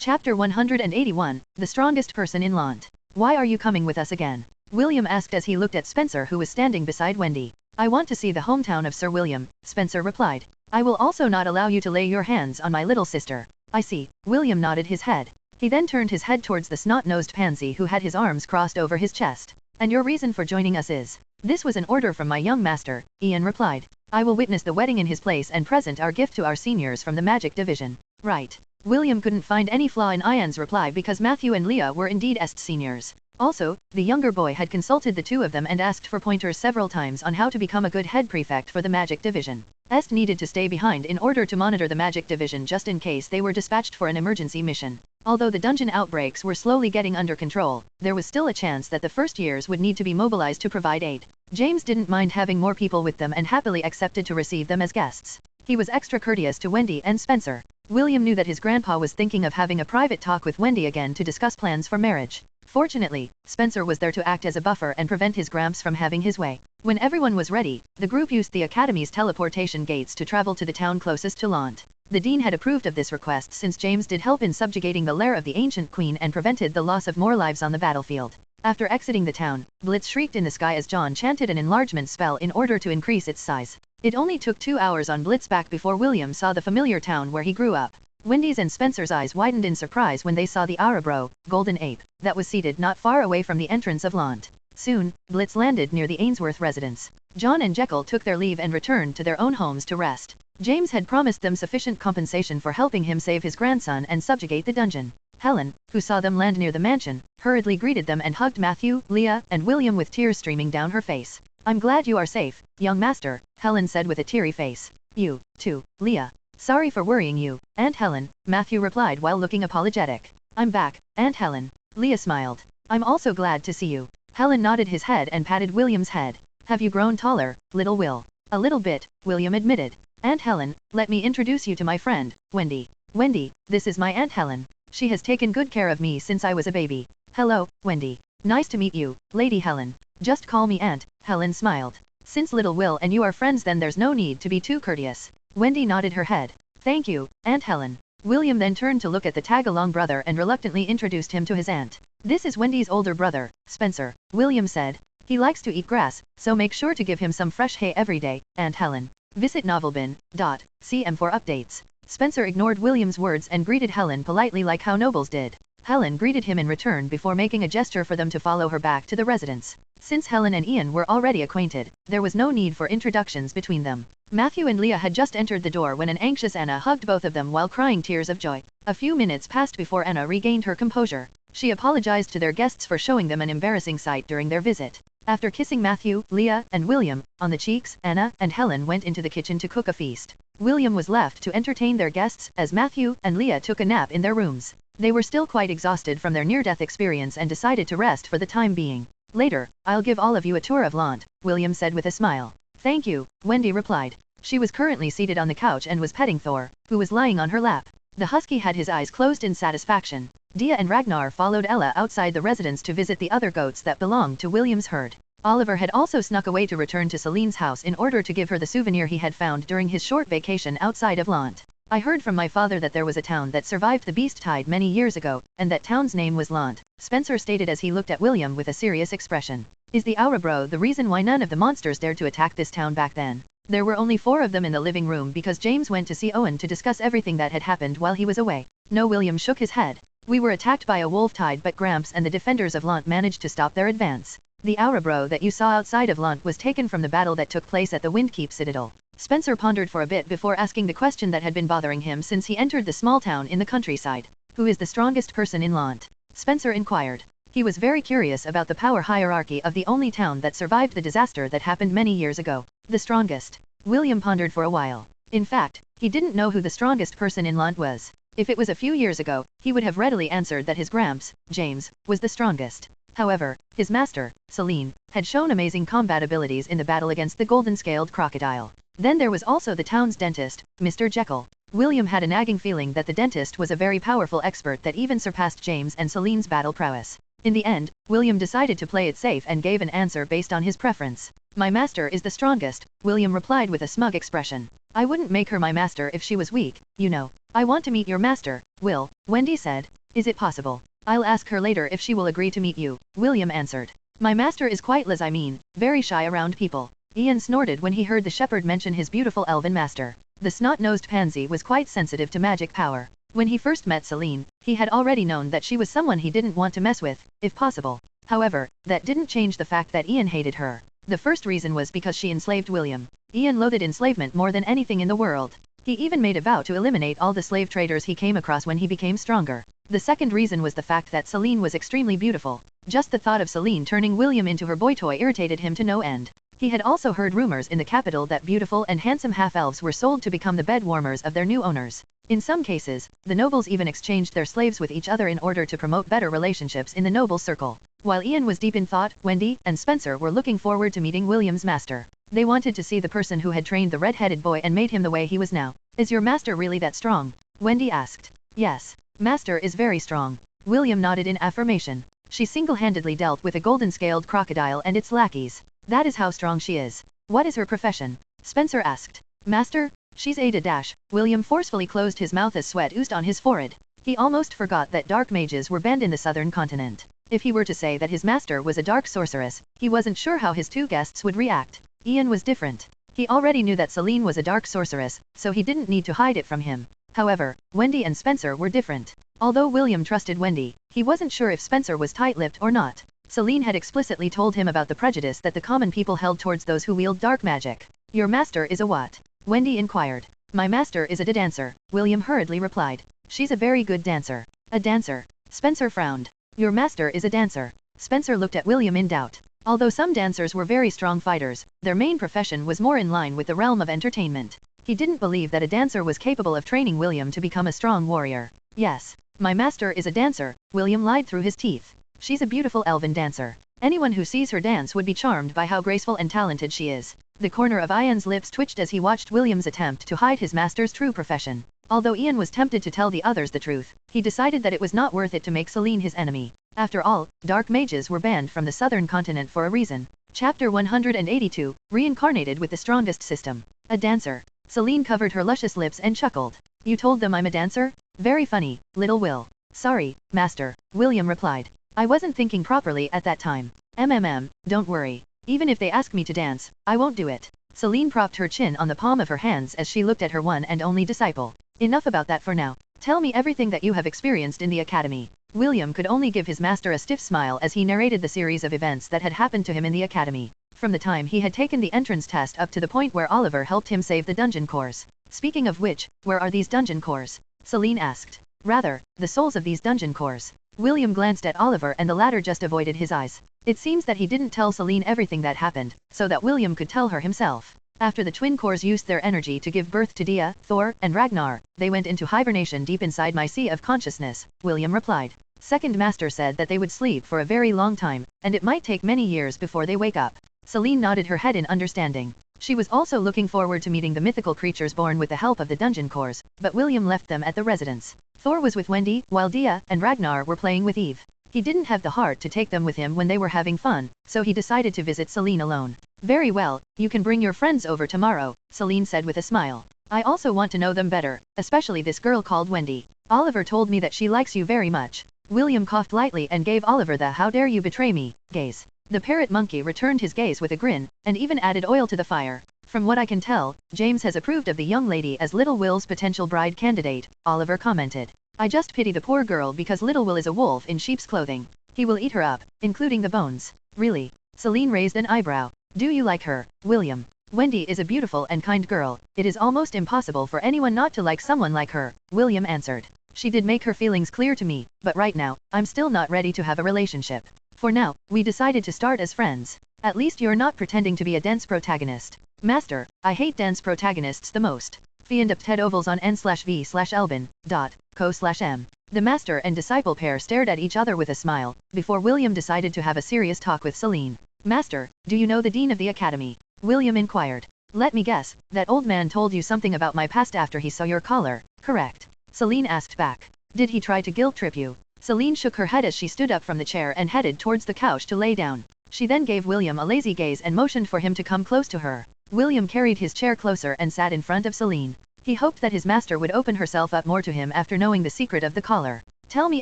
Chapter 181, The Strongest Person in Lant. Why are you coming with us again? William asked as he looked at Spencer, who was standing beside Wendy. I want to see the hometown of Sir William, Spencer replied. I will also not allow you to lay your hands on my little sister. I see. William nodded his head. He then turned his head towards the snot-nosed pansy who had his arms crossed over his chest. And your reason for joining us is? This was an order from my young master, Ian replied. I will witness the wedding in his place and present our gift to our seniors from the magic division. Right. William couldn't find any flaw in Ian's reply because Matthew and Leah were indeed est seniors. Also, the younger boy had consulted the two of them and asked for pointers several times on how to become a good head prefect for the magic division. Est needed to stay behind in order to monitor the magic division just in case they were dispatched for an emergency mission. Although the dungeon outbreaks were slowly getting under control, there was still a chance that the first years would need to be mobilized to provide aid. James didn't mind having more people with them and happily accepted to receive them as guests. He was extra courteous to Wendy and Spencer. William knew that his grandpa was thinking of having a private talk with Wendy again to discuss plans for marriage. Fortunately, Spencer was there to act as a buffer and prevent his gramps from having his way. When everyone was ready, the group used the Academy's teleportation gates to travel to the town closest to Lant. The Dean had approved of this request since James did help in subjugating the lair of the ancient queen and prevented the loss of more lives on the battlefield. After exiting the town, Blitz shrieked in the sky as John chanted an enlargement spell in order to increase its size. It only took 2 hours on Blitz's back before William saw the familiar town where he grew up. Wendy's and Spencer's eyes widened in surprise when they saw the Arabro, golden ape, that was seated not far away from the entrance of Lant. Soon, Blitz landed near the Ainsworth residence. John and Jekyll took their leave and returned to their own homes to rest. James had promised them sufficient compensation for helping him save his grandson and subjugate the dungeon. Helen, who saw them land near the mansion, hurriedly greeted them and hugged Matthew, Leah, and William with tears streaming down her face. I'm glad you are safe, young master, Helen said with a teary face. You, too, Leah. Sorry for worrying you, Aunt Helen, Matthew replied while looking apologetic. I'm back, Aunt Helen. Leah smiled. I'm also glad to see you. Helen nodded his head and patted William's head. Have you grown taller, little Will? A little bit, William admitted. Aunt Helen, let me introduce you to my friend, Wendy. Wendy, this is my Aunt Helen. She has taken good care of me since I was a baby. Hello, Wendy. Nice to meet you, Lady Helen. Just call me Aunt, Helen smiled. Since little Will and you are friends, then there's no need to be too courteous. Wendy nodded her head. Thank you, Aunt Helen. William then turned to look at the tag-along brother and reluctantly introduced him to his aunt. This is Wendy's older brother, Spencer, William said. He likes to eat grass, so make sure to give him some fresh hay every day, Aunt Helen. Visit novelbin.cm for updates. Spencer ignored William's words and greeted Helen politely like how nobles did. Helen greeted him in return before making a gesture for them to follow her back to the residence. Since Helen and Ian were already acquainted, there was no need for introductions between them. Matthew and Leah had just entered the door when an anxious Anna hugged both of them while crying tears of joy. A few minutes passed before Anna regained her composure. She apologized to their guests for showing them an embarrassing sight during their visit. After kissing Matthew, Leah, and William on the cheeks, Anna and Helen went into the kitchen to cook a feast. William was left to entertain their guests as Matthew and Leah took a nap in their rooms. They were still quite exhausted from their near-death experience and decided to rest for the time being. Later, I'll give all of you a tour of Lant, William said with a smile. Thank you, Wendy replied. She was currently seated on the couch and was petting Thor, who was lying on her lap. The husky had his eyes closed in satisfaction. Dia and Ragnar followed Ella outside the residence to visit the other goats that belonged to William's herd. Oliver had also snuck away to return to Celine's house in order to give her the souvenir he had found during his short vacation outside of Lant. I heard from my father that there was a town that survived the beast tide many years ago, and that town's name was Lant, Spencer stated as he looked at William with a serious expression. Is the Aurabro the reason why none of the monsters dared to attack this town back then? There were only 4 of them in the living room because James went to see Owen to discuss everything that had happened while he was away. No, William shook his head. We were attacked by a wolf tide, but Gramps and the defenders of Lant managed to stop their advance. The Aurabro that you saw outside of Lant was taken from the battle that took place at the Windkeep Citadel. Spencer pondered for a bit before asking the question that had been bothering him since he entered the small town in the countryside. Who is the strongest person in Lant? Spencer inquired. He was very curious about the power hierarchy of the only town that survived the disaster that happened many years ago. The strongest. William pondered for a while. In fact, he didn't know who the strongest person in Lant was. If it was a few years ago, he would have readily answered that his Gramps, James, was the strongest. However, his master, Celine, had shown amazing combat abilities in the battle against the golden-scaled crocodile. Then there was also the town's dentist, Mr. Jekyll. William had a nagging feeling that the dentist was a very powerful expert that even surpassed James and Celine's battle prowess. In the end, William decided to play it safe and gave an answer based on his preference. My master is the strongest, William replied with a smug expression. I wouldn't make her my master if she was weak, you know. I want to meet your master, Will, Wendy said. Is it possible? I'll ask her later if she will agree to meet you, William answered. My master is quite very shy around people. Ian snorted when he heard the shepherd mention his beautiful elven master. The snot-nosed pansy was quite sensitive to magic power. When he first met Celine, he had already known that she was someone he didn't want to mess with, if possible. However, that didn't change the fact that Ian hated her. The first reason was because she enslaved William. Ian loathed enslavement more than anything in the world. He even made a vow to eliminate all the slave traders he came across when he became stronger. The second reason was the fact that Celine was extremely beautiful. Just the thought of Celine turning William into her boy toy irritated him to no end. He had also heard rumors in the capital that beautiful and handsome half-elves were sold to become the bed warmers of their new owners. In some cases, the nobles even exchanged their slaves with each other in order to promote better relationships in the noble circle. While Ian was deep in thought, Wendy and Spencer were looking forward to meeting William's master. They wanted to see the person who had trained the red-headed boy and made him the way he was now. Is your master really that strong? Wendy asked. Yes. Master is very strong. William nodded in affirmation. She single-handedly dealt with a golden-scaled crocodile and its lackeys. That is how strong she is. What is her profession? Spencer asked. Master? She's a William forcefully closed his mouth as sweat oozed on his forehead. He almost forgot that dark mages were banned in the southern continent. If he were to say that his master was a dark sorceress, he wasn't sure how his two guests would react. Ian was different. He already knew that Celine was a dark sorceress, so he didn't need to hide it from him. However, Wendy and Spencer were different. Although William trusted Wendy, he wasn't sure if Spencer was tight-lipped or not. Celine had explicitly told him about the prejudice that the common people held towards those who wield dark magic. Your master is a what? Wendy inquired. My master is a dancer, William hurriedly replied. She's a very good dancer. A dancer? Spencer frowned. Your master is a dancer. Spencer looked at William in doubt. Although some dancers were very strong fighters, their main profession was more in line with the realm of entertainment. He didn't believe that a dancer was capable of training William to become a strong warrior. Yes. My master is a dancer, William lied through his teeth. She's a beautiful elven dancer. Anyone who sees her dance would be charmed by how graceful and talented she is. The corner of Ian's lips twitched as he watched William's attempt to hide his master's true profession. Although Ian was tempted to tell the others the truth, he decided that it was not worth it to make Celine his enemy. After all, dark mages were banned from the southern continent for a reason. Chapter 182, Reincarnated with the strongest system. A dancer. Celine covered her luscious lips and chuckled. You told them I'm a dancer? Very funny, little Will. Sorry, master, William replied. I wasn't thinking properly at that time. Don't worry. Even if they ask me to dance, I won't do it. Celine propped her chin on the palm of her hands as she looked at her one and only disciple. Enough about that for now. Tell me everything that you have experienced in the academy. William could only give his master a stiff smile as he narrated the series of events that had happened to him in the academy. From the time he had taken the entrance test up to the point where Oliver helped him save the dungeon cores. Speaking of which, where are these dungeon cores? Celine asked. Rather, the souls of these dungeon cores. William glanced at Oliver and the latter just avoided his eyes. It seems that he didn't tell Celine everything that happened, so that William could tell her himself. After the twin cores used their energy to give birth to Dia, Thor, and Ragnar, they went into hibernation deep inside my sea of consciousness, William replied. Second Master said that they would sleep for a very long time, and it might take many years before they wake up. Celine nodded her head in understanding. She was also looking forward to meeting the mythical creatures born with the help of the dungeon cores, but William left them at the residence. Thor was with Wendy, while Dia and Ragnar were playing with Eve. He didn't have the heart to take them with him when they were having fun, so he decided to visit Celine alone. Very well, you can bring your friends over tomorrow, Celine said with a smile. I also want to know them better, especially this girl called Wendy. Oliver told me that she likes you very much. William coughed lightly and gave Oliver the "how dare you betray me" gaze. The parrot monkey returned his gaze with a grin, and even added oil to the fire. From what I can tell, James has approved of the young lady as Little Will's potential bride candidate, Oliver commented. I just pity the poor girl because Little Will is a wolf in sheep's clothing. He will eat her up, including the bones. Really? Celine raised an eyebrow. Do you like her, William? Wendy is a beautiful and kind girl. It is almost impossible for anyone not to like someone like her, William answered. She did make her feelings clear to me, but right now, I'm still not ready to have a relationship. For now, we decided to start as friends. At least you're not pretending to be a dense protagonist. Master, I hate dense protagonists the most. Fiend ovals on n/v/elbin.co/m. The master and disciple pair stared at each other with a smile, before William decided to have a serious talk with Celine. Master, do you know the dean of the academy? William inquired. Let me guess, that old man told you something about my past after he saw your collar, correct? Celine asked back. Did he try to guilt trip you? Celine shook her head as she stood up from the chair and headed towards the couch to lay down. She then gave William a lazy gaze and motioned for him to come close to her. William carried his chair closer and sat in front of Celine. He hoped that his master would open herself up more to him after knowing the secret of the collar. Tell me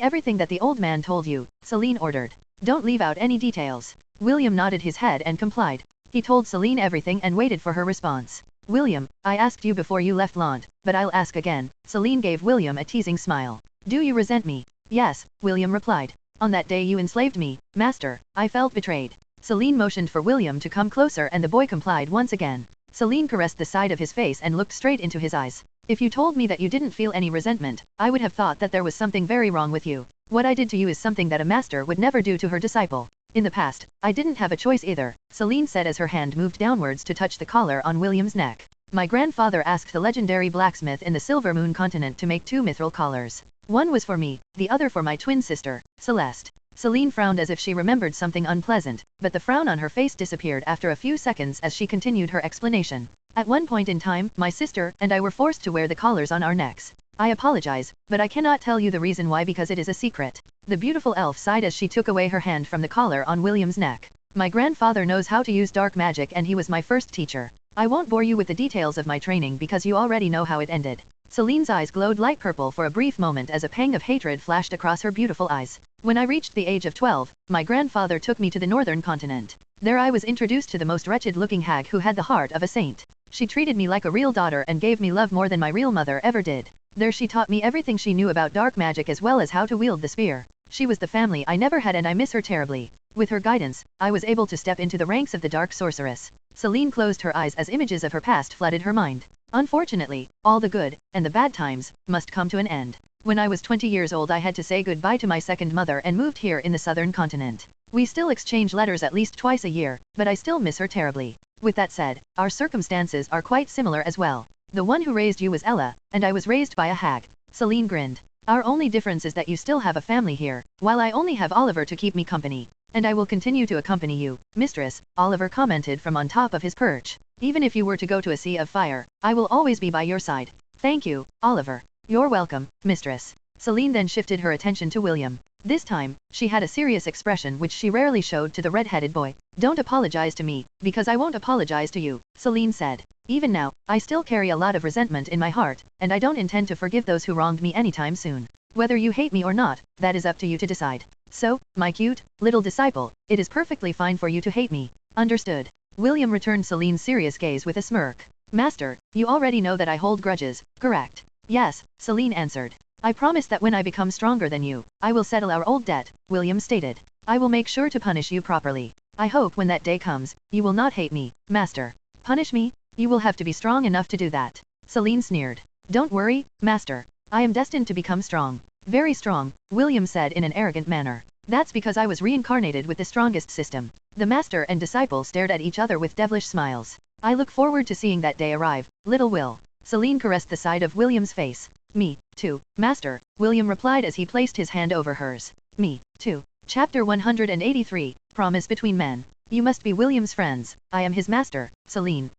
everything that the old man told you, Celine ordered. Don't leave out any details. William nodded his head and complied. He told Celine everything and waited for her response. William, I asked you before you left Lant, but I'll ask again. Celine gave William a teasing smile. Do you resent me? Yes, William replied. On that day you enslaved me, master, I felt betrayed. Celine motioned for William to come closer and the boy complied once again. Celine caressed the side of his face and looked straight into his eyes. If you told me that you didn't feel any resentment, I would have thought that there was something very wrong with you. What I did to you is something that a master would never do to her disciple. In the past, I didn't have a choice either, Celine said as her hand moved downwards to touch the collar on William's neck. My grandfather asked the legendary blacksmith in the Silver Moon continent to make 2 mithril collars. One was for me, the other for my twin sister, Celeste. Celine frowned as if she remembered something unpleasant, but the frown on her face disappeared after a few seconds as she continued her explanation. At one point in time, my sister and I were forced to wear the collars on our necks. I apologize, but I cannot tell you the reason why because it is a secret. The beautiful elf sighed as she took away her hand from the collar on William's neck. My grandfather knows how to use dark magic and he was my first teacher. I won't bore you with the details of my training because you already know how it ended. Celine's eyes glowed light purple for a brief moment as a pang of hatred flashed across her beautiful eyes. When I reached the age of 12, my grandfather took me to the northern continent. There I was introduced to the most wretched-looking hag who had the heart of a saint. She treated me like a real daughter and gave me love more than my real mother ever did. There she taught me everything she knew about dark magic as well as how to wield the spear. She was the family I never had and I miss her terribly. With her guidance, I was able to step into the ranks of the dark sorceress. Celine closed her eyes as images of her past flooded her mind. Unfortunately, all the good, and the bad times, must come to an end. When I was 20 years old I had to say goodbye to my second mother and moved here in the southern continent. We still exchange letters at least twice a year, but I still miss her terribly. With that said, our circumstances are quite similar as well. The one who raised you was Ella, and I was raised by a hag. Celine grinned. Our only difference is that you still have a family here, while I only have Oliver to keep me company. And I will continue to accompany you, mistress, Oliver commented from on top of his perch. Even if you were to go to a sea of fire, I will always be by your side. Thank you, Oliver. You're welcome, mistress. Celine then shifted her attention to William. This time, she had a serious expression which she rarely showed to the red-headed boy. Don't apologize to me, because I won't apologize to you, Celine said. Even now, I still carry a lot of resentment in my heart, and I don't intend to forgive those who wronged me anytime soon. Whether you hate me or not, that is up to you to decide. So, my cute, little disciple, it is perfectly fine for you to hate me. Understood. William returned Celine's serious gaze with a smirk. Master, you already know that I hold grudges, correct? Yes, Celine answered. I promise that when I become stronger than you, I will settle our old debt, William stated. I will make sure to punish you properly. I hope when that day comes, you will not hate me, master. Punish me? You will have to be strong enough to do that. Celine sneered. Don't worry, master. I am destined to become strong. Very strong, William said in an arrogant manner. That's because I was reincarnated with the strongest system. The master and disciple stared at each other with devilish smiles. I look forward to seeing that day arrive, little Will. Celine caressed the side of William's face. Me, too, master, William replied as he placed his hand over hers. Me, too. Chapter 183, Promise Between Men. You must be William's friends. I am his master, Celine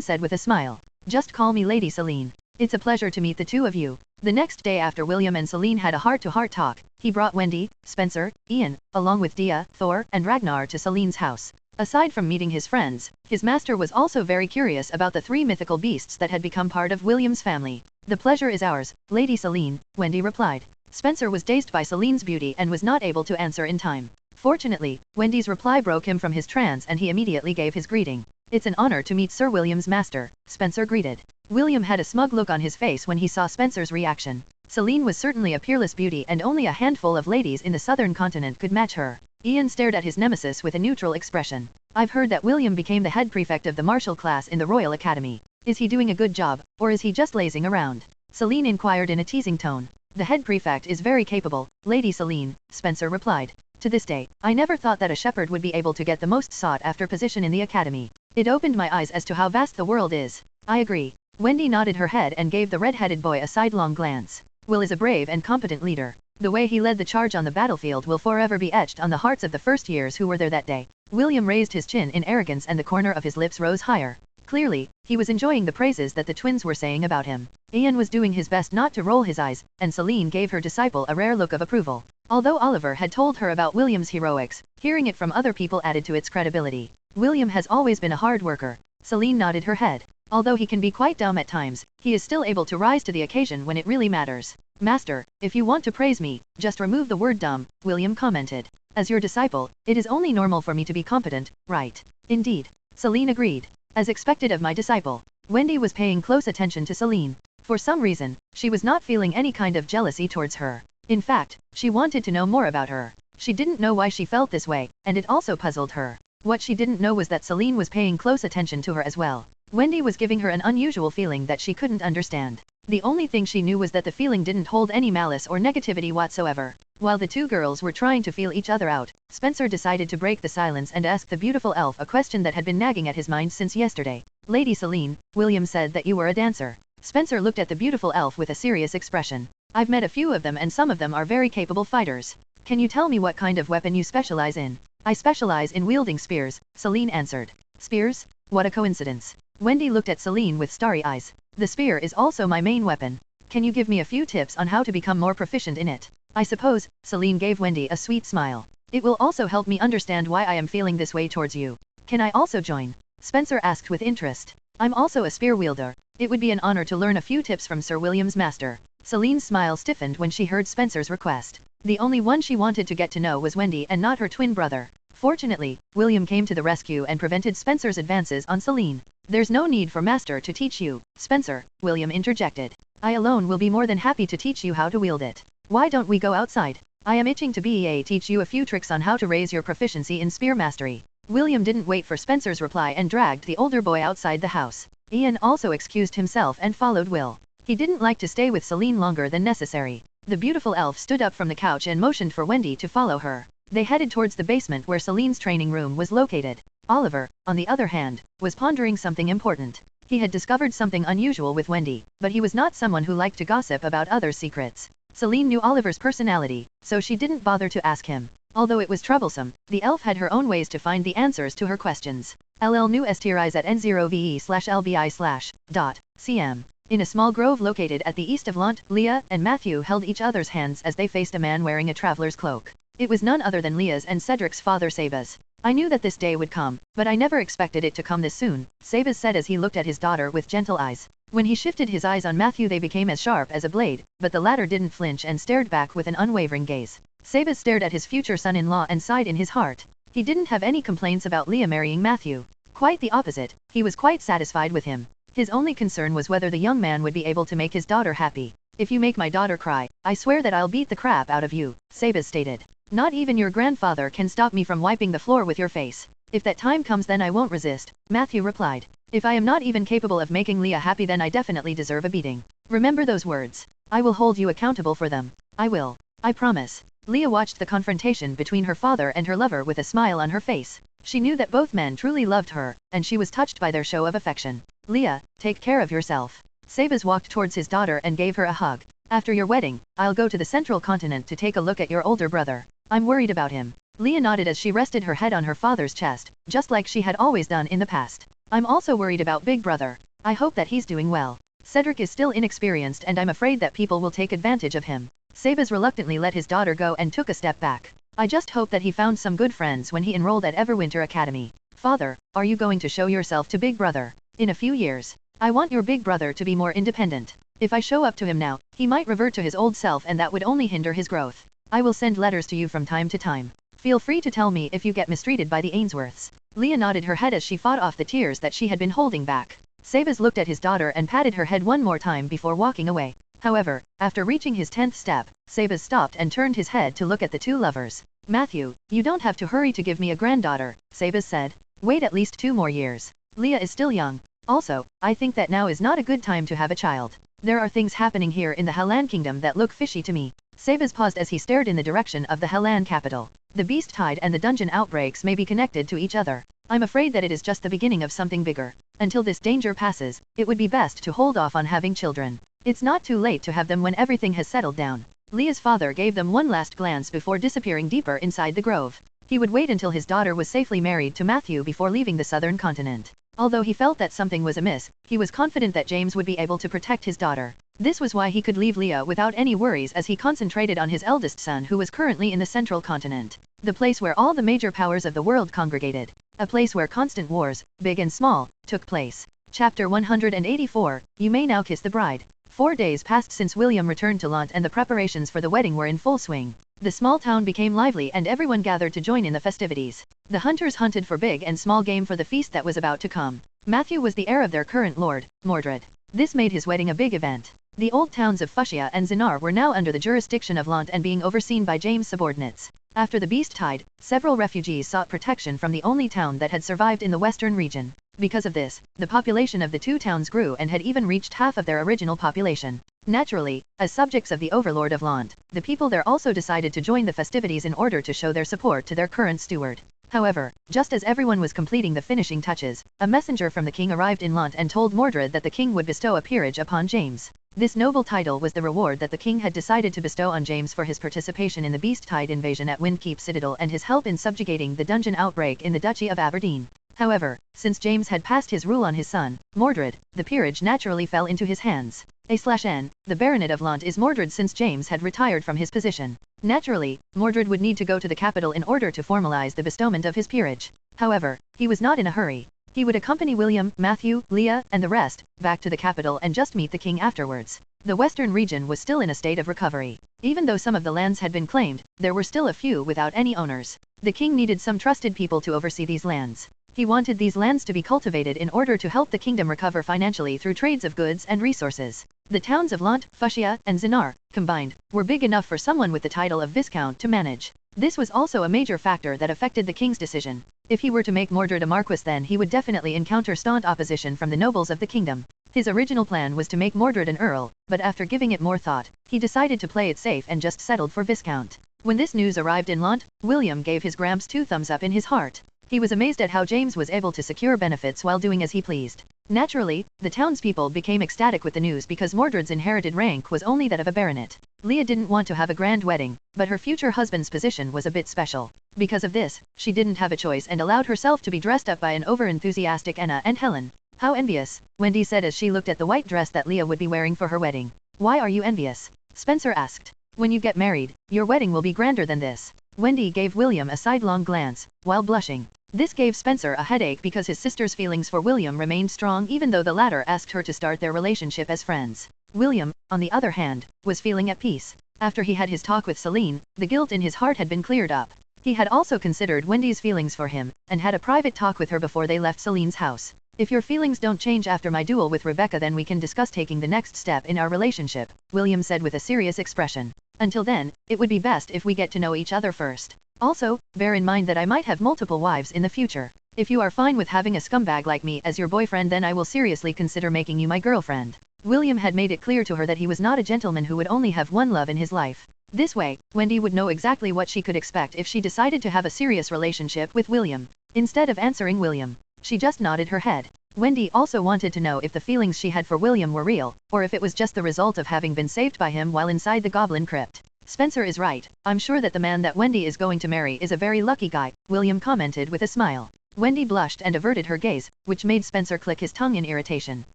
said with a smile. Just call me Lady Celine. It's a pleasure to meet the two of you. The next day after William and Celine had a heart-to-heart talk, he brought Wendy, Spencer, Ian, along with Dia, Thor, and Ragnar to Celine's house. Aside from meeting his friends, his master was also very curious about the 3 mythical beasts that had become part of William's family. The pleasure is ours, Lady Celine, Wendy replied. Spencer was dazed by Celine's beauty and was not able to answer in time. Fortunately, Wendy's reply broke him from his trance and he immediately gave his greeting. It's an honor to meet Sir William's master, Spencer greeted. William had a smug look on his face when he saw Spencer's reaction. Celine was certainly a peerless beauty and only a handful of ladies in the southern continent could match her. Ian stared at his nemesis with a neutral expression. I've heard that William became the head prefect of the martial class in the Royal Academy. Is he doing a good job, or is he just lazing around? Celine inquired in a teasing tone. The head prefect is very capable, Lady Celine, Spencer replied. To this day, I never thought that a shepherd would be able to get the most sought-after position in the academy. It opened my eyes as to how vast the world is. I agree. Wendy nodded her head and gave the red-headed boy a sidelong glance. Will is a brave and competent leader. The way he led the charge on the battlefield will forever be etched on the hearts of the first years who were there that day. William raised his chin in arrogance and the corner of his lips rose higher. Clearly, he was enjoying the praises that the twins were saying about him. Ian was doing his best not to roll his eyes, and Celine gave her disciple a rare look of approval. Although Oliver had told her about William's heroics, hearing it from other people added to its credibility. William has always been a hard worker. Celine nodded her head. Although he can be quite dumb at times, he is still able to rise to the occasion when it really matters. Master, if you want to praise me, just remove the word dumb, William commented. As your disciple, it is only normal for me to be competent, right? Indeed. Celine agreed. As expected of my disciple. Wendy was paying close attention to Celine. For some reason, she was not feeling any kind of jealousy towards her. In fact, she wanted to know more about her. She didn't know why she felt this way, and it also puzzled her. What she didn't know was that Celine was paying close attention to her as well. Wendy was giving her an unusual feeling that she couldn't understand. The only thing she knew was that the feeling didn't hold any malice or negativity whatsoever. While the two girls were trying to feel each other out, Spencer decided to break the silence and ask the beautiful elf a question that had been nagging at his mind since yesterday. Lady Celine, William said that you were a dancer. Spencer looked at the beautiful elf with a serious expression. I've met a few of them and some of them are very capable fighters. Can you tell me what kind of weapon you specialize in? I specialize in wielding spears, Celine answered. Spears? What a coincidence. Wendy looked at Celine with starry eyes. The spear is also my main weapon. Can you give me a few tips on how to become more proficient in it? I suppose, Celine gave Wendy a sweet smile. It will also help me understand why I am feeling this way towards you. Can I also join? Spencer asked with interest. I'm also a spear wielder. It would be an honor to learn a few tips from Sir William's master. Celine's smile stiffened when she heard Spencer's request. The only one she wanted to get to know was Wendy and not her twin brother. Fortunately, William came to the rescue and prevented Spencer's advances on Celine. There's no need for Master to teach you, Spencer, William interjected. I alone will be more than happy to teach you how to wield it. Why don't we go outside? I am itching to teach you a few tricks on how to raise your proficiency in spear mastery. William didn't wait for Spencer's reply and dragged the older boy outside the house. Ian also excused himself and followed Will. He didn't like to stay with Celine longer than necessary. The beautiful elf stood up from the couch and motioned for Wendy to follow her. They headed towards the basement where Celine's training room was located. Oliver, on the other hand, was pondering something important. He had discovered something unusual with Wendy, but he was not someone who liked to gossip about others' secrets. Celine knew Oliver's personality, so she didn't bother to ask him. Although it was troublesome, the elf had her own ways to find the answers to her questions. LL nu estirais at N0VE/LBI/.cm. In a small grove located at the east of Lant, Leah and Matthew held each other's hands as they faced a man wearing a traveler's cloak. It was none other than Leah's and Cedric's father Sabas. I knew that this day would come, but I never expected it to come this soon, Sabas said as he looked at his daughter with gentle eyes. When he shifted his eyes on Matthew they became as sharp as a blade, but the latter didn't flinch and stared back with an unwavering gaze. Sabas stared at his future son-in-law and sighed in his heart. He didn't have any complaints about Leah marrying Matthew. Quite the opposite, he was quite satisfied with him. His only concern was whether the young man would be able to make his daughter happy. If you make my daughter cry, I swear that I'll beat the crap out of you, Sabas stated. Not even your grandfather can stop me from wiping the floor with your face. If that time comes then I won't resist, Matthew replied. If I am not even capable of making Leah happy then I definitely deserve a beating. Remember those words. I will hold you accountable for them. I will. I promise. Leah watched the confrontation between her father and her lover with a smile on her face. She knew that both men truly loved her, and she was touched by their show of affection. Leah, take care of yourself. Sabas walked towards his daughter and gave her a hug. After your wedding, I'll go to the central continent to take a look at your older brother. I'm worried about him. Leah nodded as she rested her head on her father's chest, just like she had always done in the past. I'm also worried about Big Brother. I hope that he's doing well. Cedric is still inexperienced and I'm afraid that people will take advantage of him. Sabas reluctantly let his daughter go and took a step back. I just hope that he found some good friends when he enrolled at Everwinter Academy. Father, are you going to show yourself to Big Brother? In a few years. I want your big brother to be more independent. If I show up to him now, he might revert to his old self and that would only hinder his growth. I will send letters to you from time to time. Feel free to tell me if you get mistreated by the Ainsworths. Leah nodded her head as she fought off the tears that she had been holding back. Sabas looked at his daughter and patted her head one more time before walking away. However, after reaching his 10th step, Sabas stopped and turned his head to look at the two lovers. Matthew, you don't have to hurry to give me a granddaughter, Sabas said. Wait at least 2 more years. Leah is still young. Also, I think that now is not a good time to have a child. There are things happening here in the Hellan Kingdom that look fishy to me. Sabas paused as he stared in the direction of the Hellan capital. The beast tide and the dungeon outbreaks may be connected to each other. I'm afraid that it is just the beginning of something bigger. Until this danger passes, it would be best to hold off on having children. It's not too late to have them when everything has settled down. Leah's father gave them one last glance before disappearing deeper inside the grove. He would wait until his daughter was safely married to Matthew before leaving the southern continent. Although he felt that something was amiss, he was confident that James would be able to protect his daughter. This was why he could leave Leah without any worries as he concentrated on his eldest son who was currently in the central continent, the place where all the major powers of the world congregated, a place where constant wars, big and small, took place. Chapter 184, You May Now Kiss the Bride. 4 days passed since William returned to Lont and the preparations for the wedding were in full swing. The small town became lively and everyone gathered to join in the festivities. The hunters hunted for big and small game for the feast that was about to come. Matthew was the heir of their current lord, Mordred. This made his wedding a big event. The old towns of Fuchsia and Zinar were now under the jurisdiction of Lont and being overseen by James' subordinates. After the beast tide, several refugees sought protection from the only town that had survived in the western region. Because of this, the population of the two towns grew and had even reached half of their original population. Naturally, as subjects of the overlord of Lont, the people there also decided to join the festivities in order to show their support to their current steward. However, just as everyone was completing the finishing touches, a messenger from the king arrived in Lont and told Mordred that the king would bestow a peerage upon James. This noble title was the reward that the king had decided to bestow on James for his participation in the Beast Tide invasion at Windkeep Citadel and his help in subjugating the dungeon outbreak in the Duchy of Aberdeen. However, since James had passed his rule on his son, Mordred, the peerage naturally fell into his hands. A/N, the Baronet of Lont is Mordred since James had retired from his position. Naturally, Mordred would need to go to the capital in order to formalize the bestowment of his peerage. However, he was not in a hurry. He would accompany William, Matthew, Leah, and the rest, back to the capital and just meet the king afterwards. The western region was still in a state of recovery. Even though some of the lands had been claimed, there were still a few without any owners. The king needed some trusted people to oversee these lands. He wanted these lands to be cultivated in order to help the kingdom recover financially through trades of goods and resources. The towns of Lont, Fuchsia, and Zinar, combined, were big enough for someone with the title of Viscount to manage. This was also a major factor that affected the king's decision. If he were to make Mordred a marquis, then he would definitely encounter staunch opposition from the nobles of the kingdom. His original plan was to make Mordred an earl, but after giving it more thought, he decided to play it safe and just settled for Viscount. When this news arrived in Lont, William gave his gramps 2 thumbs up in his heart. He was amazed at how James was able to secure benefits while doing as he pleased. Naturally, the townspeople became ecstatic with the news because Mordred's inherited rank was only that of a baronet. Leah didn't want to have a grand wedding, but her future husband's position was a bit special. Because of this, she didn't have a choice and allowed herself to be dressed up by an over-enthusiastic Anna and Helen. How envious, Wendy said as she looked at the white dress that Leah would be wearing for her wedding. Why are you envious? Spencer asked. When you get married, your wedding will be grander than this. Wendy gave William a sidelong glance, while blushing. This gave Spencer a headache because his sister's feelings for William remained strong even though the latter asked her to start their relationship as friends. William, on the other hand, was feeling at peace. After he had his talk with Celine, the guilt in his heart had been cleared up. He had also considered Wendy's feelings for him, and had a private talk with her before they left Celine's house. If your feelings don't change after my duel with Rebecca, then we can discuss taking the next step in our relationship, William said with a serious expression. Until then, it would be best if we get to know each other first. Also, bear in mind that I might have multiple wives in the future. If you are fine with having a scumbag like me as your boyfriend, then I will seriously consider making you my girlfriend. William had made it clear to her that he was not a gentleman who would only have one love in his life. This way, Wendy would know exactly what she could expect if she decided to have a serious relationship with William. Instead of answering William, she just nodded her head. Wendy also wanted to know if the feelings she had for William were real, or if it was just the result of having been saved by him while inside the goblin crypt. Spencer is right. I'm sure that the man that Wendy is going to marry is a very lucky guy, William commented with a smile. Wendy blushed and averted her gaze, which made Spencer click his tongue in irritation.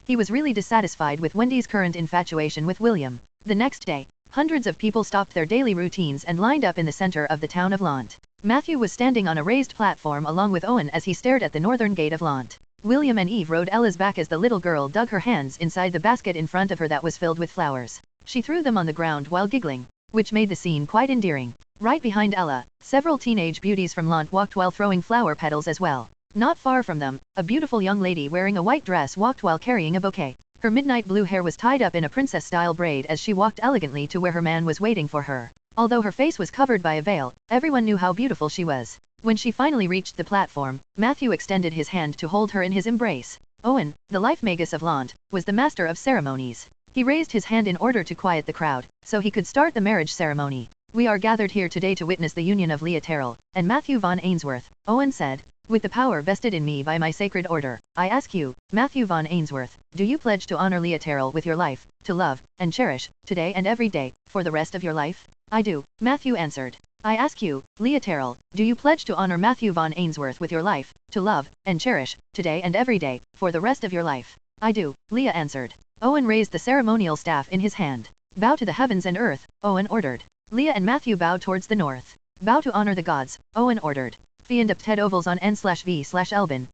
He was really dissatisfied with Wendy's current infatuation with William. The next day, hundreds of people stopped their daily routines and lined up in the center of the town of Lont. Matthew was standing on a raised platform along with Owen as he stared at the northern gate of Lont. William and Eve rode Ella's back as the little girl dug her hands inside the basket in front of her that was filled with flowers. She threw them on the ground while giggling, which made the scene quite endearing. Right behind Ella, several teenage beauties from Lont walked while throwing flower petals as well. Not far from them, a beautiful young lady wearing a white dress walked while carrying a bouquet. Her midnight blue hair was tied up in a princess-style braid as she walked elegantly to where her man was waiting for her. Although her face was covered by a veil, everyone knew how beautiful she was. When she finally reached the platform, Matthew extended his hand to hold her in his embrace. Owen, the life magus of Lont, was the master of ceremonies. He raised his hand in order to quiet the crowd, so he could start the marriage ceremony. We are gathered here today to witness the union of Leah Terrell and Matthew von Ainsworth, Owen said. With the power vested in me by my sacred order, I ask you, Matthew von Ainsworth, do you pledge to honor Leah Terrell with your life, to love, and cherish, today and every day, for the rest of your life? I do, Matthew answered. I ask you, Leah Terrell, do you pledge to honor Matthew Von Ainsworth with your life, to love, and cherish, today and every day, for the rest of your life? I do, Leah answered. Owen raised the ceremonial staff in his hand. Bow to the heavens and earth, Owen ordered. Leah and Matthew bowed towards the north. Bow to honor the gods, Owen ordered. Fiend Ted ovals on n/v/elbin,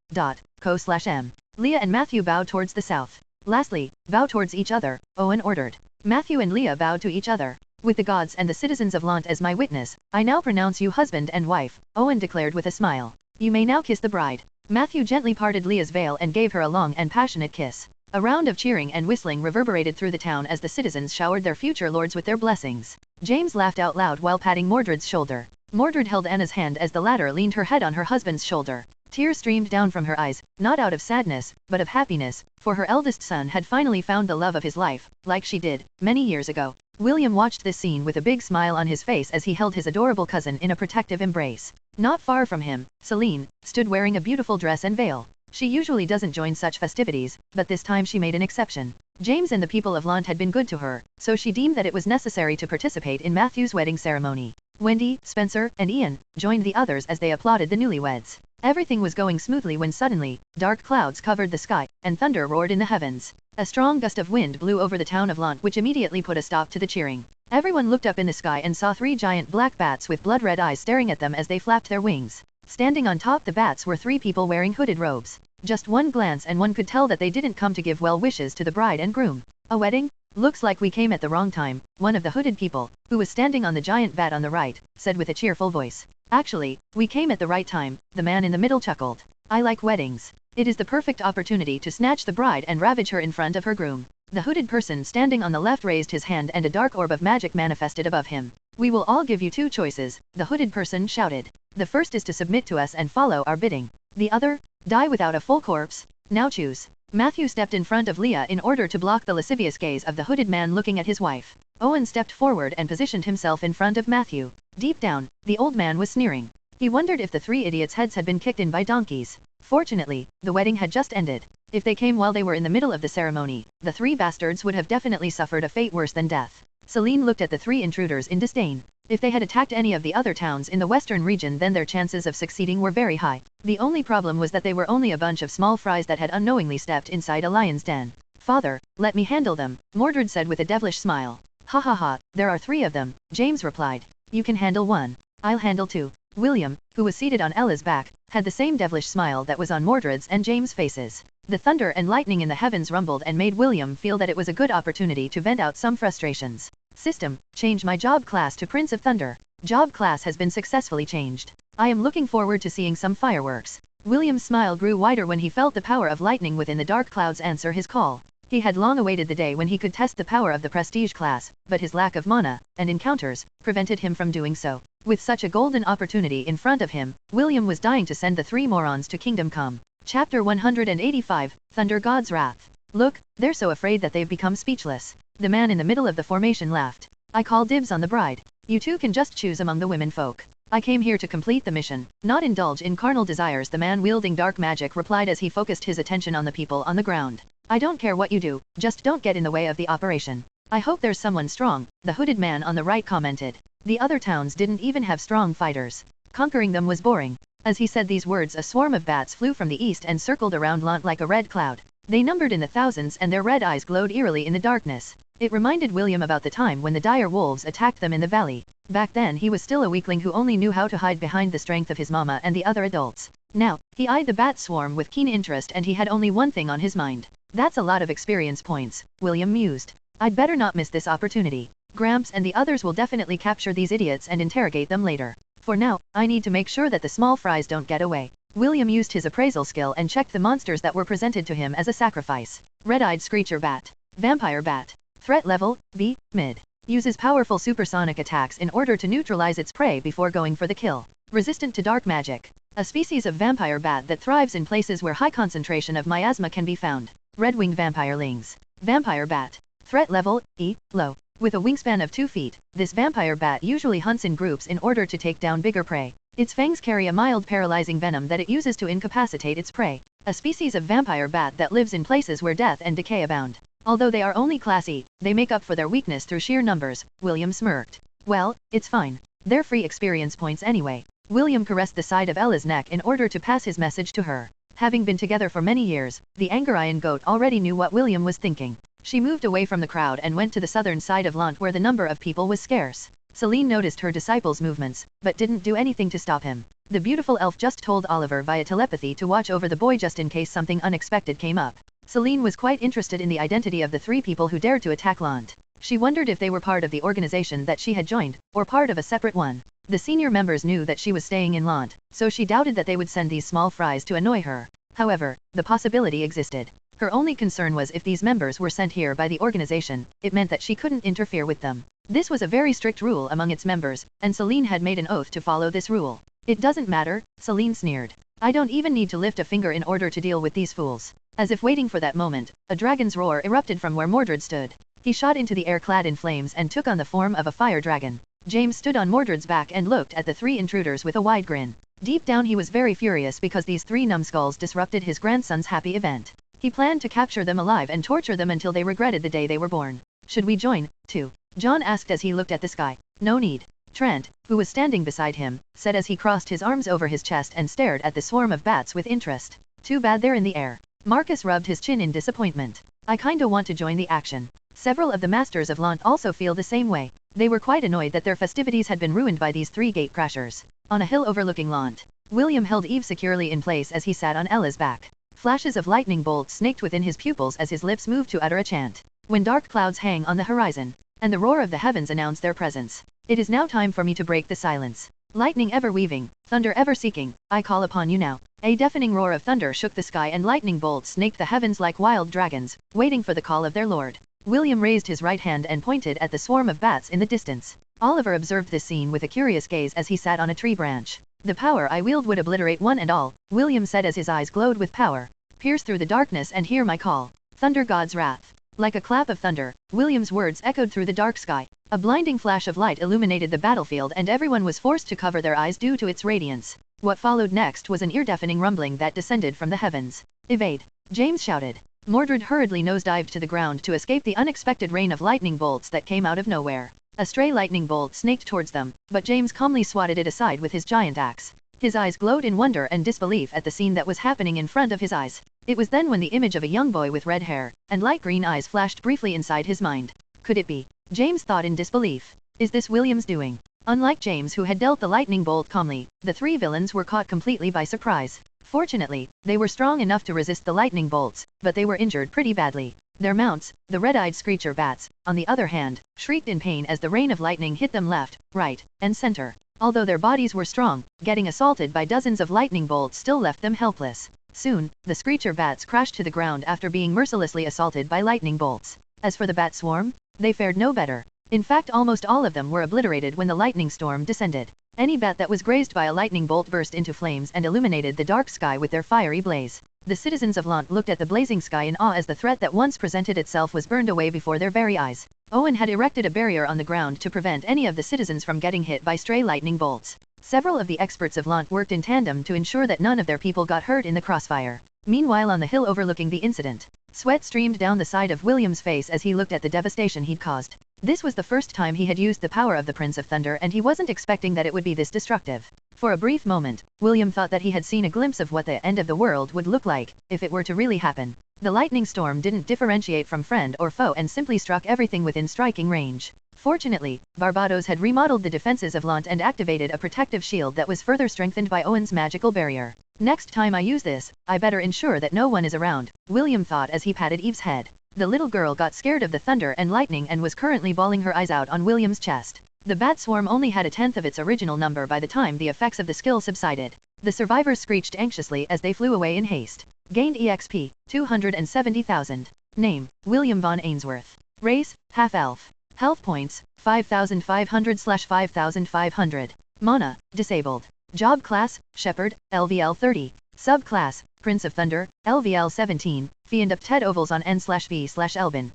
co/m. Leah and Matthew bowed towards the south. Lastly, bow towards each other, Owen ordered. Matthew and Leah bowed to each other. With the gods and the citizens of Lant as my witness, I now pronounce you husband and wife, Owen declared with a smile. You may now kiss the bride. Matthew gently parted Leah's veil and gave her a long and passionate kiss. A round of cheering and whistling reverberated through the town as the citizens showered their future lords with their blessings. James laughed out loud while patting Mordred's shoulder. Mordred held Anna's hand as the latter leaned her head on her husband's shoulder. Tears streamed down from her eyes, not out of sadness, but of happiness, for her eldest son had finally found the love of his life, like she did, many years ago. William watched this scene with a big smile on his face as he held his adorable cousin in a protective embrace. Not far from him, Celine stood wearing a beautiful dress and veil. She usually doesn't join such festivities, but this time she made an exception. James and the people of Lant had been good to her, so she deemed that it was necessary to participate in Matthew's wedding ceremony. Wendy, Spencer, and Ian joined the others as they applauded the newlyweds. Everything was going smoothly when suddenly, dark clouds covered the sky, and thunder roared in the heavens. A strong gust of wind blew over the town of Lant, which immediately put a stop to the cheering. Everyone looked up in the sky and saw 3 giant black bats with blood-red eyes staring at them as they flapped their wings. Standing on top the bats were 3 people wearing hooded robes. Just one glance and one could tell that they didn't come to give well wishes to the bride and groom. A wedding? Looks like we came at the wrong time, one of the hooded people, who was standing on the giant bat on the right, said with a cheerful voice. Actually, we came at the right time, the man in the middle chuckled. I like weddings. It is the perfect opportunity to snatch the bride and ravage her in front of her groom. The hooded person standing on the left raised his hand and a dark orb of magic manifested above him. We will all give you 2 choices, the hooded person shouted. The first is to submit to us and follow our bidding. The other? Die without a full corpse. Now choose. Matthew stepped in front of Leah in order to block the lascivious gaze of the hooded man looking at his wife. Owen stepped forward and positioned himself in front of Matthew. Deep down, the old man was sneering. He wondered if the 3 idiots' heads had been kicked in by donkeys. Fortunately, the wedding had just ended. If they came while they were in the middle of the ceremony, the 3 bastards would have definitely suffered a fate worse than death. Celine looked at the 3 intruders in disdain. If they had attacked any of the other towns in the western region, then their chances of succeeding were very high. The only problem was that they were only a bunch of small fries that had unknowingly stepped inside a lion's den. Father, let me handle them, Mordred said with a devilish smile. Ha ha ha, there are 3 of them, James replied. You can handle 1. I'll handle 2. William, who was seated on Ella's back, had the same devilish smile that was on Mordred's and James' faces. The thunder and lightning in the heavens rumbled and made William feel that it was a good opportunity to vent out some frustrations. System, change my job class to Prince of Thunder. Job class has been successfully changed. I am looking forward to seeing some fireworks. William's smile grew wider when he felt the power of lightning within the dark clouds answer his call. He had long awaited the day when he could test the power of the prestige class, but his lack of mana and encounters prevented him from doing so. With such a golden opportunity in front of him, William was dying to send the 3 morons to Kingdom Come. Chapter 185, Thunder God's Wrath. Look, they're so afraid that they've become speechless. The man in the middle of the formation laughed. I call dibs on the bride. You 2 can just choose among the women folk. I came here to complete the mission, not indulge in carnal desires, the man wielding dark magic replied as he focused his attention on the people on the ground. I don't care what you do, just don't get in the way of the operation. I hope there's someone strong, the hooded man on the right commented. The other towns didn't even have strong fighters. Conquering them was boring. As he said these words, a swarm of bats flew from the east and circled around Lant like a red cloud. They numbered in the thousands and their red eyes glowed eerily in the darkness. It reminded William about the time when the dire wolves attacked them in the valley. Back then he was still a weakling who only knew how to hide behind the strength of his mama and the other adults. Now, he eyed the bat swarm with keen interest and he had only one thing on his mind. That's a lot of experience points, William mused. I'd better not miss this opportunity. Gramps and the others will definitely capture these idiots and interrogate them later. For now, I need to make sure that the small fries don't get away. William used his appraisal skill and checked the monsters that were presented to him as a sacrifice. Red-eyed Screecher Bat. Vampire Bat. Threat level, B, mid. Uses powerful supersonic attacks in order to neutralize its prey before going for the kill. Resistant to dark magic. A species of vampire bat that thrives in places where high concentration of miasma can be found. Red-winged vampirelings. Vampire Bat. Threat level, E, low. With a wingspan of 2 feet, this vampire bat usually hunts in groups in order to take down bigger prey. Its fangs carry a mild paralyzing venom that it uses to incapacitate its prey. A species of vampire bat that lives in places where death and decay abound. Although they are only class E, they make up for their weakness through sheer numbers, William smirked. Well, it's fine. They're free experience points anyway. William caressed the side of Ella's neck in order to pass his message to her. Having been together for many years, the Angarian goat already knew what William was thinking. She moved away from the crowd and went to the southern side of Lant where the number of people was scarce. Celine noticed her disciple's movements, but didn't do anything to stop him. The beautiful elf just told Oliver via telepathy to watch over the boy just in case something unexpected came up. Celine was quite interested in the identity of the 3 people who dared to attack Lant. She wondered if they were part of the organization that she had joined, or part of a separate one. The senior members knew that she was staying in Lant, so she doubted that they would send these small fries to annoy her. However, the possibility existed. Her only concern was if these members were sent here by the organization, it meant that she couldn't interfere with them. This was a very strict rule among its members, and Celine had made an oath to follow this rule. It doesn't matter, Celine sneered. I don't even need to lift a finger in order to deal with these fools. As if waiting for that moment, a dragon's roar erupted from where Mordred stood. He shot into the air clad in flames and took on the form of a fire dragon. James stood on Mordred's back and looked at the 3 intruders with a wide grin. Deep down he was very furious because these 3 numbskulls disrupted his grandson's happy event. He planned to capture them alive and torture them until they regretted the day they were born. Should we join, too? John asked as he looked at the sky. No need. Trent, who was standing beside him, said as he crossed his arms over his chest and stared at the swarm of bats with interest. Too bad they're in the air. Marcus rubbed his chin in disappointment. I kinda want to join the action. Several of the masters of Lant also feel the same way. They were quite annoyed that their festivities had been ruined by these 3 gatecrashers. On a hill overlooking Lant, William held Eve securely in place as he sat on Ella's back. Flashes of lightning bolts snaked within his pupils as his lips moved to utter a chant. When dark clouds hang on the horizon, and the roar of the heavens announce their presence, it is now time for me to break the silence. Lightning ever weaving, thunder ever seeking, I call upon you now. A deafening roar of thunder shook the sky and lightning bolts snaked the heavens like wild dragons, waiting for the call of their lord. William raised his right hand and pointed at the swarm of bats in the distance. Oliver observed this scene with a curious gaze as he sat on a tree branch. The power I wield would obliterate one and all, William said as his eyes glowed with power. Pierce through the darkness and hear my call. Thunder God's wrath. Like a clap of thunder, William's words echoed through the dark sky. A blinding flash of light illuminated the battlefield and everyone was forced to cover their eyes due to its radiance. What followed next was an ear-deafening rumbling that descended from the heavens. Evade! James shouted. Mordred hurriedly nosedived to the ground to escape the unexpected rain of lightning bolts that came out of nowhere. A stray lightning bolt snaked towards them, but James calmly swatted it aside with his giant axe. His eyes glowed in wonder and disbelief at the scene that was happening in front of his eyes. It was then when the image of a young boy with red hair and light green eyes flashed briefly inside his mind. Could it be? James thought in disbelief. Is this William's doing? Unlike James, who had dealt the lightning bolt calmly, the 3 villains were caught completely by surprise. Fortunately, they were strong enough to resist the lightning bolts, but they were injured pretty badly. Their mounts, the red-eyed screecher bats, on the other hand, shrieked in pain as the rain of lightning hit them left, right, and center. Although their bodies were strong, getting assaulted by dozens of lightning bolts still left them helpless. Soon, the screecher bats crashed to the ground after being mercilessly assaulted by lightning bolts. As for the bat swarm, they fared no better. In fact, almost all of them were obliterated when the lightning storm descended. Any bat that was grazed by a lightning bolt burst into flames and illuminated the dark sky with their fiery blaze. The citizens of Lant looked at the blazing sky in awe as the threat that once presented itself was burned away before their very eyes. Owen had erected a barrier on the ground to prevent any of the citizens from getting hit by stray lightning bolts. Several of the experts of Lant worked in tandem to ensure that none of their people got hurt in the crossfire. Meanwhile, on the hill overlooking the incident, sweat streamed down the side of William's face as he looked at the devastation he'd caused. This was the first time he had used the power of the Prince of Thunder, and he wasn't expecting that it would be this destructive. For a brief moment, William thought that he had seen a glimpse of what the end of the world would look like, if it were to really happen. The lightning storm didn't differentiate from friend or foe and simply struck everything within striking range. Fortunately, Barbados had remodeled the defenses of Lant and activated a protective shield that was further strengthened by Owen's magical barrier. Next time I use this, I better ensure that no one is around, William thought as he patted Eve's head. The little girl got scared of the thunder and lightning and was currently bawling her eyes out on William's chest. The bat swarm only had a tenth of its original number by the time the effects of the skill subsided. The survivors screeched anxiously as they flew away in haste. Gained EXP, 270,000. Name, William von Ainsworth. Race, half-elf. Health points, 5,500/5,500. Mana, disabled. Job class, Shepherd, LVL 30. Subclass, Prince of Thunder, LVL 17. Fee and up TED ovals on n/v/elbin.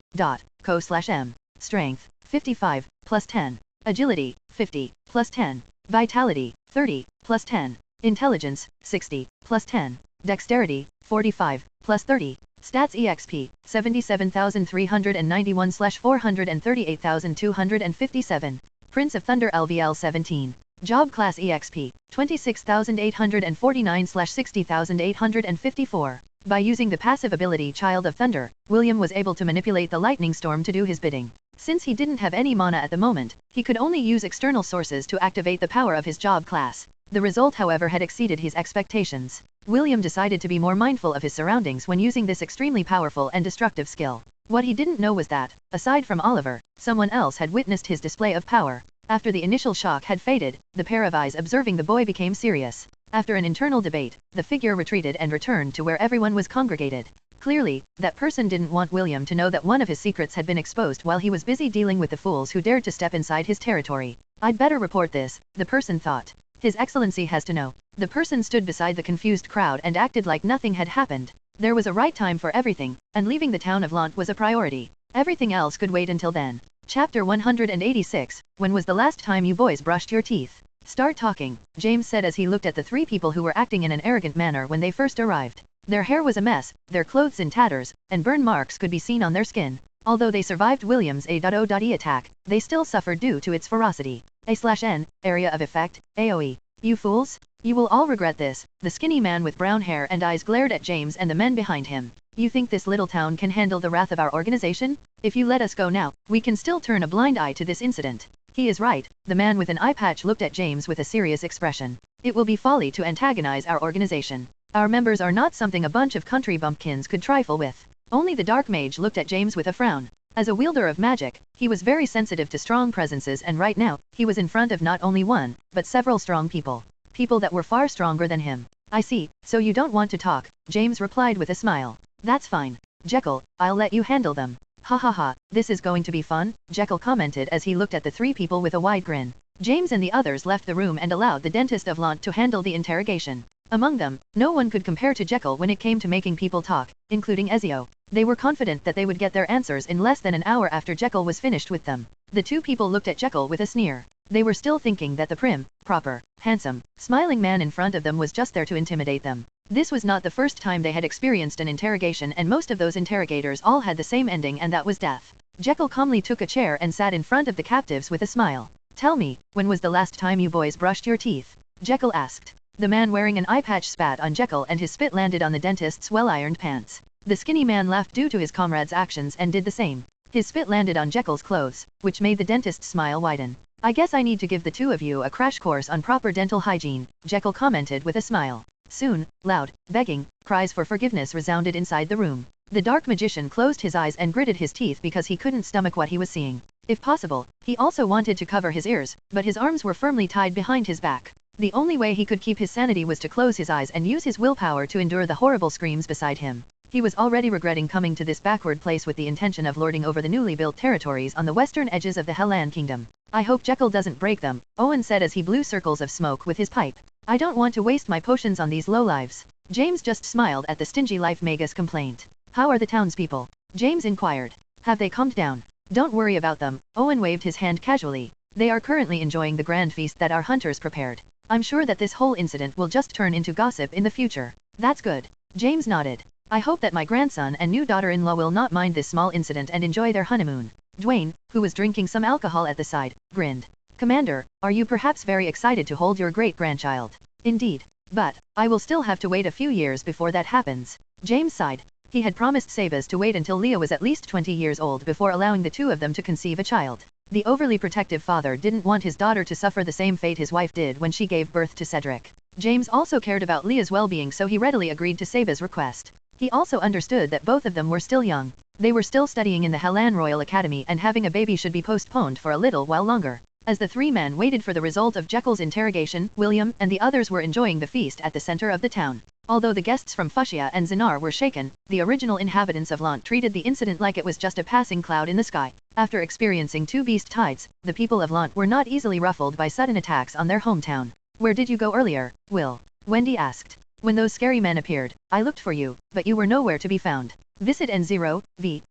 Co/m. Strength, 55, +10. Agility, 50, +10. Vitality, 30, +10. Intelligence, 60, +10. Dexterity, 45, +30. Stats EXP, 77,391/438,257. Prince of Thunder LVL 17. Job Class EXP, 26,849/60,854. By using the passive ability Child of Thunder, William was able to manipulate the lightning storm to do his bidding. Since he didn't have any mana at the moment, he could only use external sources to activate the power of his job class. The result however had exceeded his expectations. William decided to be more mindful of his surroundings when using this extremely powerful and destructive skill. What he didn't know was that, aside from Oliver, someone else had witnessed his display of power. After the initial shock had faded, the pair of eyes observing the boy became serious. After an internal debate, the figure retreated and returned to where everyone was congregated. Clearly, that person didn't want William to know that one of his secrets had been exposed while he was busy dealing with the fools who dared to step inside his territory. I'd better report this, the person thought. His Excellency has to know. The person stood beside the confused crowd and acted like nothing had happened. There was a right time for everything, and leaving the town of Lant was a priority. Everything else could wait until then. Chapter 186, When was the last time you boys brushed your teeth? Start talking, James said as he looked at the three people who were acting in an arrogant manner when they first arrived. Their hair was a mess, their clothes in tatters, and burn marks could be seen on their skin. Although they survived William's A.O.E attack, they still suffered due to its ferocity. A/N, area of effect, AoE. You fools? You will all regret this. The skinny man with brown hair and eyes glared at James and the men behind him. You think this little town can handle the wrath of our organization? If you let us go now, we can still turn a blind eye to this incident. He is right. The man with an eye patch looked at James with a serious expression. It will be folly to antagonize our organization. Our members are not something a bunch of country bumpkins could trifle with. Only the dark mage looked at James with a frown. As a wielder of magic, he was very sensitive to strong presences and right now, he was in front of not only one, but several strong people. People that were far stronger than him. I see, so you don't want to talk, James replied with a smile. That's fine. Jekyll, I'll let you handle them. Ha ha ha, this is going to be fun, Jekyll commented as he looked at the three people with a wide grin. James and the others left the room and allowed the dentist of Lant to handle the interrogation. Among them, no one could compare to Jekyll when it came to making people talk, including Ezio. They were confident that they would get their answers in less than an hour after Jekyll was finished with them. The two people looked at Jekyll with a sneer. They were still thinking that the prim, proper, handsome, smiling man in front of them was just there to intimidate them. This was not the first time they had experienced an interrogation and most of those interrogators all had the same ending and that was death. Jekyll calmly took a chair and sat in front of the captives with a smile. Tell me, when was the last time you boys brushed your teeth? Jekyll asked. The man wearing an eye patch spat on Jekyll and his spit landed on the dentist's well-ironed pants. The skinny man laughed due to his comrade's actions and did the same. His spit landed on Jekyll's clothes, which made the dentist's smile widen. I guess I need to give the two of you a crash course on proper dental hygiene, Jekyll commented with a smile. Soon, loud, begging, cries for forgiveness resounded inside the room. The dark magician closed his eyes and gritted his teeth because he couldn't stomach what he was seeing. If possible, he also wanted to cover his ears, but his arms were firmly tied behind his back. The only way he could keep his sanity was to close his eyes and use his willpower to endure the horrible screams beside him. He was already regretting coming to this backward place with the intention of lording over the newly built territories on the western edges of the Hellan Kingdom. I hope Jekyll doesn't break them, Owen said as he blew circles of smoke with his pipe. I don't want to waste my potions on these lowlives. James just smiled at the stingy life magus complaint. How are the townspeople? James inquired. Have they calmed down? Don't worry about them, Owen waved his hand casually. They are currently enjoying the grand feast that our hunters prepared. I'm sure that this whole incident will just turn into gossip in the future. That's good. James nodded. I hope that my grandson and new daughter-in-law will not mind this small incident and enjoy their honeymoon. Dwayne, who was drinking some alcohol at the side, grinned. Commander, are you perhaps very excited to hold your great-grandchild? Indeed. But, I will still have to wait a few years before that happens. James sighed. He had promised Sabas to wait until Leah was at least 20 years old before allowing the two of them to conceive a child. The overly protective father didn't want his daughter to suffer the same fate his wife did when she gave birth to Cedric. James also cared about Leah's well-being, so he readily agreed to Sabas' request. He also understood that both of them were still young. They were still studying in the Hellan Royal Academy and having a baby should be postponed for a little while longer. As the three men waited for the result of Jekyll's interrogation, William and the others were enjoying the feast at the center of the town. Although the guests from Fuchsia and Zinar were shaken, the original inhabitants of Lant treated the incident like it was just a passing cloud in the sky. After experiencing two beast tides, the people of Lant were not easily ruffled by sudden attacks on their hometown. Where did you go earlier, Will? Wendy asked. When those scary men appeared, I looked for you, but you were nowhere to be found. Visit N0VL/BIN.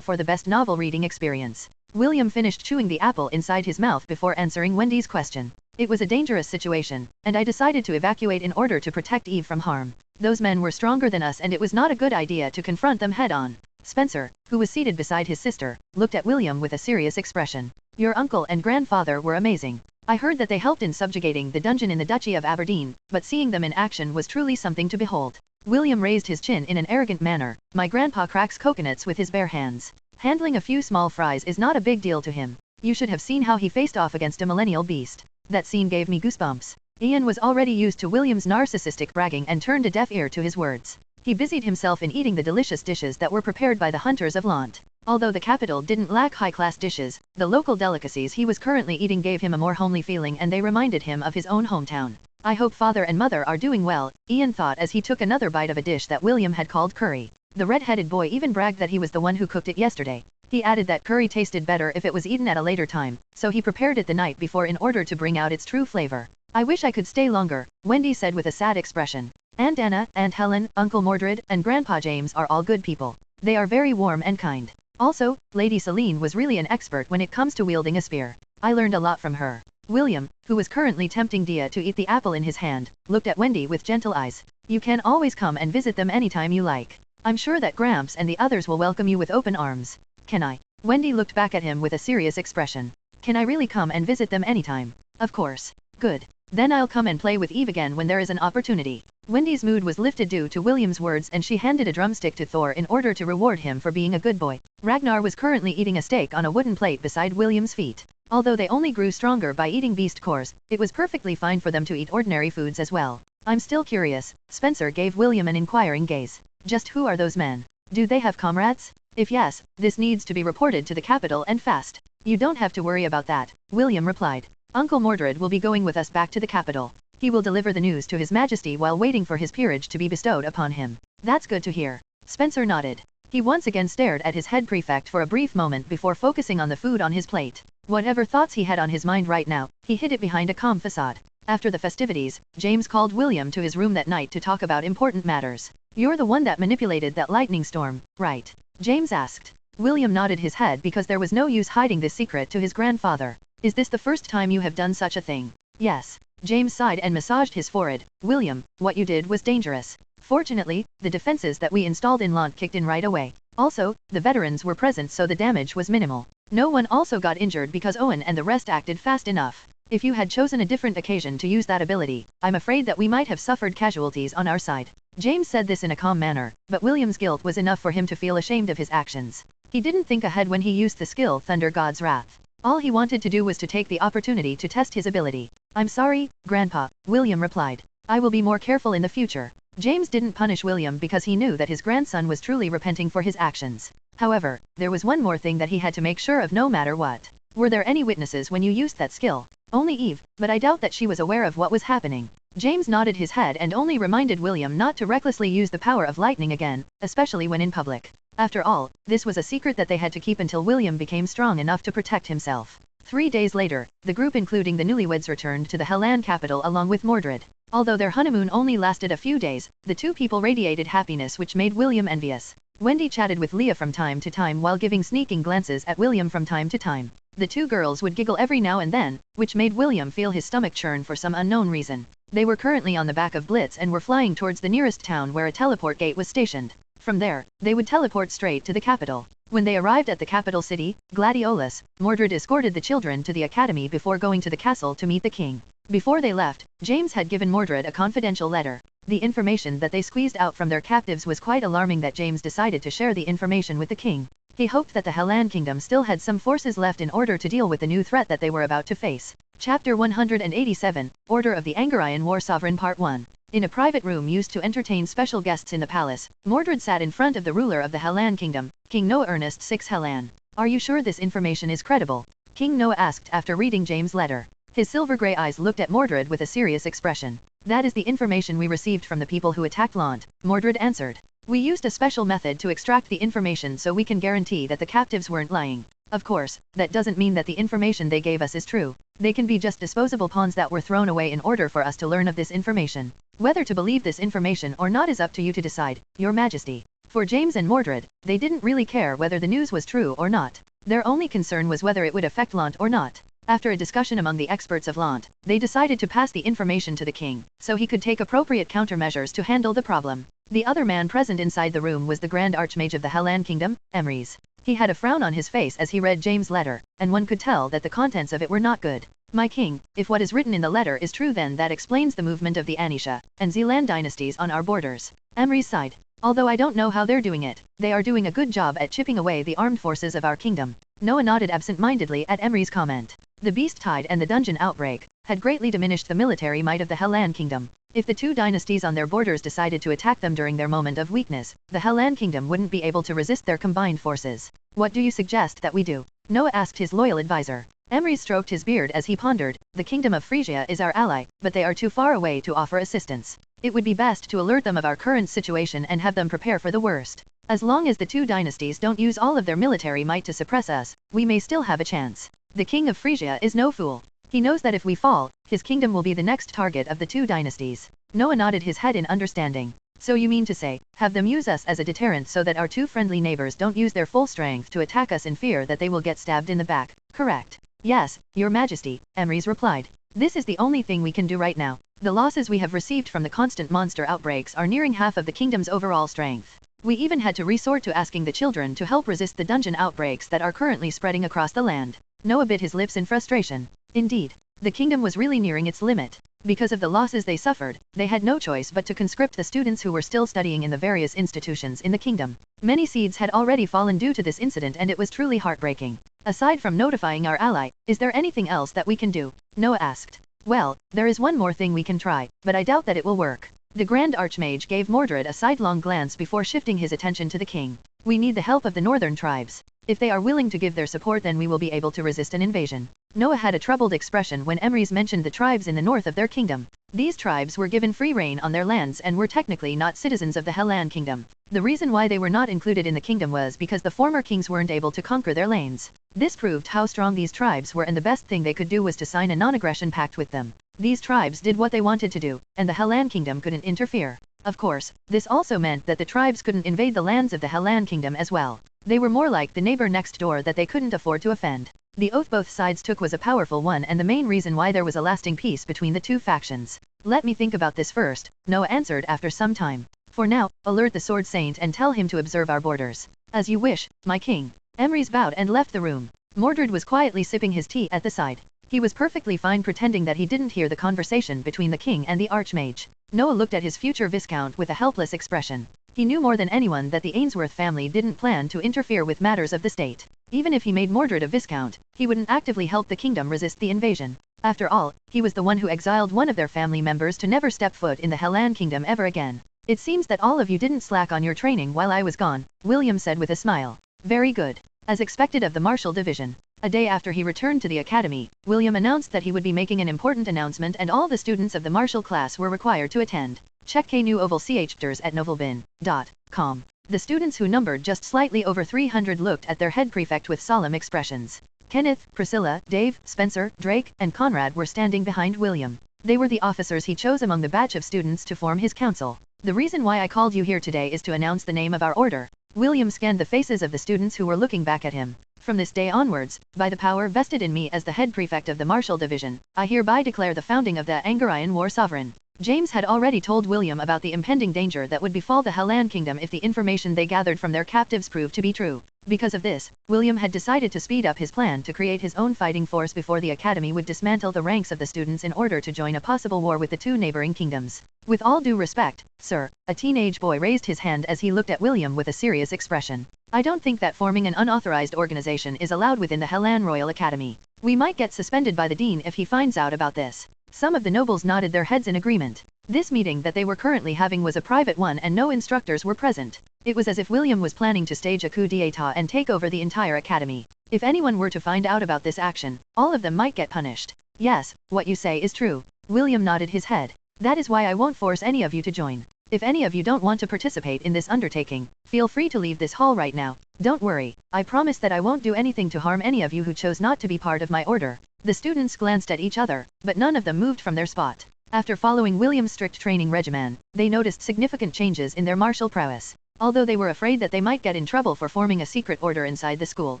for the best novel reading experience. William finished chewing the apple inside his mouth before answering Wendy's question. It was a dangerous situation, and I decided to evacuate in order to protect Eve from harm. Those men were stronger than us and it was not a good idea to confront them head-on. Spencer, who was seated beside his sister, looked at William with a serious expression. Your uncle and grandfather were amazing. I heard that they helped in subjugating the dungeon in the Duchy of Aberdeen, but seeing them in action was truly something to behold. William raised his chin in an arrogant manner. My grandpa cracks coconuts with his bare hands. Handling a few small fries is not a big deal to him. You should have seen how he faced off against a millennial beast. That scene gave me goosebumps. Ian was already used to William's narcissistic bragging and turned a deaf ear to his words. He busied himself in eating the delicious dishes that were prepared by the hunters of Lant. Although the capital didn't lack high-class dishes, the local delicacies he was currently eating gave him a more homely feeling and they reminded him of his own hometown. I hope father and mother are doing well, Ian thought as he took another bite of a dish that William had called curry. The red-headed boy even bragged that he was the one who cooked it yesterday. He added that curry tasted better if it was eaten at a later time, so he prepared it the night before in order to bring out its true flavor. I wish I could stay longer, Wendy said with a sad expression. Aunt Anna, Aunt Helen, Uncle Mordred, and Grandpa James are all good people. They are very warm and kind. Also, Lady Celine was really an expert when it comes to wielding a spear. I learned a lot from her. William, who was currently tempting Dia to eat the apple in his hand, looked at Wendy with gentle eyes. You can always come and visit them anytime you like. I'm sure that Gramps and the others will welcome you with open arms. Can I? Wendy looked back at him with a serious expression. Can I really come and visit them anytime? Of course. Good. Then I'll come and play with Eve again when there is an opportunity. Wendy's mood was lifted due to William's words and she handed a drumstick to Thor in order to reward him for being a good boy. Ragnar was currently eating a steak on a wooden plate beside William's feet. Although they only grew stronger by eating beast cores, it was perfectly fine for them to eat ordinary foods as well. I'm still curious. Spencer gave William an inquiring gaze. Just who are those men? Do they have comrades? If yes, this needs to be reported to the capital and fast. You don't have to worry about that, William replied. Uncle Mordred will be going with us back to the capital. He will deliver the news to His Majesty while waiting for his peerage to be bestowed upon him. That's good to hear. Spencer nodded. He once again stared at his head prefect for a brief moment before focusing on the food on his plate. Whatever thoughts he had on his mind right now, he hid it behind a calm facade. After the festivities, James called William to his room that night to talk about important matters. You're the one that manipulated that lightning storm, right? James asked. William nodded his head because there was no use hiding this secret to his grandfather. Is this the first time you have done such a thing? Yes. James sighed and massaged his forehead. William, what you did was dangerous. Fortunately, the defenses that we installed in Lant kicked in right away. Also, the veterans were present so the damage was minimal. No one also got injured because Owen and the rest acted fast enough. If you had chosen a different occasion to use that ability, I'm afraid that we might have suffered casualties on our side. James said this in a calm manner, but William's guilt was enough for him to feel ashamed of his actions. He didn't think ahead when he used the skill Thunder God's Wrath. All he wanted to do was to take the opportunity to test his ability. I'm sorry, Grandpa, William replied. I will be more careful in the future. James didn't punish William because he knew that his grandson was truly repenting for his actions. However, there was one more thing that he had to make sure of no matter what. Were there any witnesses when you used that skill? Only Eve, but I doubt that she was aware of what was happening. James nodded his head and only reminded William not to recklessly use the power of lightning again, especially when in public. After all, this was a secret that they had to keep until William became strong enough to protect himself. 3 days later, the group including the newlyweds returned to the Hellan capital along with Mordred. Although their honeymoon only lasted a few days, the two people radiated happiness which made William envious. Wendy chatted with Leah from time to time while giving sneaking glances at William from time to time. The two girls would giggle every now and then, which made William feel his stomach churn for some unknown reason. They were currently on the back of Blitz and were flying towards the nearest town where a teleport gate was stationed. From there, they would teleport straight to the capital. When they arrived at the capital city, Gladiolus, Mordred escorted the children to the academy before going to the castle to meet the king. Before they left, James had given Mordred a confidential letter. The information that they squeezed out from their captives was quite alarming that James decided to share the information with the king. He hoped that the Hellan kingdom still had some forces left in order to deal with the new threat that they were about to face. Chapter 187, Order of the Angarian War Sovereign Part 1. In a private room used to entertain special guests in the palace, Mordred sat in front of the ruler of the Hellan kingdom, King Noah Ernest VI Hellan. Are you sure this information is credible? King Noah asked after reading James' letter. His silver-grey eyes looked at Mordred with a serious expression. That is the information we received from the people who attacked Lant, Mordred answered. We used a special method to extract the information so we can guarantee that the captives weren't lying. Of course, that doesn't mean that the information they gave us is true. They can be just disposable pawns that were thrown away in order for us to learn of this information. Whether to believe this information or not is up to you to decide, Your Majesty. For James and Mordred, they didn't really care whether the news was true or not. Their only concern was whether it would affect Lant or not. After a discussion among the experts of Lant, they decided to pass the information to the king, so he could take appropriate countermeasures to handle the problem. The other man present inside the room was the Grand Archmage of the Hellan Kingdom, Emrys. He had a frown on his face as he read James' letter, and one could tell that the contents of it were not good. My king, if what is written in the letter is true, then that explains the movement of the Anisha and Zealand dynasties on our borders. Emrys sighed. Although I don't know how they're doing it, they are doing a good job at chipping away the armed forces of our kingdom. Noah nodded absent-mindedly at Emrys' comment. The beast tide and the dungeon outbreak had greatly diminished the military might of the Hellan kingdom. If the two dynasties on their borders decided to attack them during their moment of weakness, the Hellan kingdom wouldn't be able to resist their combined forces. What do you suggest that we do? Noah asked his loyal advisor. Emrys stroked his beard as he pondered. The kingdom of Frisia is our ally, but they are too far away to offer assistance. It would be best to alert them of our current situation and have them prepare for the worst. As long as the two dynasties don't use all of their military might to suppress us, we may still have a chance. The king of Frisia is no fool. He knows that if we fall, his kingdom will be the next target of the two dynasties. Noah nodded his head in understanding. So you mean to say, have them use us as a deterrent so that our two friendly neighbors don't use their full strength to attack us in fear that they will get stabbed in the back, correct? Yes, your majesty, Emrys replied. This is the only thing we can do right now. The losses we have received from the constant monster outbreaks are nearing half of the kingdom's overall strength. We even had to resort to asking the children to help resist the dungeon outbreaks that are currently spreading across the land. Noah bit his lips in frustration. Indeed, the kingdom was really nearing its limit. Because of the losses they suffered, they had no choice but to conscript the students who were still studying in the various institutions in the kingdom. Many seeds had already fallen due to this incident, and it was truly heartbreaking. Aside from notifying our ally, is there anything else that we can do? Noah asked. Well, there is one more thing we can try, but I doubt that it will work. The Grand Archmage gave Mordred a sidelong glance before shifting his attention to the king. We need the help of the northern tribes. If they are willing to give their support, then we will be able to resist an invasion. Noah had a troubled expression when Emrys mentioned the tribes in the north of their kingdom. These tribes were given free reign on their lands and were technically not citizens of the Hellan kingdom. The reason why they were not included in the kingdom was because the former kings weren't able to conquer their lands. This proved how strong these tribes were, and the best thing they could do was to sign a non-aggression pact with them. These tribes did what they wanted to do, and the Hellan kingdom couldn't interfere. Of course, this also meant that the tribes couldn't invade the lands of the Hellan kingdom as well. They were more like the neighbor next door that they couldn't afford to offend. The oath both sides took was a powerful one, and the main reason why there was a lasting peace between the two factions. Let me think about this first, Noah answered after some time. For now, alert the Sword Saint and tell him to observe our borders. As you wish, my king. Emrys bowed and left the room. Mordred was quietly sipping his tea at the side. He was perfectly fine pretending that he didn't hear the conversation between the king and the Archmage. Noah looked at his future Viscount with a helpless expression. He knew more than anyone that the Ainsworth family didn't plan to interfere with matters of the state. Even if he made Mordred a Viscount, he wouldn't actively help the kingdom resist the invasion. After all, he was the one who exiled one of their family members to never step foot in the Hellan kingdom ever again. It seems that all of you didn't slack on your training while I was gone, William said with a smile. Very good. As expected of the Martial Division. A day after he returned to the academy, William announced that he would be making an important announcement, and all the students of the martial class were required to attend. Check Wbnovel chapters at novelbin.com. The students, who numbered just slightly over 300, looked at their head prefect with solemn expressions. Kenneth, Priscilla, Dave, Spencer, Drake, and Conrad were standing behind William. They were the officers he chose among the batch of students to form his council. The reason why I called you here today is to announce the name of our order. William scanned the faces of the students who were looking back at him. From this day onwards, by the power vested in me as the head prefect of the Martial Division, I hereby declare the founding of the Angarian War Sovereign. James had already told William about the impending danger that would befall the Hellan kingdom if the information they gathered from their captives proved to be true. Because of this, William had decided to speed up his plan to create his own fighting force before the academy would dismantle the ranks of the students in order to join a possible war with the two neighboring kingdoms. With all due respect, sir, a teenage boy raised his hand as he looked at William with a serious expression. I don't think that forming an unauthorized organization is allowed within the Hellan Royal Academy. We might get suspended by the dean if he finds out about this. Some of the nobles nodded their heads in agreement. This meeting that they were currently having was a private one, and no instructors were present. It was as if William was planning to stage a coup d'état and take over the entire academy. If anyone were to find out about this action, all of them might get punished. Yes, what you say is true. William nodded his head. That is why I won't force any of you to join. If any of you don't want to participate in this undertaking, feel free to leave this hall right now. Don't worry, I promise that I won't do anything to harm any of you who chose not to be part of my order. The students glanced at each other, but none of them moved from their spot. After following William's strict training regimen, they noticed significant changes in their martial prowess. Although they were afraid that they might get in trouble for forming a secret order inside the school,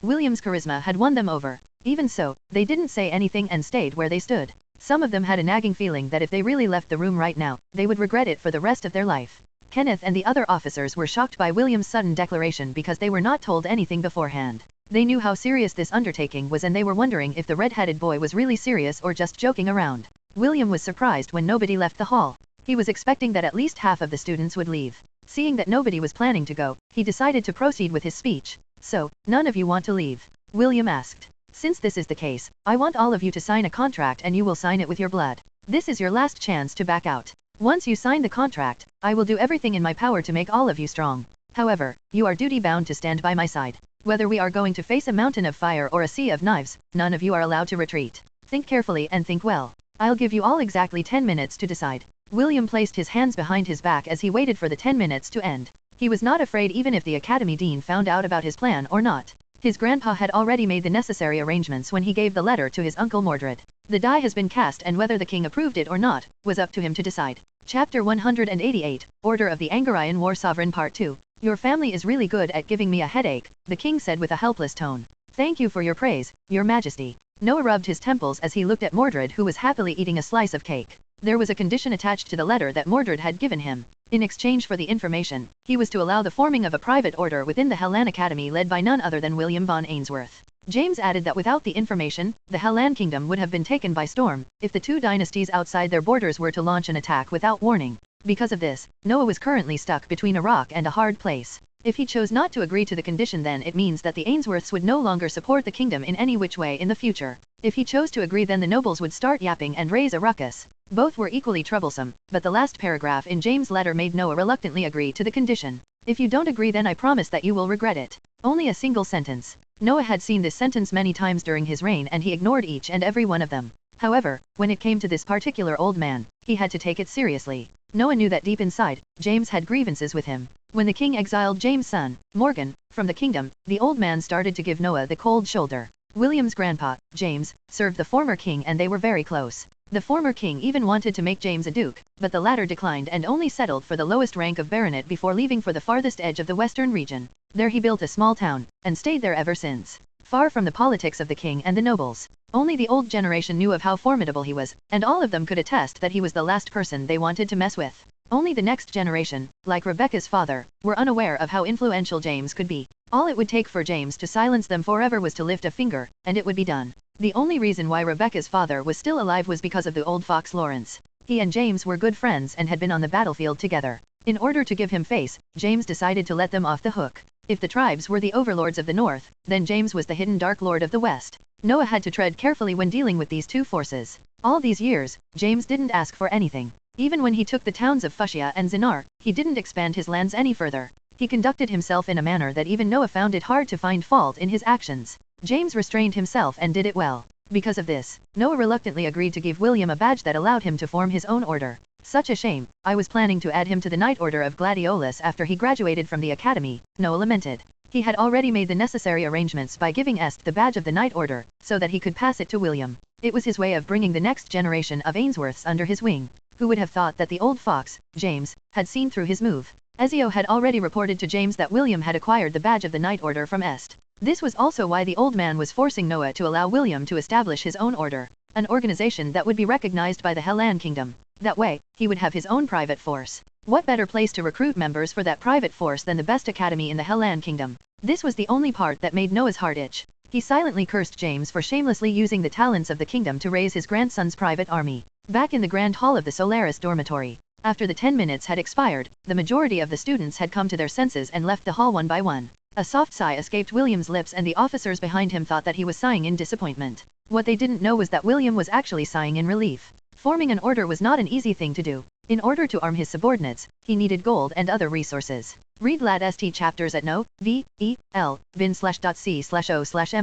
William's charisma had won them over. Even so, they didn't say anything and stayed where they stood. Some of them had a nagging feeling that if they really left the room right now, they would regret it for the rest of their life. Kenneth and the other officers were shocked by William's sudden declaration because they were not told anything beforehand. They knew how serious this undertaking was and they were wondering if the red-headed boy was really serious or just joking around. William was surprised when nobody left the hall. He was expecting that at least half of the students would leave. Seeing that nobody was planning to go, he decided to proceed with his speech. So, none of you want to leave? William asked. Since this is the case, I want all of you to sign a contract and you will sign it with your blood. This is your last chance to back out. Once you sign the contract, I will do everything in my power to make all of you strong. However, you are duty-bound to stand by my side. Whether we are going to face a mountain of fire or a sea of knives, none of you are allowed to retreat. Think carefully and think well. I'll give you all exactly 10 minutes to decide. William placed his hands behind his back as he waited for the 10 minutes to end. He was not afraid even if the academy dean found out about his plan or not. His grandpa had already made the necessary arrangements when he gave the letter to his uncle Mordred. The die has been cast and whether the king approved it or not, was up to him to decide. Chapter 188, Order of the Angarian War Sovereign Part 2. Your family is really good at giving me a headache, the king said with a helpless tone. Thank you for your praise, your majesty. Noah rubbed his temples as he looked at Mordred who was happily eating a slice of cake. There was a condition attached to the letter that Mordred had given him. In exchange for the information, he was to allow the forming of a private order within the Hellan Academy led by none other than William von Ainsworth. James added that without the information, the Hellan kingdom would have been taken by storm, if the two dynasties outside their borders were to launch an attack without warning. Because of this, Noah was currently stuck between a rock and a hard place. If he chose not to agree to the condition then it means that the Ainsworths would no longer support the kingdom in any which way in the future. If he chose to agree then the nobles would start yapping and raise a ruckus. Both were equally troublesome, but the last paragraph in James' letter made Noah reluctantly agree to the condition. If you don't agree then I promise that you will regret it. Only a single sentence. Noah had seen this sentence many times during his reign and he ignored each and every one of them. However, when it came to this particular old man, he had to take it seriously. Noah knew that deep inside, James had grievances with him. When the king exiled James' son, Morgan, from the kingdom, the old man started to give Noah the cold shoulder. William's grandpa, James, served the former king and they were very close. The former king even wanted to make James a duke, but the latter declined and only settled for the lowest rank of baronet before leaving for the farthest edge of the western region. There he built a small town, and stayed there ever since. Far from the politics of the king and the nobles. Only the old generation knew of how formidable he was, and all of them could attest that he was the last person they wanted to mess with. Only the next generation, like Rebecca's father, were unaware of how influential James could be. All it would take for James to silence them forever was to lift a finger, and it would be done. The only reason why Rebecca's father was still alive was because of the old fox Lawrence. He and James were good friends and had been on the battlefield together. In order to give him face, James decided to let them off the hook. If the tribes were the overlords of the north, then James was the hidden dark lord of the west. Noah had to tread carefully when dealing with these two forces. All these years, James didn't ask for anything. Even when he took the towns of Fushia and Zinar, he didn't expand his lands any further. He conducted himself in a manner that even Noah found it hard to find fault in his actions. James restrained himself and did it well. Because of this, Noah reluctantly agreed to give William a badge that allowed him to form his own order. Such a shame, I was planning to add him to the Knight Order of Gladiolus after he graduated from the academy, Noah lamented. He had already made the necessary arrangements by giving Est the badge of the Knight Order, so that he could pass it to William. It was his way of bringing the next generation of Ainsworths under his wing. Who would have thought that the old fox, James, had seen through his move? Ezio had already reported to James that William had acquired the badge of the Knight Order from Est. This was also why the old man was forcing Noah to allow William to establish his own order, an organization that would be recognized by the Hellan kingdom. That way, he would have his own private force. What better place to recruit members for that private force than the best academy in the Hellan kingdom? This was the only part that made Noah's heart itch. He silently cursed James for shamelessly using the talents of the kingdom to raise his grandson's private army. Back in the grand hall of the Solaris dormitory, after the 10 minutes had expired, the majority of the students had come to their senses and left the hall one by one. A soft sigh escaped William's lips and the officers behind him thought that he was sighing in disappointment. What they didn't know was that William was actually sighing in relief. Forming an order was not an easy thing to do. In order to arm his subordinates, he needed gold and other resources. Read LAD-ST chapters at no.v.e.l.bin/.c/o/m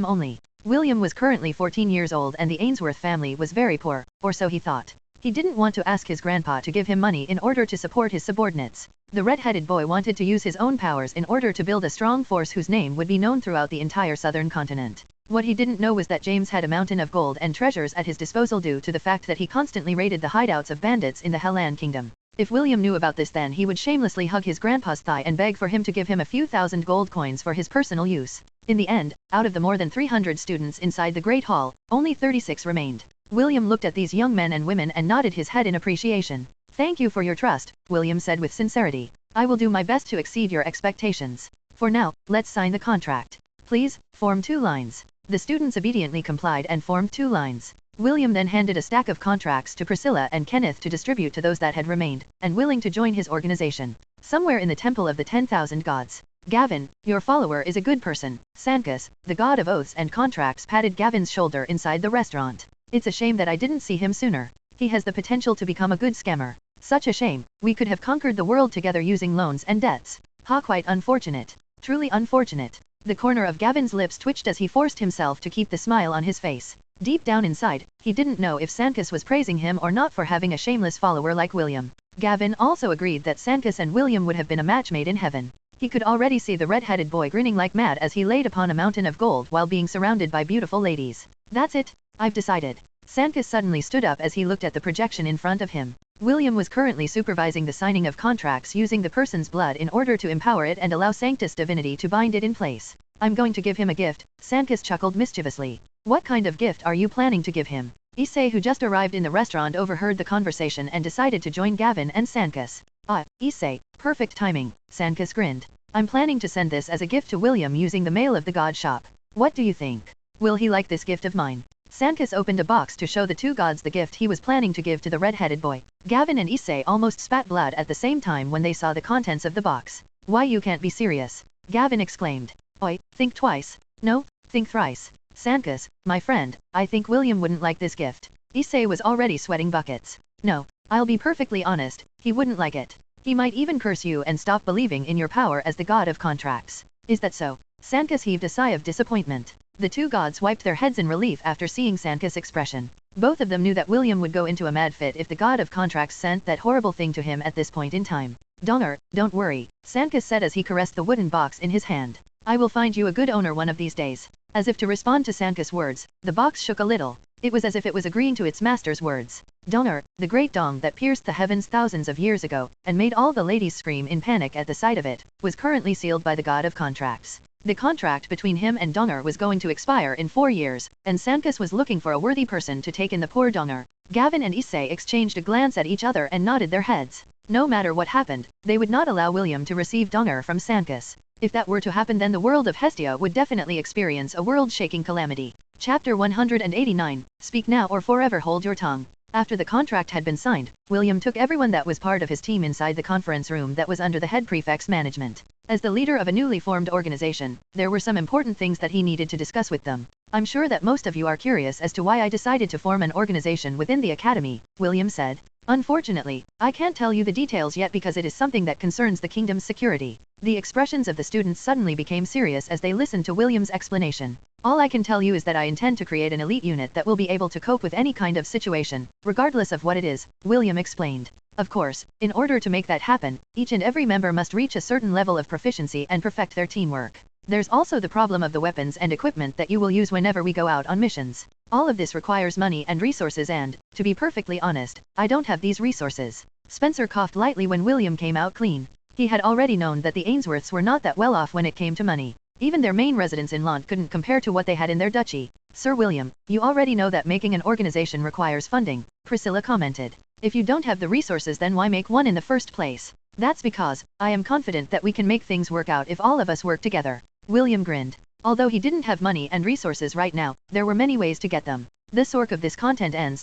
only. William was currently 14 years old and the Ainsworth family was very poor, or so he thought. He didn't want to ask his grandpa to give him money in order to support his subordinates. The red-headed boy wanted to use his own powers in order to build a strong force whose name would be known throughout the entire southern continent. What he didn't know was that James had a mountain of gold and treasures at his disposal due to the fact that he constantly raided the hideouts of bandits in the Hellan kingdom. If William knew about this then he would shamelessly hug his grandpa's thigh and beg for him to give him a few thousand gold coins for his personal use. In the end, out of the more than 300 students inside the Great Hall, only 36 remained. William looked at these young men and women and nodded his head in appreciation. Thank you for your trust, William said with sincerity. I will do my best to exceed your expectations. For now, let's sign the contract. Please, form 2 lines. The students obediently complied and formed 2 lines. William then handed a stack of contracts to Priscilla and Kenneth to distribute to those that had remained, and willing to join his organization. Somewhere in the Temple of the 10,000 Gods. Gavin, your follower is a good person. Sankas, the god of oaths and contracts, patted Gavin's shoulder inside the restaurant. It's a shame that I didn't see him sooner. He has the potential to become a good scammer. Such a shame. We could have conquered the world together using loans and debts. Ha, quite unfortunate. Truly unfortunate. The corner of Gavin's lips twitched as he forced himself to keep the smile on his face. Deep down inside, he didn't know if Sankas was praising him or not for having a shameless follower like William. Gavin also agreed that Sankas and William would have been a match made in heaven. He could already see the red-headed boy grinning like mad as he laid upon a mountain of gold while being surrounded by beautiful ladies. That's it. I've decided. Sankas suddenly stood up as he looked at the projection in front of him. William was currently supervising the signing of contracts using the person's blood in order to empower it and allow Sanctus Divinity to bind it in place. I'm going to give him a gift, Sankas chuckled mischievously. What kind of gift are you planning to give him? Issei, who just arrived in the restaurant, overheard the conversation and decided to join Gavin and Sankas. Ah, Issei, perfect timing, Sankas grinned. I'm planning to send this as a gift to William using the mail of the god shop. What do you think? Will he like this gift of mine? Sankas opened a box to show the 2 gods the gift he was planning to give to the red-headed boy. Gavin and Issei almost spat blood at the same time when they saw the contents of the box. Why, you can't be serious? Gavin exclaimed. Oi, think twice. No, think thrice. Sankas, my friend, I think William wouldn't like this gift. Issei was already sweating buckets. No, I'll be perfectly honest, he wouldn't like it. He might even curse you and stop believing in your power as the god of contracts. Is that so? Sankas heaved a sigh of disappointment. The 2 gods wiped their heads in relief after seeing Sankas' expression. Both of them knew that William would go into a mad fit if the god of contracts sent that horrible thing to him at this point in time. Donger, don't worry, Sankas said as he caressed the wooden box in his hand. I will find you a good owner one of these days. As if to respond to Sankas' words, the box shook a little. It was as if it was agreeing to its master's words. Donger, the great dong that pierced the heavens thousands of years ago, and made all the ladies scream in panic at the sight of it, was currently sealed by the god of contracts. The contract between him and Donger was going to expire in 4 years, and Sankas was looking for a worthy person to take in the poor Donger. Gavin and Issei exchanged a glance at each other and nodded their heads. No matter what happened, they would not allow William to receive Donger from Sankas. If that were to happen, then the world of Hestia would definitely experience a world-shaking calamity. Chapter 189, Speak now or forever hold your tongue. After the contract had been signed, William took everyone that was part of his team inside the conference room that was under the head prefect's management. As the leader of a newly formed organization, there were some important things that he needed to discuss with them. I'm sure that most of you are curious as to why I decided to form an organization within the academy, William said. Unfortunately, I can't tell you the details yet because it is something that concerns the kingdom's security. The expressions of the students suddenly became serious as they listened to William's explanation. All I can tell you is that I intend to create an elite unit that will be able to cope with any kind of situation, regardless of what it is, William explained. Of course, in order to make that happen, each and every member must reach a certain level of proficiency and perfect their teamwork. There's also the problem of the weapons and equipment that you will use whenever we go out on missions. All of this requires money and resources and, to be perfectly honest, I don't have these resources. Spencer coughed lightly when William came out clean. He had already known that the Ainsworths were not that well off when it came to money. Even their main residence in Lant couldn't compare to what they had in their duchy. Sir William, you already know that making an organization requires funding, Priscilla commented. If you don't have the resources, then why make one in the first place? That's because, I am confident that we can make things work out if all of us work together. William grinned. Although he didn't have money and resources right now, there were many ways to get them. The source of this content n/o/v/l/n.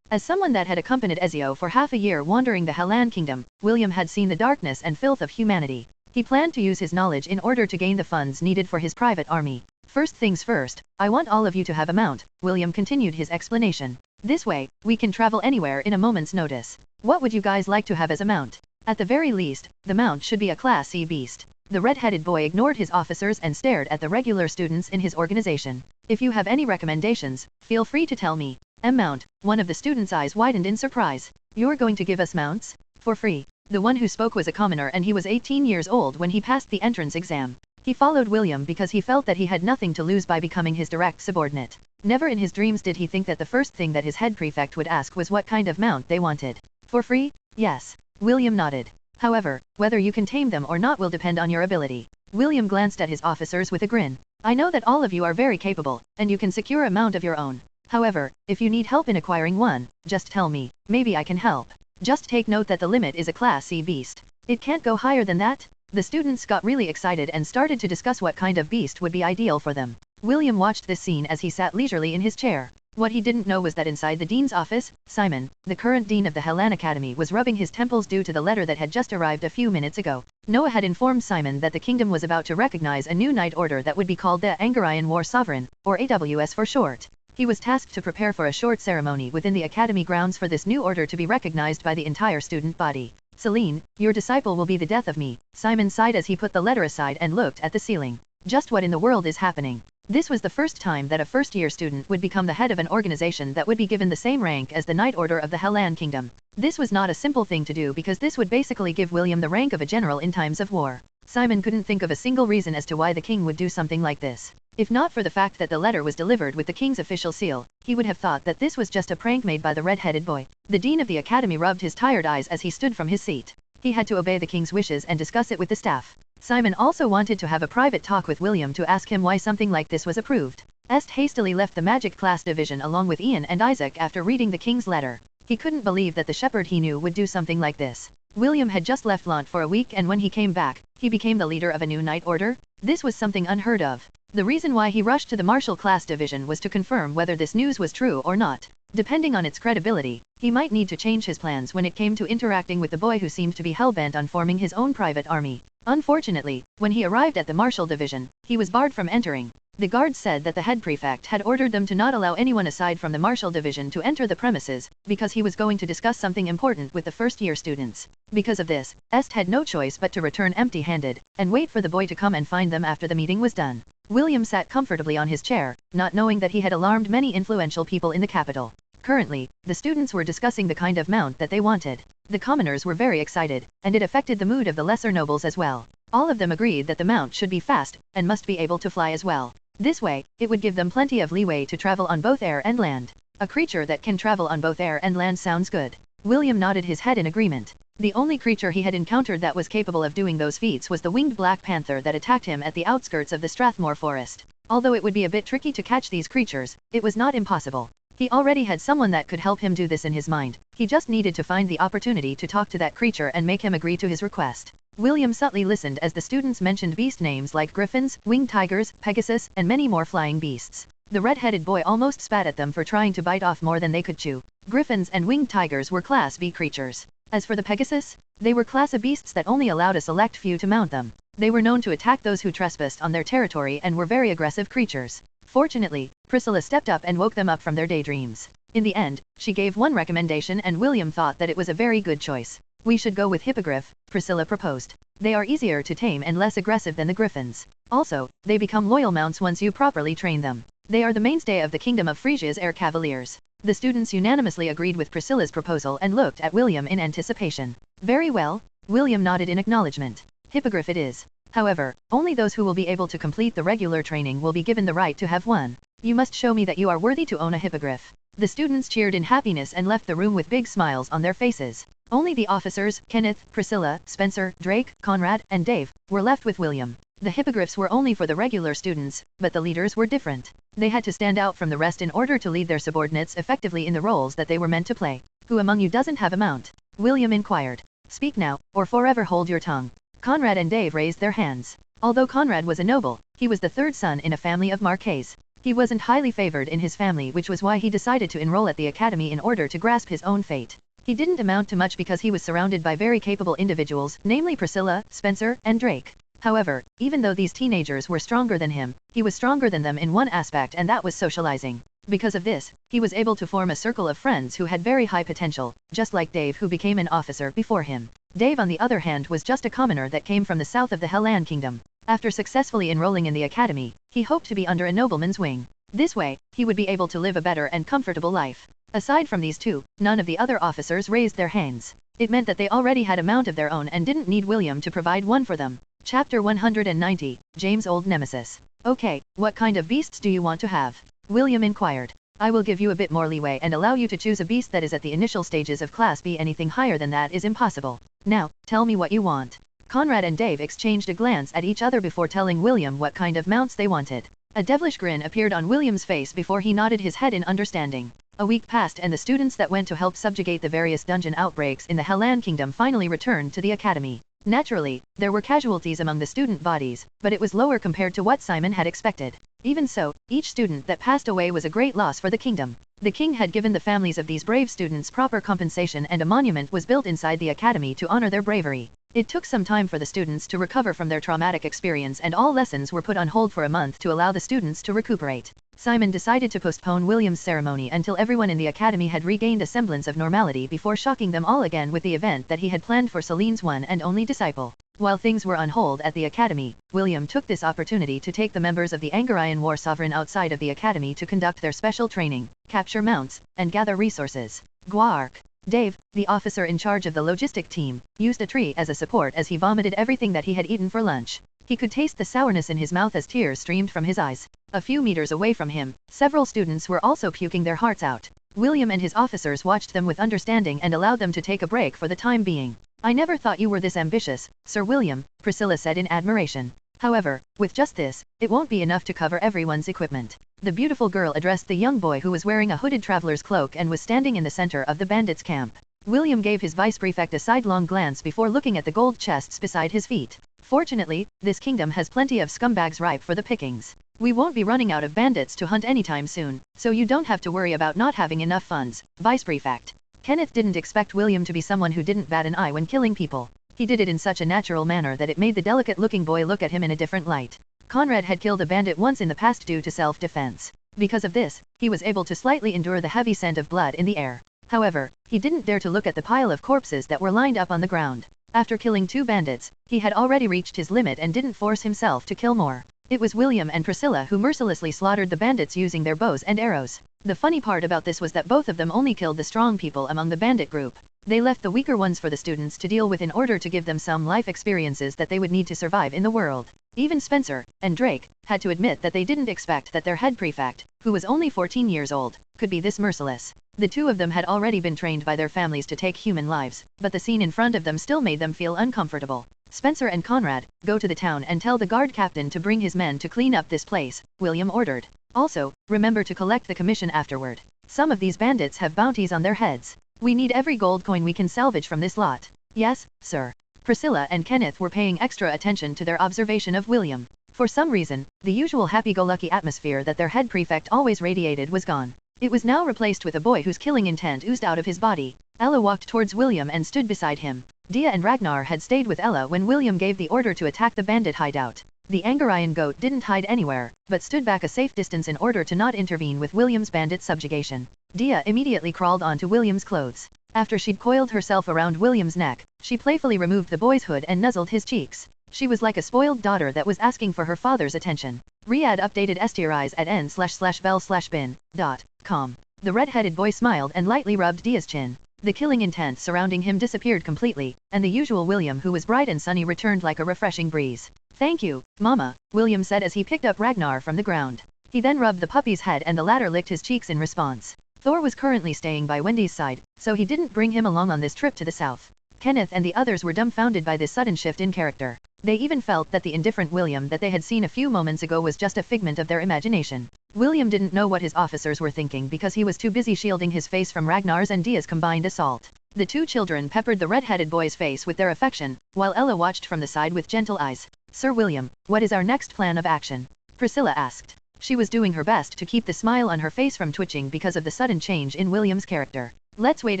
As someone that had accompanied Ezio for half a year wandering the Hellan kingdom, William had seen the darkness and filth of humanity. He planned to use his knowledge in order to gain the funds needed for his private army. First things first, I want all of you to have a mount, William continued his explanation. This way, we can travel anywhere in a moment's notice. What would you guys like to have as a mount? At the very least, the mount should be a Class C beast. The red-headed boy ignored his officers and stared at the regular students in his organization. If you have any recommendations, feel free to tell me. Mount, one of the students' eyes widened in surprise. You're going to give us mounts? For free. The one who spoke was a commoner and he was 18 years old when he passed the entrance exam. He followed William because he felt that he had nothing to lose by becoming his direct subordinate. Never in his dreams did he think that the first thing that his head prefect would ask was what kind of mount they wanted. For free? Yes. William nodded. However, whether you can tame them or not will depend on your ability. William glanced at his officers with a grin. I know that all of you are very capable, and you can secure a mount of your own. However, if you need help in acquiring one, just tell me, maybe I can help. Just take note that the limit is a Class C beast. It can't go higher than that? The students got really excited and started to discuss what kind of beast would be ideal for them. William watched this scene as he sat leisurely in his chair. What he didn't know was that inside the dean's office, Simon, the current dean of the Hellan Academy, was rubbing his temples due to the letter that had just arrived a few minutes ago. Noah had informed Simon that the kingdom was about to recognize a new knight order that would be called the Angarian War Sovereign, or AWS for short. He was tasked to prepare for a short ceremony within the academy grounds for this new order to be recognized by the entire student body. Celine, your disciple will be the death of me, Simon sighed as he put the letter aside and looked at the ceiling. Just what in the world is happening? This was the first time that a first-year student would become the head of an organization that would be given the same rank as the Knight Order of the Hellan Kingdom. This was not a simple thing to do because this would basically give William the rank of a general in times of war. Simon couldn't think of a single reason as to why the king would do something like this. If not for the fact that the letter was delivered with the king's official seal, he would have thought that this was just a prank made by the red-headed boy. The dean of the academy rubbed his tired eyes as he stood from his seat. He had to obey the king's wishes and discuss it with the staff. Simon also wanted to have a private talk with William to ask him why something like this was approved. Est hastily left the magic class division along with Ian and Isaac after reading the king's letter. He couldn't believe that the shepherd he knew would do something like this. William had just left Lant for a week, and when he came back, he became the leader of a new knight order. This was something unheard of. The reason why he rushed to the martial class division was to confirm whether this news was true or not. Depending on its credibility, he might need to change his plans when it came to interacting with the boy who seemed to be hell-bent on forming his own private army. Unfortunately, when he arrived at the martial division, he was barred from entering. The guards said that the head prefect had ordered them to not allow anyone aside from the martial division to enter the premises, because he was going to discuss something important with the first-year students. Because of this, Est had no choice but to return empty-handed, and wait for the boy to come and find them after the meeting was done. William sat comfortably on his chair, not knowing that he had alarmed many influential people in the capital. Currently, the students were discussing the kind of mount that they wanted. The commoners were very excited, and it affected the mood of the lesser nobles as well. All of them agreed that the mount should be fast, and must be able to fly as well. This way, it would give them plenty of leeway to travel on both air and land. A creature that can travel on both air and land sounds good. William nodded his head in agreement. The only creature he had encountered that was capable of doing those feats was the winged black panther that attacked him at the outskirts of the Strathmore forest. Although it would be a bit tricky to catch these creatures, it was not impossible. He already had someone that could help him do this in his mind. He just needed to find the opportunity to talk to that creature and make him agree to his request. William subtly listened as the students mentioned beast names like griffins, winged tigers, Pegasus, and many more flying beasts. The red-headed boy almost spat at them for trying to bite off more than they could chew. Griffins and winged tigers were Class B creatures. As for the Pegasus, they were Class A beasts that only allowed a select few to mount them. They were known to attack those who trespassed on their territory and were very aggressive creatures. Fortunately, Priscilla stepped up and woke them up from their daydreams. In the end, she gave one recommendation and William thought that it was a very good choice. We should go with Hippogriff, Priscilla proposed. They are easier to tame and less aggressive than the Griffins. Also, they become loyal mounts once you properly train them. They are the mainstay of the Kingdom of Frisia's Air Cavaliers. The students unanimously agreed with Priscilla's proposal and looked at William in anticipation. Very well, William nodded in acknowledgement. Hippogriff it is. However, only those who will be able to complete the regular training will be given the right to have one. You must show me that you are worthy to own a hippogriff. The students cheered in happiness and left the room with big smiles on their faces. Only the officers, Kenneth, Priscilla, Spencer, Drake, Conrad, and Dave, were left with William. The hippogriffs were only for the regular students, but the leaders were different. They had to stand out from the rest in order to lead their subordinates effectively in the roles that they were meant to play. Who among you doesn't have a mount? William inquired. Speak now, or forever hold your tongue. Conrad and Dave raised their hands. Although Conrad was a noble, he was the third son in a family of marquets. He wasn't highly favored in his family, which was why he decided to enroll at the academy in order to grasp his own fate. He didn't amount to much because he was surrounded by very capable individuals, namely Priscilla, Spencer, and Drake. However, even though these teenagers were stronger than him, he was stronger than them in one aspect, and that was socializing. Because of this, he was able to form a circle of friends who had very high potential, just like Dave, who became an officer before him. Dave, on the other hand, was just a commoner that came from the south of the Hellan Kingdom. After successfully enrolling in the academy, he hoped to be under a nobleman's wing. This way, he would be able to live a better and comfortable life. Aside from these two, none of the other officers raised their hands. It meant that they already had a mount of their own and didn't need William to provide one for them. Chapter 190, James' Old Nemesis. Okay, what kind of beasts do you want to have? William inquired. I will give you a bit more leeway and allow you to choose a beast that is at the initial stages of Class B. Anything higher than that is impossible. Now, tell me what you want. Conrad and Dave exchanged a glance at each other before telling William what kind of mounts they wanted. A devilish grin appeared on William's face before he nodded his head in understanding. A week passed and the students that went to help subjugate the various dungeon outbreaks in the Hellan Kingdom finally returned to the academy. Naturally, there were casualties among the student bodies, but it was lower compared to what Simon had expected. Even so, each student that passed away was a great loss for the kingdom. The king had given the families of these brave students proper compensation and a monument was built inside the academy to honor their bravery. It took some time for the students to recover from their traumatic experience and all lessons were put on hold for a month to allow the students to recuperate. Simon decided to postpone William's ceremony until everyone in the academy had regained a semblance of normality before shocking them all again with the event that he had planned for Celine's one and only disciple. While things were on hold at the academy, William took this opportunity to take the members of the Angarian war sovereign outside of the academy to conduct their special training, capture mounts, and gather resources. Guark. Dave, the officer in charge of the logistic team, used a tree as a support as he vomited everything that he had eaten for lunch. He could taste the sourness in his mouth as tears streamed from his eyes. A few meters away from him, several students were also puking their hearts out. William and his officers watched them with understanding and allowed them to take a break for the time being. "I never thought you were this ambitious, Sir William," Priscilla said in admiration. "However, with just this, it won't be enough to cover everyone's equipment." The beautiful girl addressed the young boy who was wearing a hooded traveler's cloak and was standing in the center of the bandits' camp. William gave his vice prefect a sidelong glance before looking at the gold chests beside his feet. "Fortunately, this kingdom has plenty of scumbags ripe for the pickings. We won't be running out of bandits to hunt anytime soon, so you don't have to worry about not having enough funds, Vice Prefect." Kenneth didn't expect William to be someone who didn't bat an eye when killing people. He did it in such a natural manner that it made the delicate-looking boy look at him in a different light. Conrad had killed a bandit once in the past due to self-defense. Because of this, he was able to slightly endure the heavy scent of blood in the air. However, he didn't dare to look at the pile of corpses that were lined up on the ground. After killing 2 bandits, he had already reached his limit and didn't force himself to kill more. It was William and Priscilla who mercilessly slaughtered the bandits using their bows and arrows. The funny part about this was that both of them only killed the strong people among the bandit group. They left the weaker ones for the students to deal with in order to give them some life experiences that they would need to survive in the world. Even Spencer and Drake had to admit that they didn't expect that their head prefect, who was only 14 years old, could be this merciless. The 2 of them had already been trained by their families to take human lives, but the scene in front of them still made them feel uncomfortable. "Spencer and Conrad, go to the town and tell the guard captain to bring his men to clean up this place," William ordered. "Also, remember to collect the commission afterward. Some of these bandits have bounties on their heads. We need every gold coin we can salvage from this lot." "Yes, sir." Priscilla and Kenneth were paying extra attention to their observation of William. For some reason, the usual happy-go-lucky atmosphere that their head prefect always radiated was gone. It was now replaced with a boy whose killing intent oozed out of his body. Ella walked towards William and stood beside him. Dia and Ragnar had stayed with Ella when William gave the order to attack the bandit hideout. The Angarian goat didn't hide anywhere, but stood back a safe distance in order to not intervene with William's bandit subjugation. Dia immediately crawled onto William's clothes. After she'd coiled herself around William's neck, she playfully removed the boy's hood and nuzzled his cheeks. She was like a spoiled daughter that was asking for her father's attention. Riyadh updated STRIs at n/bell/bin.com. The red-headed boy smiled and lightly rubbed Dia's chin. The killing intent surrounding him disappeared completely, and the usual William who was bright and sunny returned like a refreshing breeze. "Thank you, Mama," William said as he picked up Ragnar from the ground. He then rubbed the puppy's head and the latter licked his cheeks in response. Thor was currently staying by Wendy's side, so he didn't bring him along on this trip to the south. Kenneth and the others were dumbfounded by this sudden shift in character. They even felt that the indifferent William that they had seen a few moments ago was just a figment of their imagination. William didn't know what his officers were thinking because he was too busy shielding his face from Ragnar's and Dia's combined assault. The 2 children peppered the red-headed boy's face with their affection, while Ella watched from the side with gentle eyes. "Sir William, what is our next plan of action?" Priscilla asked. She was doing her best to keep the smile on her face from twitching because of the sudden change in William's character. "Let's wait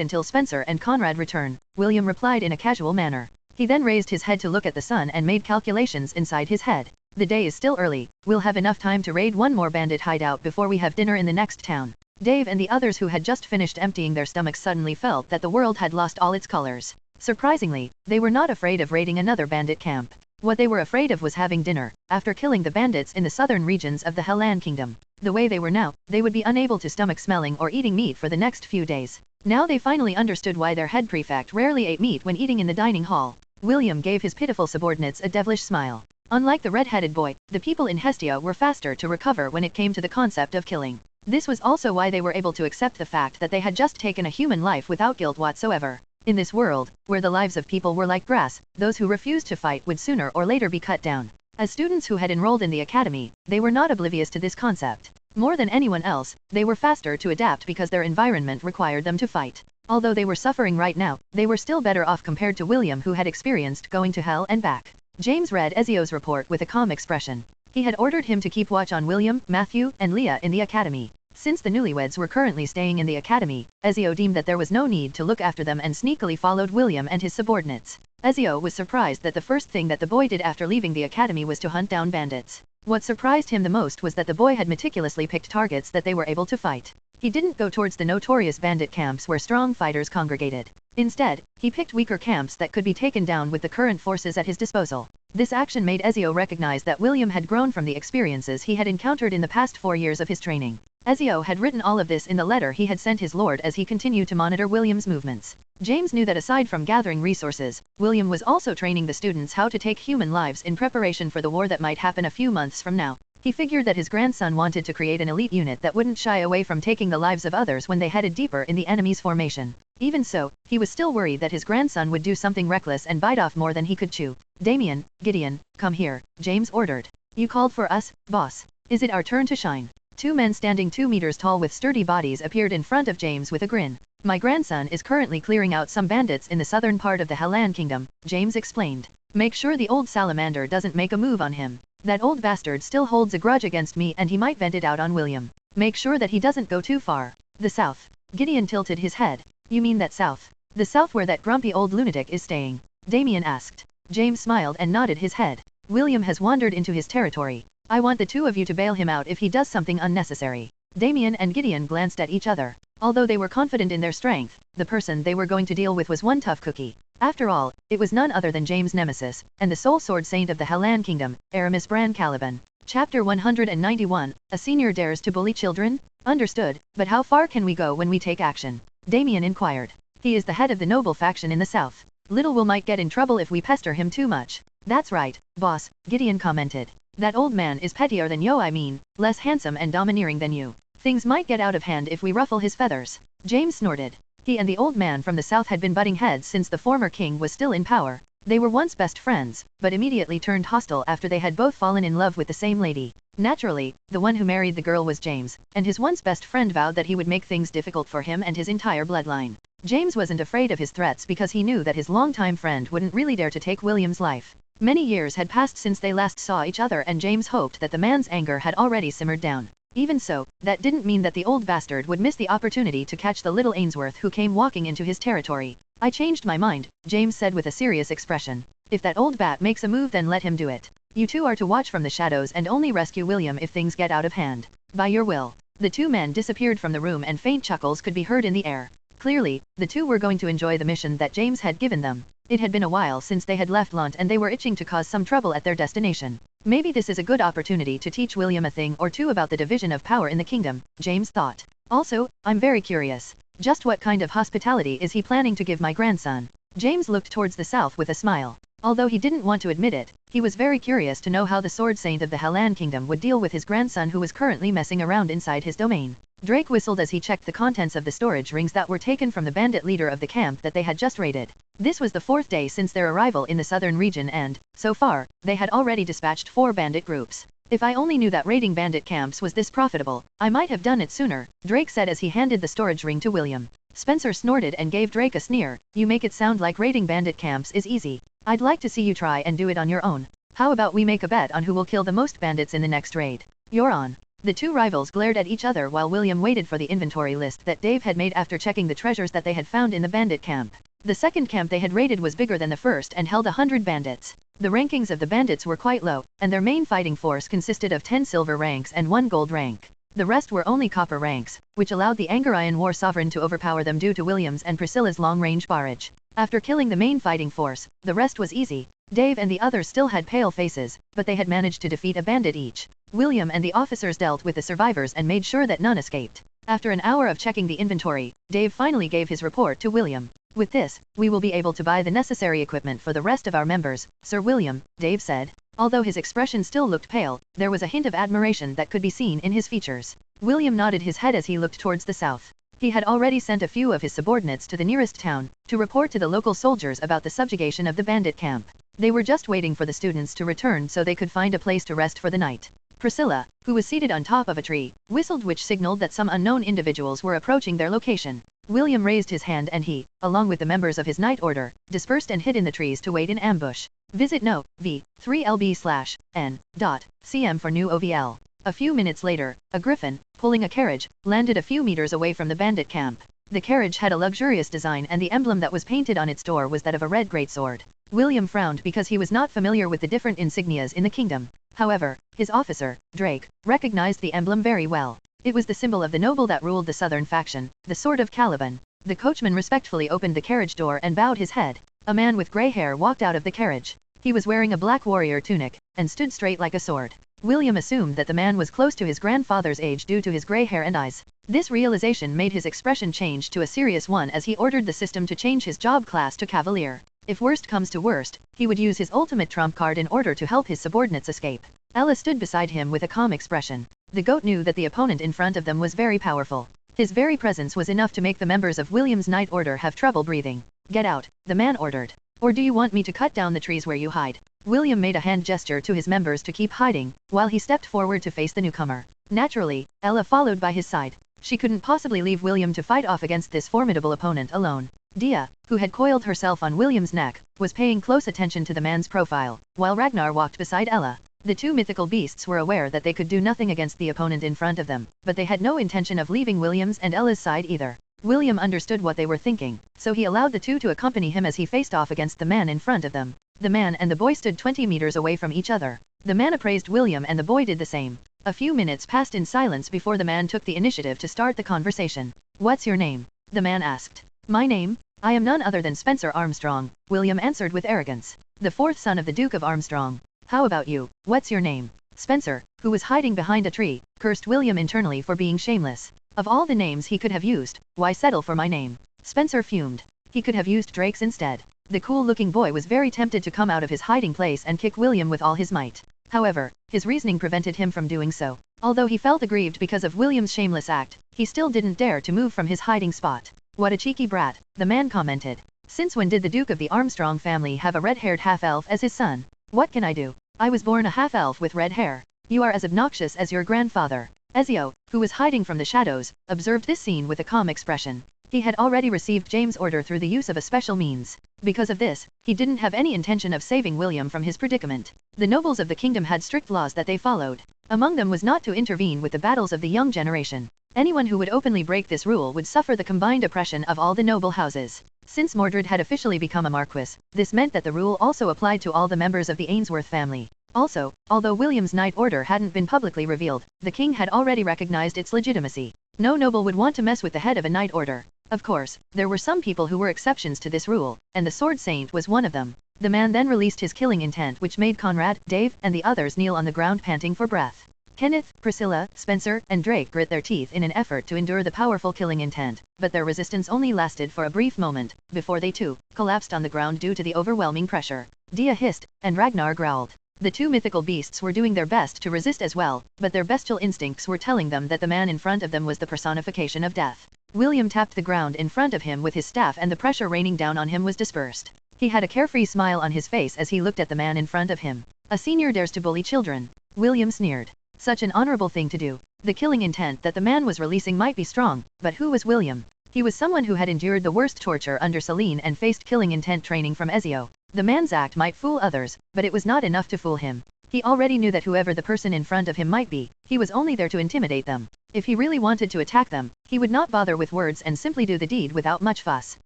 until Spencer and Conrad return," William replied in a casual manner. He then raised his head to look at the sun and made calculations inside his head. "The day is still early, we'll have enough time to raid one more bandit hideout before we have dinner in the next town." Dave and the others who had just finished emptying their stomachs suddenly felt that the world had lost all its colors. Surprisingly, they were not afraid of raiding another bandit camp. What they were afraid of was having dinner, after killing the bandits in the southern regions of the Hellan Kingdom. The way they were now, they would be unable to stomach smelling or eating meat for the next few days. Now they finally understood why their head prefect rarely ate meat when eating in the dining hall. William gave his pitiful subordinates a devilish smile. Unlike the red-headed boy, the people in Hestia were faster to recover when it came to the concept of killing. This was also why they were able to accept the fact that they had just taken a human life without guilt whatsoever. In this world, where the lives of people were like grass, those who refused to fight would sooner or later be cut down. As students who had enrolled in the academy, they were not oblivious to this concept. More than anyone else, they were faster to adapt because their environment required them to fight. Although they were suffering right now, they were still better off compared to William, who had experienced going to hell and back. James read Ezio's report with a calm expression. He had ordered him to keep watch on William, Matthew, and Leah in the academy. Since the newlyweds were currently staying in the academy, Ezio deemed that there was no need to look after them and sneakily followed William and his subordinates. Ezio was surprised that the first thing that the boy did after leaving the academy was to hunt down bandits. What surprised him the most was that the boy had meticulously picked targets that they were able to fight. He didn't go towards the notorious bandit camps where strong fighters congregated. Instead, he picked weaker camps that could be taken down with the current forces at his disposal. This action made Ezio recognize that William had grown from the experiences he had encountered in the past 4 years of his training. Ezio had written all of this in the letter he had sent his lord as he continued to monitor William's movements. James knew that aside from gathering resources, William was also training the students how to take human lives in preparation for the war that might happen a few months from now. He figured that his grandson wanted to create an elite unit that wouldn't shy away from taking the lives of others when they headed deeper in the enemy's formation. Even so, he was still worried that his grandson would do something reckless and bite off more than he could chew. Damien, Gideon, come here, James ordered. You called for us, boss. Is it our turn to shine? 2 men standing 2 meters tall with sturdy bodies appeared in front of James with a grin. My grandson is currently clearing out some bandits in the southern part of the Hellan Kingdom, James explained. Make sure the old salamander doesn't make a move on him. That old bastard still holds a grudge against me and he might vent it out on William. Make sure that he doesn't go too far. The south. Gideon tilted his head. You mean that south? The south where that grumpy old lunatic is staying? Damien asked. James smiled and nodded his head. William has wandered into his territory. I want the 2 of you to bail him out if he does something unnecessary. Damien and Gideon glanced at each other. Although they were confident in their strength, the person they were going to deal with was one tough cookie. After all, it was none other than James' nemesis, and the sole sword saint of the Hellan Kingdom, Aramis Bran Caliban. Chapter 191, A Senior Dares to Bully Children? Understood, but how far can we go when we take action? Damien inquired. He is the head of the noble faction in the south. Little Will might get in trouble if we pester him too much. That's right, boss, Gideon commented. That old man is pettier than you, I mean, less handsome and domineering than you. Things might get out of hand if we ruffle his feathers. James snorted. He and the old man from the south had been butting heads since the former king was still in power. They were once best friends, but immediately turned hostile after they had both fallen in love with the same lady. Naturally, the one who married the girl was James, and his once best friend vowed that he would make things difficult for him and his entire bloodline. James wasn't afraid of his threats because he knew that his longtime friend wouldn't really dare to take William's life. Many years had passed since they last saw each other and James hoped that the man's anger had already simmered down. Even so, that didn't mean that the old bastard would miss the opportunity to catch the little Ainsworth who came walking into his territory. I changed my mind, James said with a serious expression. If that old bat makes a move, then let him do it. You 2 are to watch from the shadows and only rescue William if things get out of hand. By your will. The 2 men disappeared from the room and faint chuckles could be heard in the air. Clearly, the 2 were going to enjoy the mission that James had given them. It had been a while since they had left Lant and they were itching to cause some trouble at their destination. Maybe this is a good opportunity to teach William a thing or 2 about the division of power in the kingdom, James thought. Also, I'm very curious. Just what kind of hospitality is he planning to give my grandson? James looked towards the south with a smile. Although he didn't want to admit it, he was very curious to know how the sword saint of the Hellan Kingdom would deal with his grandson who was currently messing around inside his domain. Drake whistled as he checked the contents of the storage rings that were taken from the bandit leader of the camp that they had just raided. This was the 4th day since their arrival in the southern region and, so far, they had already dispatched 4 bandit groups. If I only knew that raiding bandit camps was this profitable, I might have done it sooner, Drake said as he handed the storage ring to William. Spencer snorted and gave Drake a sneer. You make it sound like raiding bandit camps is easy. I'd like to see you try and do it on your own. How about we make a bet on who will kill the most bandits in the next raid? You're on. The 2 rivals glared at each other while William waited for the inventory list that Dave had made after checking the treasures that they had found in the bandit camp. The second camp they had raided was bigger than the first and held 100 bandits. The rankings of the bandits were quite low, and their main fighting force consisted of 10 silver ranks and 1 gold rank. The rest were only copper ranks, which allowed the Angarayan war sovereign to overpower them due to William's and Priscilla's long-range barrage. After killing the main fighting force, the rest was easy. Dave and the others still had pale faces, but they had managed to defeat a bandit each. William and the officers dealt with the survivors and made sure that none escaped. After an hour of checking the inventory, Dave finally gave his report to William. With this, we will be able to buy the necessary equipment for the rest of our members, Sir William, Dave said. Although his expression still looked pale, there was a hint of admiration that could be seen in his features. William nodded his head as he looked towards the south. He had already sent a few of his subordinates to the nearest town, to report to the local soldiers about the subjugation of the bandit camp. They were just waiting for the students to return so they could find a place to rest for the night. Priscilla, who was seated on top of a tree, whistled, which signaled that some unknown individuals were approaching their location. William raised his hand and he, along with the members of his night order, dispersed and hid in the trees to wait in ambush. Visit note, v3lb/n.cm for new OVL. A few minutes later, a griffin, pulling a carriage, landed a few meters away from the bandit camp. The carriage had a luxurious design and the emblem that was painted on its door was that of a red greatsword. William frowned because he was not familiar with the different insignias in the kingdom. However, his officer, Drake, recognized the emblem very well. It was the symbol of the noble that ruled the southern faction, the Sword of Caliban. The coachman respectfully opened the carriage door and bowed his head. A man with grey hair walked out of the carriage. He was wearing a black warrior tunic, and stood straight like a sword. William assumed that the man was close to his grandfather's age due to his grey hair and eyes. This realization made his expression change to a serious one as he ordered the system to change his job class to Cavalier. If worst comes to worst, he would use his ultimate trump card in order to help his subordinates escape. Ella stood beside him with a calm expression. The goat knew that the opponent in front of them was very powerful. His very presence was enough to make the members of William's night order have trouble breathing. Get out, the man ordered. Or do you want me to cut down the trees where you hide? William made a hand gesture to his members to keep hiding, while he stepped forward to face the newcomer. Naturally, Ella followed by his side. She couldn't possibly leave William to fight off against this formidable opponent alone. Dia, who had coiled herself on William's neck, was paying close attention to the man's profile, while Ragnar walked beside Ella. The two mythical beasts were aware that they could do nothing against the opponent in front of them, but they had no intention of leaving William's and Ella's side either. William understood what they were thinking, so he allowed the two to accompany him as he faced off against the man in front of them. The man and the boy stood 20 meters away from each other. The man appraised William and the boy did the same. A few minutes passed in silence before the man took the initiative to start the conversation. What's your name? The man asked. My name? I am none other than Spencer Armstrong, William answered with arrogance. The fourth son of the Duke of Armstrong. How about you? What's your name? Spencer, who was hiding behind a tree, cursed William internally for being shameless. Of all the names he could have used, why settle for my name? Spencer fumed. He could have used Drake's instead. The cool-looking boy was very tempted to come out of his hiding place and kick William with all his might. However, his reasoning prevented him from doing so. Although he felt aggrieved because of William's shameless act, he still didn't dare to move from his hiding spot. What a cheeky brat, the man commented. Since when did the Duke of the Armstrong family have a red-haired half-elf as his son? What can I do? I was born a half-elf with red hair. You are as obnoxious as your grandfather. Ezio, who was hiding from the shadows, observed this scene with a calm expression. He had already received James' order through the use of a special means. Because of this, he didn't have any intention of saving William from his predicament. The nobles of the kingdom had strict laws that they followed. Among them was not to intervene with the battles of the young generation. Anyone who would openly break this rule would suffer the combined oppression of all the noble houses. Since Mordred had officially become a marquis, this meant that the rule also applied to all the members of the Ainsworth family. Also, although William's night order hadn't been publicly revealed, the king had already recognized its legitimacy. No noble would want to mess with the head of a night order. Of course, there were some people who were exceptions to this rule, and the Sword Saint was one of them. The man then released his killing intent, which made Conrad, Dave, and the others kneel on the ground panting for breath. Kenneth, Priscilla, Spencer, and Drake grit their teeth in an effort to endure the powerful killing intent, but their resistance only lasted for a brief moment, before they too collapsed on the ground due to the overwhelming pressure. Dia hissed, and Ragnar growled. The two mythical beasts were doing their best to resist as well, but their bestial instincts were telling them that the man in front of them was the personification of death. William tapped the ground in front of him with his staff and the pressure raining down on him was dispersed. He had a carefree smile on his face as he looked at the man in front of him. A senior dares to bully children. William sneered. Such an honorable thing to do. The killing intent that the man was releasing might be strong, but who was William? He was someone who had endured the worst torture under Celine and faced killing intent training from Ezio. The man's act might fool others, but it was not enough to fool him. He already knew that whoever the person in front of him might be, he was only there to intimidate them. If he really wanted to attack them, he would not bother with words and simply do the deed without much fuss.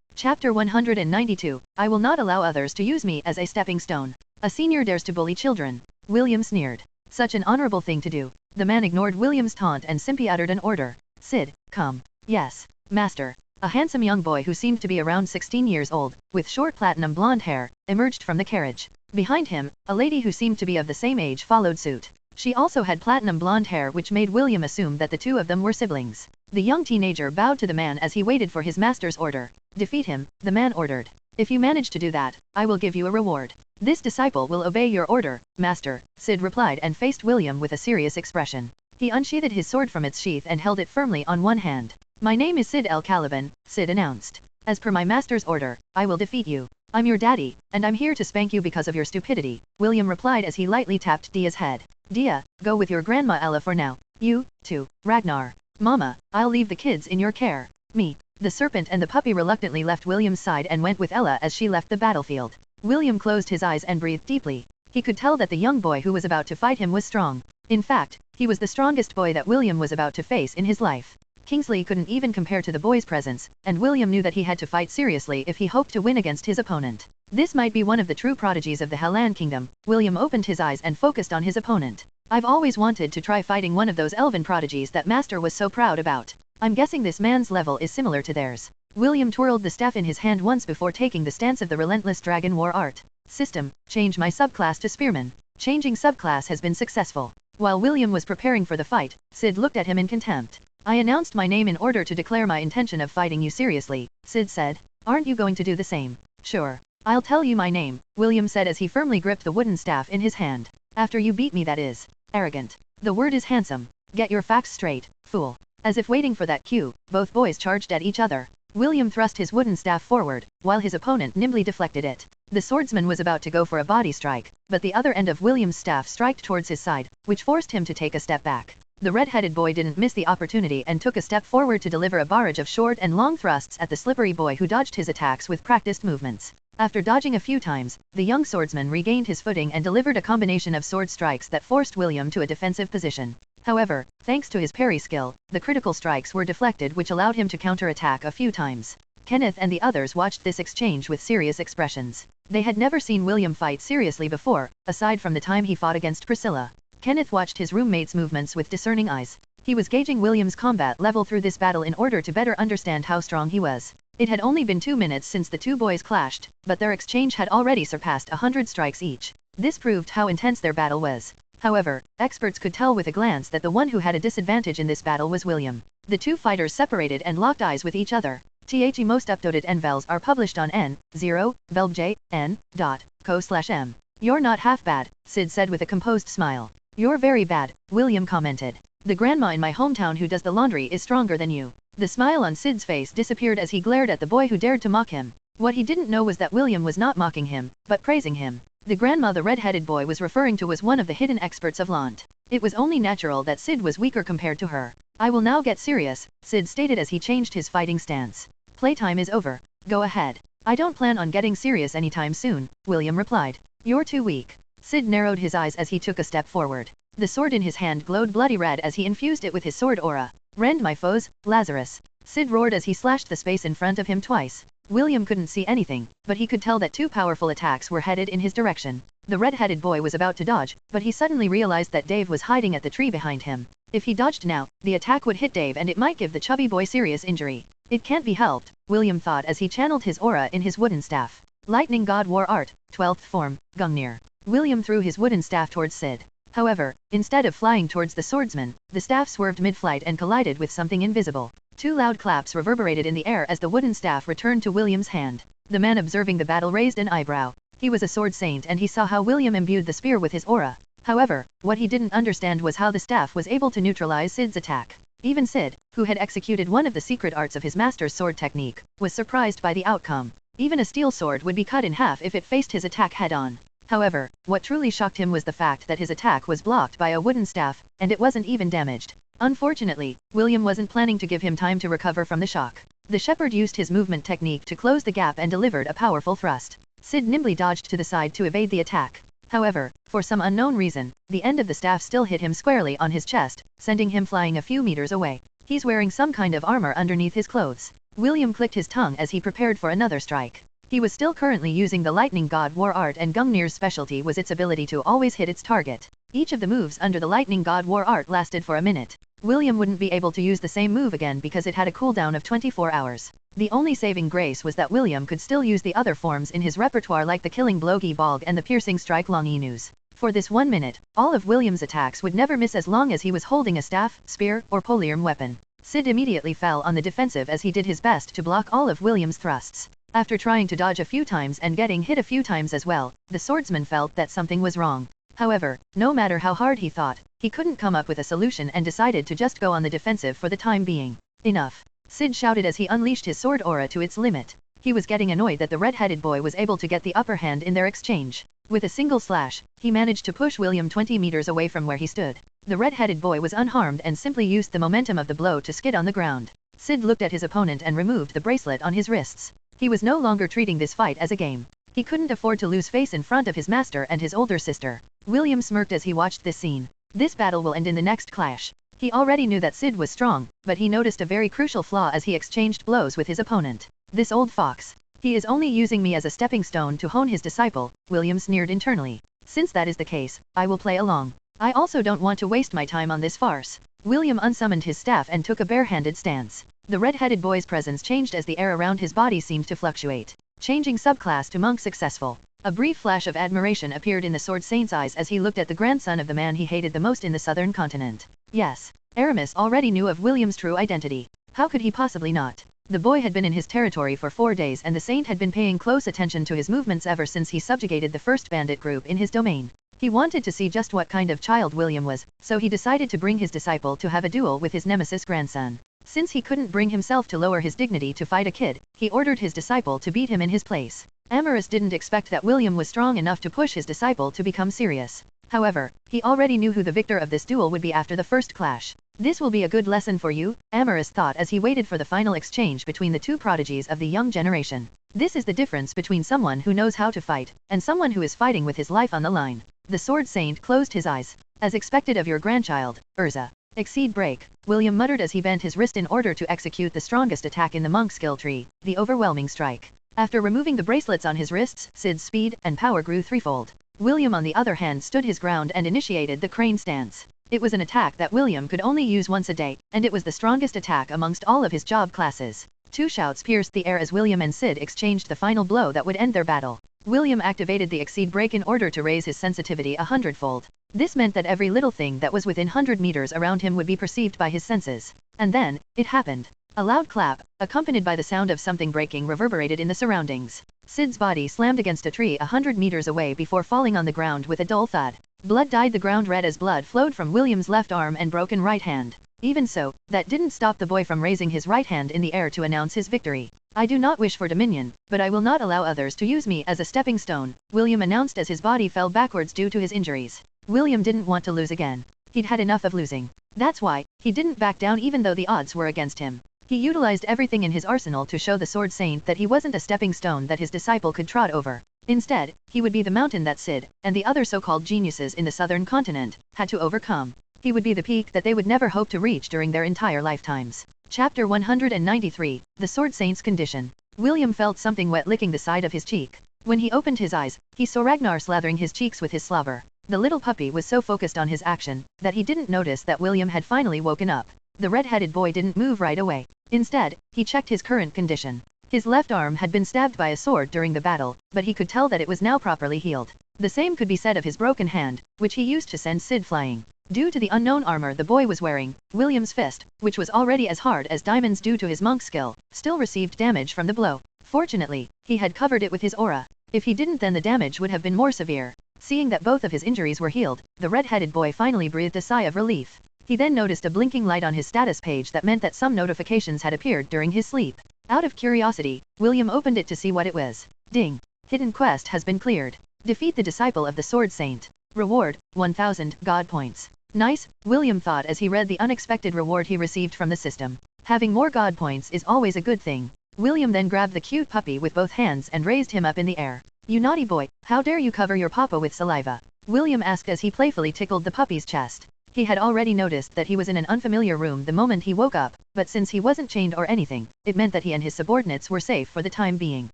Chapter 192, I will not allow others to use me as a stepping stone. A senior dares to bully children. William sneered. Such an honorable thing to do. The man ignored William's taunt and simply uttered an order. Sid, come. Yes, master. A handsome young boy who seemed to be around 16 years old, with short platinum blonde hair, emerged from the carriage. Behind him, a lady who seemed to be of the same age followed suit. She also had platinum blonde hair, which made William assume that the two of them were siblings. The young teenager bowed to the man as he waited for his master's order. Defeat him, the man ordered. If you manage to do that, I will give you a reward. This disciple will obey your order, master, Sid replied and faced William with a serious expression. He unsheathed his sword from its sheath and held it firmly on one hand. My name is Sid El Caliban, Sid announced. As per my master's order, I will defeat you. I'm your daddy, and I'm here to spank you because of your stupidity, William replied as he lightly tapped Dia's head. Dia, go with your grandma Ella for now. You, too, Ragnar. Mama, I'll leave the kids in your care. Me. The serpent and the puppy reluctantly left William's side and went with Ella as she left the battlefield. William closed his eyes and breathed deeply. He could tell that the young boy who was about to fight him was strong. In fact, he was the strongest boy that William was about to face in his life. Kingsley couldn't even compare to the boy's presence, and William knew that he had to fight seriously if he hoped to win against his opponent. This might be one of the true prodigies of the Hellan Kingdom. William opened his eyes and focused on his opponent. I've always wanted to try fighting one of those elven prodigies that Master was so proud about. I'm guessing this man's level is similar to theirs. William twirled the staff in his hand once before taking the stance of the relentless dragon war art. System, change my subclass to Spearman. Changing subclass has been successful. While William was preparing for the fight, Sid looked at him in contempt. I announced my name in order to declare my intention of fighting you seriously, Sid said. Aren't you going to do the same? Sure. I'll tell you my name, William said as he firmly gripped the wooden staff in his hand. After you beat me, that is. Arrogant. The word is handsome. Get your facts straight, fool. As if waiting for that cue, both boys charged at each other. William thrust his wooden staff forward, while his opponent nimbly deflected it. The swordsman was about to go for a body strike, but the other end of William's staff struck towards his side, which forced him to take a step back. The red-headed boy didn't miss the opportunity and took a step forward to deliver a barrage of short and long thrusts at the slippery boy who dodged his attacks with practiced movements. After dodging a few times, the young swordsman regained his footing and delivered a combination of sword strikes that forced William to a defensive position. However, thanks to his parry skill, the critical strikes were deflected, which allowed him to counterattack a few times. Kenneth and the others watched this exchange with serious expressions. They had never seen William fight seriously before, aside from the time he fought against Priscilla. Kenneth watched his roommate's movements with discerning eyes. He was gauging William's combat level through this battle in order to better understand how strong he was. It had only been 2 minutes since the two boys clashed, but their exchange had already surpassed 100 strikes each. This proved how intense their battle was. However, experts could tell with a glance that the one who had a disadvantage in this battle was William. The two fighters separated and locked eyes with each other. The most updated NVELs are published on n0velbjn.co/m. You're not half bad, Sid said with a composed smile. You're very bad, William commented. The grandma in my hometown who does the laundry is stronger than you. The smile on Sid's face disappeared as he glared at the boy who dared to mock him. What he didn't know was that William was not mocking him, but praising him. The grandma the red-headed boy was referring to was one of the hidden experts of Lant. It was only natural that Sid was weaker compared to her. I will now get serious, Sid stated as he changed his fighting stance. Playtime is over. Go ahead. I don't plan on getting serious anytime soon, William replied. You're too weak. Sid narrowed his eyes as he took a step forward. The sword in his hand glowed bloody red as he infused it with his sword aura. Rend my foes, Lazarus. Sid roared as he slashed the space in front of him twice. William couldn't see anything, but he could tell that two powerful attacks were headed in his direction. The red-headed boy was about to dodge, but he suddenly realized that Dave was hiding at the tree behind him. If he dodged now, the attack would hit Dave and it might give the chubby boy serious injury. It can't be helped, William thought as he channeled his aura in his wooden staff. Lightning God War Art, 12th form, Gungnir. William threw his wooden staff towards Sid. However, instead of flying towards the swordsman, the staff swerved mid-flight and collided with something invisible. Two loud claps reverberated in the air as the wooden staff returned to William's hand. The man observing the battle raised an eyebrow. He was a sword saint and he saw how William imbued the spear with his aura. However, what he didn't understand was how the staff was able to neutralize Sid's attack. Even Sid, who had executed one of the secret arts of his master's sword technique, was surprised by the outcome. Even a steel sword would be cut in half if it faced his attack head-on. However, what truly shocked him was the fact that his attack was blocked by a wooden staff, and it wasn't even damaged. Unfortunately, William wasn't planning to give him time to recover from the shock. The shepherd used his movement technique to close the gap and delivered a powerful thrust. Sid nimbly dodged to the side to evade the attack. However, for some unknown reason, the end of the staff still hit him squarely on his chest, sending him flying a few meters away. He's wearing some kind of armor underneath his clothes. William clicked his tongue as he prepared for another strike. He was still currently using the Lightning God War Art and Gungnir's specialty was its ability to always hit its target. Each of the moves under the Lightning God War Art lasted for a minute. William wouldn't be able to use the same move again because it had a cooldown of 24 hours. The only saving grace was that William could still use the other forms in his repertoire like the killing blow Bolg and the piercing strike Longinus. For this 1 minute, all of William's attacks would never miss as long as he was holding a staff, spear, or polearm weapon. Sid immediately fell on the defensive as he did his best to block all of William's thrusts. After trying to dodge a few times and getting hit a few times as well, the swordsman felt that something was wrong. However, no matter how hard he thought, he couldn't come up with a solution and decided to just go on the defensive for the time being. Enough! Sid shouted as he unleashed his sword aura to its limit. He was getting annoyed that the red-headed boy was able to get the upper hand in their exchange. With a single slash, he managed to push William 20 meters away from where he stood. The red-headed boy was unharmed and simply used the momentum of the blow to skid on the ground. Sid looked at his opponent and removed the bracelet on his wrists. He was no longer treating this fight as a game. He couldn't afford to lose face in front of his master and his older sister. William smirked as he watched this scene. This battle will end in the next clash. He already knew that Sid was strong, but he noticed a very crucial flaw as he exchanged blows with his opponent. This old fox. He is only using me as a stepping stone to hone his disciple, William sneered internally. Since that is the case, I will play along. I also don't want to waste my time on this farce. William unsummoned his staff and took a bare-handed stance. The red-headed boy's presence changed as the air around his body seemed to fluctuate. Changing subclass to monk successful. A brief flash of admiration appeared in the Sword Saint's eyes as he looked at the grandson of the man he hated the most in the southern continent. Yes, Aramis already knew of William's true identity. How could he possibly not? The boy had been in his territory for 4 days and the saint had been paying close attention to his movements ever since he subjugated the first bandit group in his domain. He wanted to see just what kind of child William was, so he decided to bring his disciple to have a duel with his nemesis grandson. Since he couldn't bring himself to lower his dignity to fight a kid, he ordered his disciple to beat him in his place. Amaris didn't expect that William was strong enough to push his disciple to become serious. However, he already knew who the victor of this duel would be after the first clash. This will be a good lesson for you, Amaris thought as he waited for the final exchange between the two prodigies of the young generation. This is the difference between someone who knows how to fight, and someone who is fighting with his life on the line. The Sword Saint closed his eyes. As expected of your grandchild, Urza. Exceed break, William muttered as he bent his wrist in order to execute the strongest attack in the monk skill tree, the overwhelming strike. After removing the bracelets on his wrists, Sid's speed and power grew threefold. William on the other hand stood his ground and initiated the crane stance. It was an attack that William could only use once a day, and it was the strongest attack amongst all of his job classes. Two shouts pierced the air as William and Sid exchanged the final blow that would end their battle. William activated the Exceed break in order to raise his sensitivity 100-fold. This meant that every little thing that was within 100 meters around him would be perceived by his senses. And then, it happened. A loud clap, accompanied by the sound of something breaking, reverberated in the surroundings. Sid's body slammed against a tree 100 meters away before falling on the ground with a dull thud. Blood dyed the ground red as blood flowed from William's left arm and broken right hand. Even so, that didn't stop the boy from raising his right hand in the air to announce his victory. I do not wish for dominion, but I will not allow others to use me as a stepping stone, William announced as his body fell backwards due to his injuries. William didn't want to lose again. He'd had enough of losing. That's why, he didn't back down even though the odds were against him. He utilized everything in his arsenal to show the Sword Saint that he wasn't a stepping stone that his disciple could trot over. Instead, he would be the mountain that Sid, and the other so-called geniuses in the southern continent, had to overcome. He would be the peak that they would never hope to reach during their entire lifetimes. Chapter 193, The Sword Saint's Condition. William felt something wet licking the side of his cheek. When he opened his eyes, he saw Ragnar slathering his cheeks with his slobber. The little puppy was so focused on his action, that he didn't notice that William had finally woken up. The red-headed boy didn't move right away. Instead, he checked his current condition. His left arm had been stabbed by a sword during the battle, but he could tell that it was now properly healed. The same could be said of his broken hand, which he used to send Sid flying. Due to the unknown armor the boy was wearing, William's fist, which was already as hard as diamonds due to his monk skill, still received damage from the blow. Fortunately, he had covered it with his aura. If he didn't, then the damage would have been more severe. Seeing that both of his injuries were healed, the red-headed boy finally breathed a sigh of relief. He then noticed a blinking light on his status page that meant that some notifications had appeared during his sleep. Out of curiosity, William opened it to see what it was. Ding! Hidden quest has been cleared. Defeat the disciple of the Sword Saint. Reward, 1000 God points. Nice, William thought as he read the unexpected reward he received from the system. Having more God points is always a good thing. William then grabbed the cute puppy with both hands and raised him up in the air. You naughty boy, how dare you cover your papa with saliva? William asked as he playfully tickled the puppy's chest. He had already noticed that he was in an unfamiliar room the moment he woke up, but since he wasn't chained or anything, it meant that he and his subordinates were safe for the time being.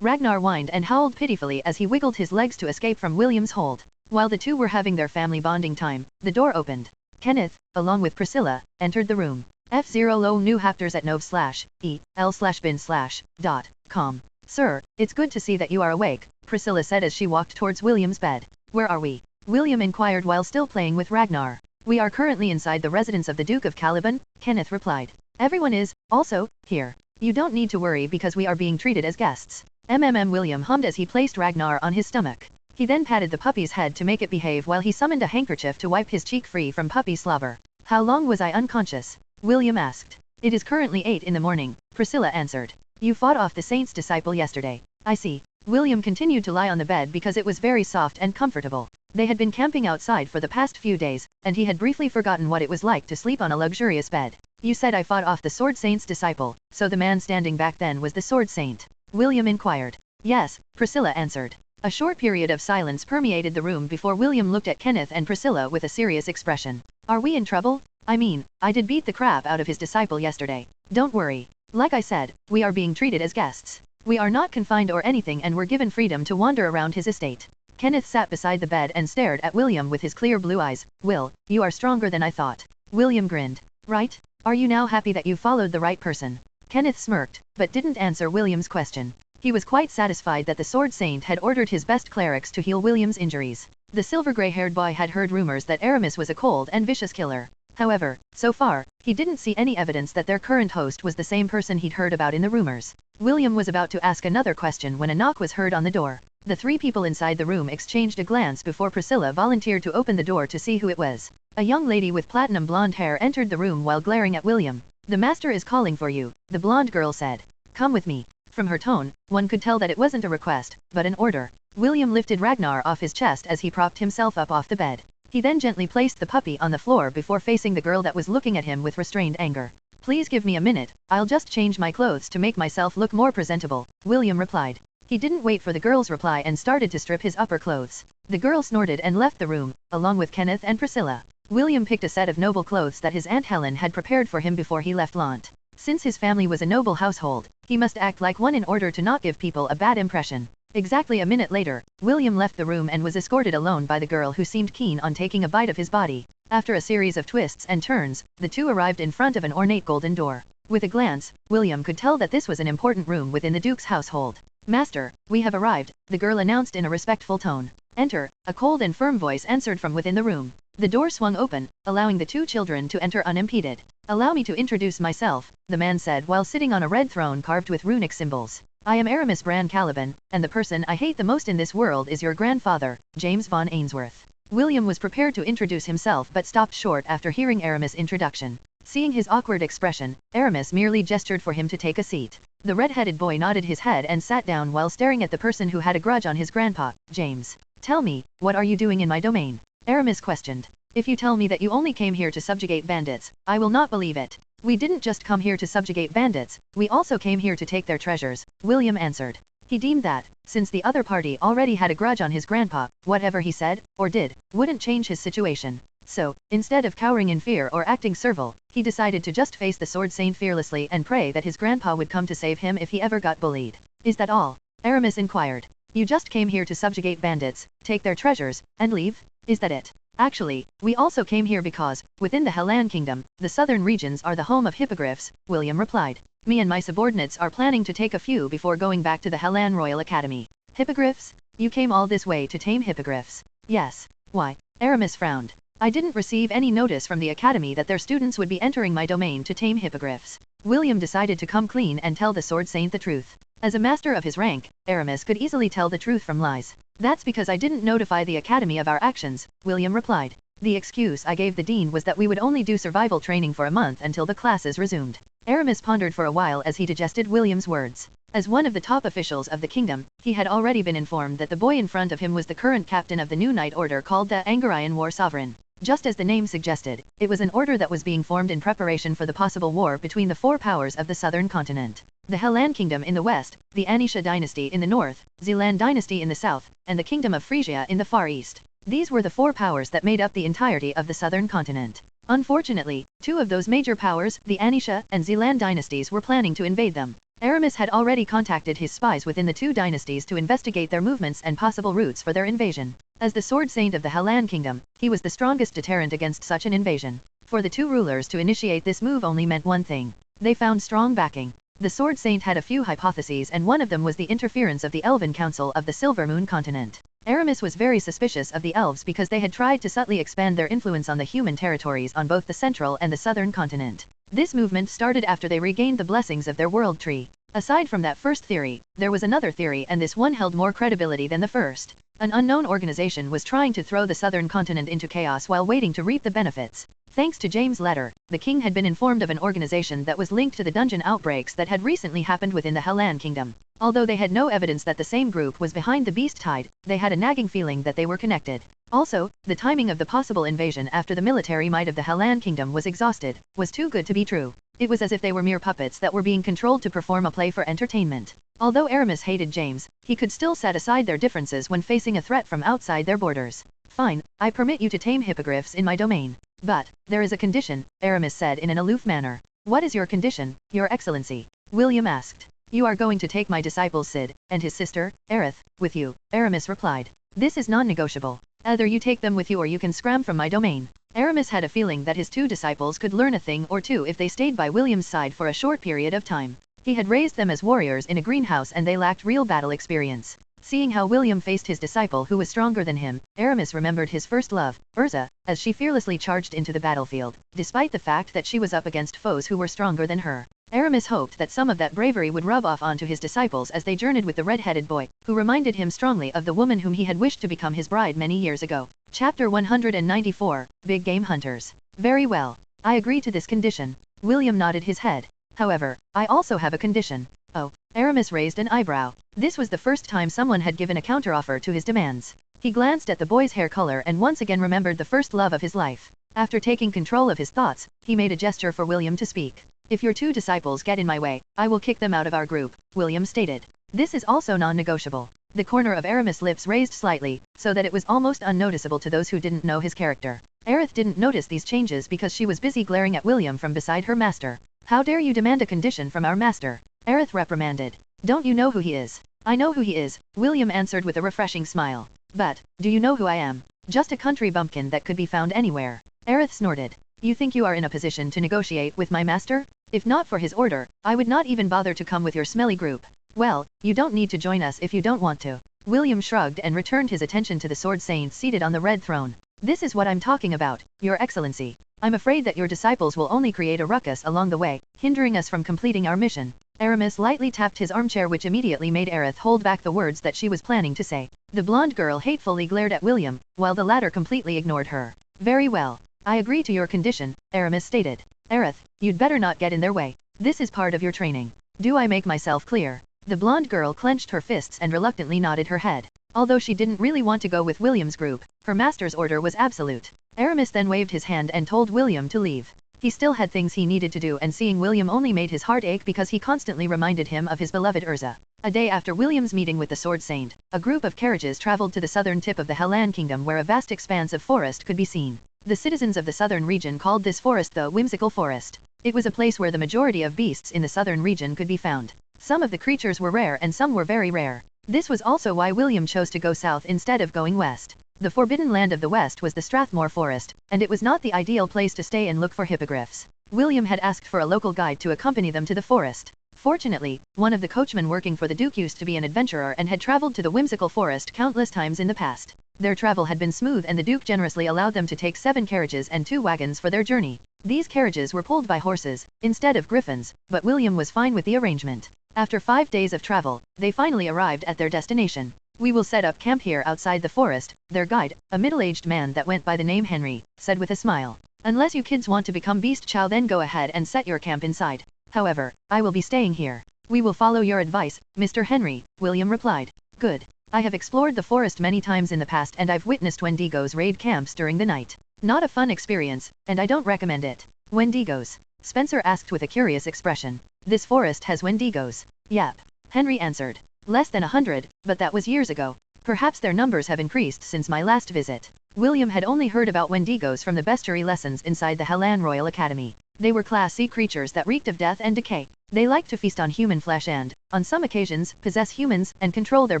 Ragnar whined and howled pitifully as he wiggled his legs to escape from William's hold. While the two were having their family bonding time, the door opened. Kenneth, along with Priscilla, entered the room. F0 low new hafters at nov/e/l/bin/.com. Sir, it's good to see that you are awake, Priscilla said as she walked towards William's bed. Where are we? William inquired while still playing with Ragnar. We are currently inside the residence of the Duke of Caliban, Kenneth replied. Everyone is, also, here. You don't need to worry because we are being treated as guests. William hummed as he placed Ragnar on his stomach. He then patted the puppy's head to make it behave while he summoned a handkerchief to wipe his cheek free from puppy slobber. How long was I unconscious? William asked. It is currently 8 in the morning, Priscilla answered. You fought off the saint's disciple yesterday. I see. William continued to lie on the bed because it was very soft and comfortable. They had been camping outside for the past few days, and he had briefly forgotten what it was like to sleep on a luxurious bed. You said I fought off the Sword Saint's disciple, so the man standing back then was the Sword Saint? William inquired. Yes, Priscilla answered. A short period of silence permeated the room before William looked at Kenneth and Priscilla with a serious expression. Are we in trouble? I mean, I did beat the crap out of his disciple yesterday. Don't worry. Like I said, we are being treated as guests. We are not confined or anything and were given freedom to wander around his estate. Kenneth sat beside the bed and stared at William with his clear blue eyes. Will, you are stronger than I thought. William grinned. Right? Are you now happy that you followed the right person? Kenneth smirked, but didn't answer William's question. He was quite satisfied that the Sword Saint had ordered his best clerics to heal William's injuries. The silver grey-haired boy had heard rumors that Aramis was a cold and vicious killer. However, so far, he didn't see any evidence that their current host was the same person he'd heard about in the rumors. William was about to ask another question when a knock was heard on the door. The three people inside the room exchanged a glance before Priscilla volunteered to open the door to see who it was. A young lady with platinum blonde hair entered the room while glaring at William. The master is calling for you, the blonde girl said. Come with me. From her tone, one could tell that it wasn't a request, but an order. William lifted Ragnar off his chest as he propped himself up off the bed. He then gently placed the puppy on the floor before facing the girl that was looking at him with restrained anger. Please give me a minute, I'll just change my clothes to make myself look more presentable, William replied. He didn't wait for the girl's reply and started to strip his upper clothes. The girl snorted and left the room, along with Kenneth and Priscilla. William picked a set of noble clothes that his Aunt Helen had prepared for him before he left Lant. Since his family was a noble household, he must act like one in order to not give people a bad impression. Exactly a minute later, William left the room and was escorted alone by the girl who seemed keen on taking a bite of his body. After a series of twists and turns, the two arrived in front of an ornate golden door. With a glance, William could tell that this was an important room within the Duke's household. Master, we have arrived, the girl announced in a respectful tone. Enter, a cold and firm voice answered from within the room. The door swung open, allowing the two children to enter unimpeded. Allow me to introduce myself, the man said while sitting on a red throne carved with runic symbols. I am Aramis Bran Caliban, and the person I hate the most in this world is your grandfather, James von Ainsworth. William was prepared to introduce himself but stopped short after hearing Aramis' introduction. Seeing his awkward expression, Aramis merely gestured for him to take a seat. The red-headed boy nodded his head and sat down while staring at the person who had a grudge on his grandpa, James. Tell me, what are you doing in my domain? Aramis questioned. If you tell me that you only came here to subjugate bandits, I will not believe it. We didn't just come here to subjugate bandits, we also came here to take their treasures, William answered. He deemed that, since the other party already had a grudge on his grandpa, whatever he said, or did, wouldn't change his situation. So, instead of cowering in fear or acting servile, he decided to just face the Sword Saint fearlessly and pray that his grandpa would come to save him if he ever got bullied. Is that all? Aramis inquired. You just came here to subjugate bandits, take their treasures, and leave? Is that it? Actually, we also came here because, within the Hellan Kingdom, the southern regions are the home of hippogriffs, William replied. Me and my subordinates are planning to take a few before going back to the Hellan Royal Academy. Hippogriffs? You came all this way to tame hippogriffs? Yes. Why? Aramis frowned. I didn't receive any notice from the academy that their students would be entering my domain to tame hippogriffs. William decided to come clean and tell the Sword Saint the truth. As a master of his rank, Aramis could easily tell the truth from lies. That's because I didn't notify the academy of our actions, William replied. The excuse I gave the dean was that we would only do survival training for a month until the classes resumed. Aramis pondered for a while as he digested William's words. As one of the top officials of the kingdom, he had already been informed that the boy in front of him was the current captain of the new knight order called the Angarian War Sovereign. Just as the name suggested, it was an order that was being formed in preparation for the possible war between the four powers of the southern continent. The Hellan Kingdom in the west, the Anisha dynasty in the north, Zealand dynasty in the south, and the Kingdom of Frisia in the far east. These were the four powers that made up the entirety of the southern continent. Unfortunately, two of those major powers, the Anisha and Zealand dynasties, were planning to invade them. Aramis had already contacted his spies within the two dynasties to investigate their movements and possible routes for their invasion. As the Sword Saint of the Hellan Kingdom, he was the strongest deterrent against such an invasion. For the two rulers to initiate this move only meant one thing. They found strong backing. The Sword Saint had a few hypotheses, and one of them was the interference of the Elven Council of the Silver Moon continent. Aramis was very suspicious of the elves because they had tried to subtly expand their influence on the human territories on both the central and the southern continent. This movement started after they regained the blessings of their world tree. Aside from that first theory, there was another theory, and this one held more credibility than the first. An unknown organization was trying to throw the southern continent into chaos while waiting to reap the benefits. Thanks to James' letter, the king had been informed of an organization that was linked to the dungeon outbreaks that had recently happened within the Hellan kingdom. Although they had no evidence that the same group was behind the beast tide, they had a nagging feeling that they were connected. Also, the timing of the possible invasion after the military might of the Hellan kingdom was exhausted, was too good to be true. It was as if they were mere puppets that were being controlled to perform a play for entertainment. Although Aramis hated James, he could still set aside their differences when facing a threat from outside their borders. Fine, I permit you to tame hippogriffs in my domain. But, there is a condition, Aramis said in an aloof manner. What is your condition, Your Excellency? William asked. You are going to take my disciple Cid, and his sister, Aerith, with you, Aramis replied. This is non-negotiable. Either you take them with you or you can scram from my domain. Aramis had a feeling that his two disciples could learn a thing or two if they stayed by William's side for a short period of time. He had raised them as warriors in a greenhouse and they lacked real battle experience. Seeing how William faced his disciple who was stronger than him, Aramis remembered his first love, Urza, as she fearlessly charged into the battlefield, despite the fact that she was up against foes who were stronger than her. Aramis hoped that some of that bravery would rub off onto his disciples as they journeyed with the red-headed boy, who reminded him strongly of the woman whom he had wished to become his bride many years ago. Chapter 194, Big Game Hunters. Very well. I agree to this condition. William nodded his head. However, I also have a condition. Oh. Aramis raised an eyebrow. This was the first time someone had given a counteroffer to his demands. He glanced at the boy's hair color and once again remembered the first love of his life. After taking control of his thoughts, he made a gesture for William to speak. If your two disciples get in my way, I will kick them out of our group, William stated. This is also non-negotiable. The corner of Aramis' lips raised slightly, so that it was almost unnoticeable to those who didn't know his character. Aerith didn't notice these changes because she was busy glaring at William from beside her master. How dare you demand a condition from our master? Aerith reprimanded. Don't you know who he is? I know who he is, William answered with a refreshing smile. But, do you know who I am? Just a country bumpkin that could be found anywhere. Aerith snorted. You think you are in a position to negotiate with my master? If not for his order, I would not even bother to come with your smelly group. Well, you don't need to join us if you don't want to. William shrugged and returned his attention to the sword saint seated on the red throne. This is what I'm talking about, Your Excellency. I'm afraid that your disciples will only create a ruckus along the way, hindering us from completing our mission. Aramis lightly tapped his armchair which immediately made Aerith hold back the words that she was planning to say. The blonde girl hatefully glared at William, while the latter completely ignored her. Very well. I agree to your condition, Aramis stated. Aerith, you'd better not get in their way. This is part of your training. Do I make myself clear? The blonde girl clenched her fists and reluctantly nodded her head. Although she didn't really want to go with William's group, her master's order was absolute. Aramis then waved his hand and told William to leave. He still had things he needed to do and seeing William only made his heart ache because he constantly reminded him of his beloved Urza. A day after William's meeting with the Sword Saint, a group of carriages traveled to the southern tip of the Hellan kingdom where a vast expanse of forest could be seen. The citizens of the southern region called this forest the Whimsical Forest. It was a place where the majority of beasts in the southern region could be found. Some of the creatures were rare and some were very rare. This was also why William chose to go south instead of going west. The forbidden land of the west was the Strathmore Forest, and it was not the ideal place to stay and look for hippogriffs. William had asked for a local guide to accompany them to the forest. Fortunately, one of the coachmen working for the Duke used to be an adventurer and had traveled to the Whimsical Forest countless times in the past. Their travel had been smooth and the Duke generously allowed them to take 7 carriages and 2 wagons for their journey. These carriages were pulled by horses, instead of griffins, but William was fine with the arrangement. After 5 days of travel, they finally arrived at their destination. We will set up camp here outside the forest, their guide, a middle-aged man that went by the name Henry, said with a smile. Unless you kids want to become beast chow then go ahead and set your camp inside. However, I will be staying here. We will follow your advice, Mr. Henry, William replied. Good. I have explored the forest many times in the past and I've witnessed Wendigos raid camps during the night. Not a fun experience, and I don't recommend it. Wendigos? Spencer asked with a curious expression. This forest has Wendigos. Yep. Henry answered. Less than 100, but that was years ago. Perhaps their numbers have increased since my last visit. William had only heard about Wendigos from the bestiary lessons inside the Hellan Royal Academy. They were Class C creatures that reeked of death and decay. They liked to feast on human flesh and, on some occasions, possess humans and control their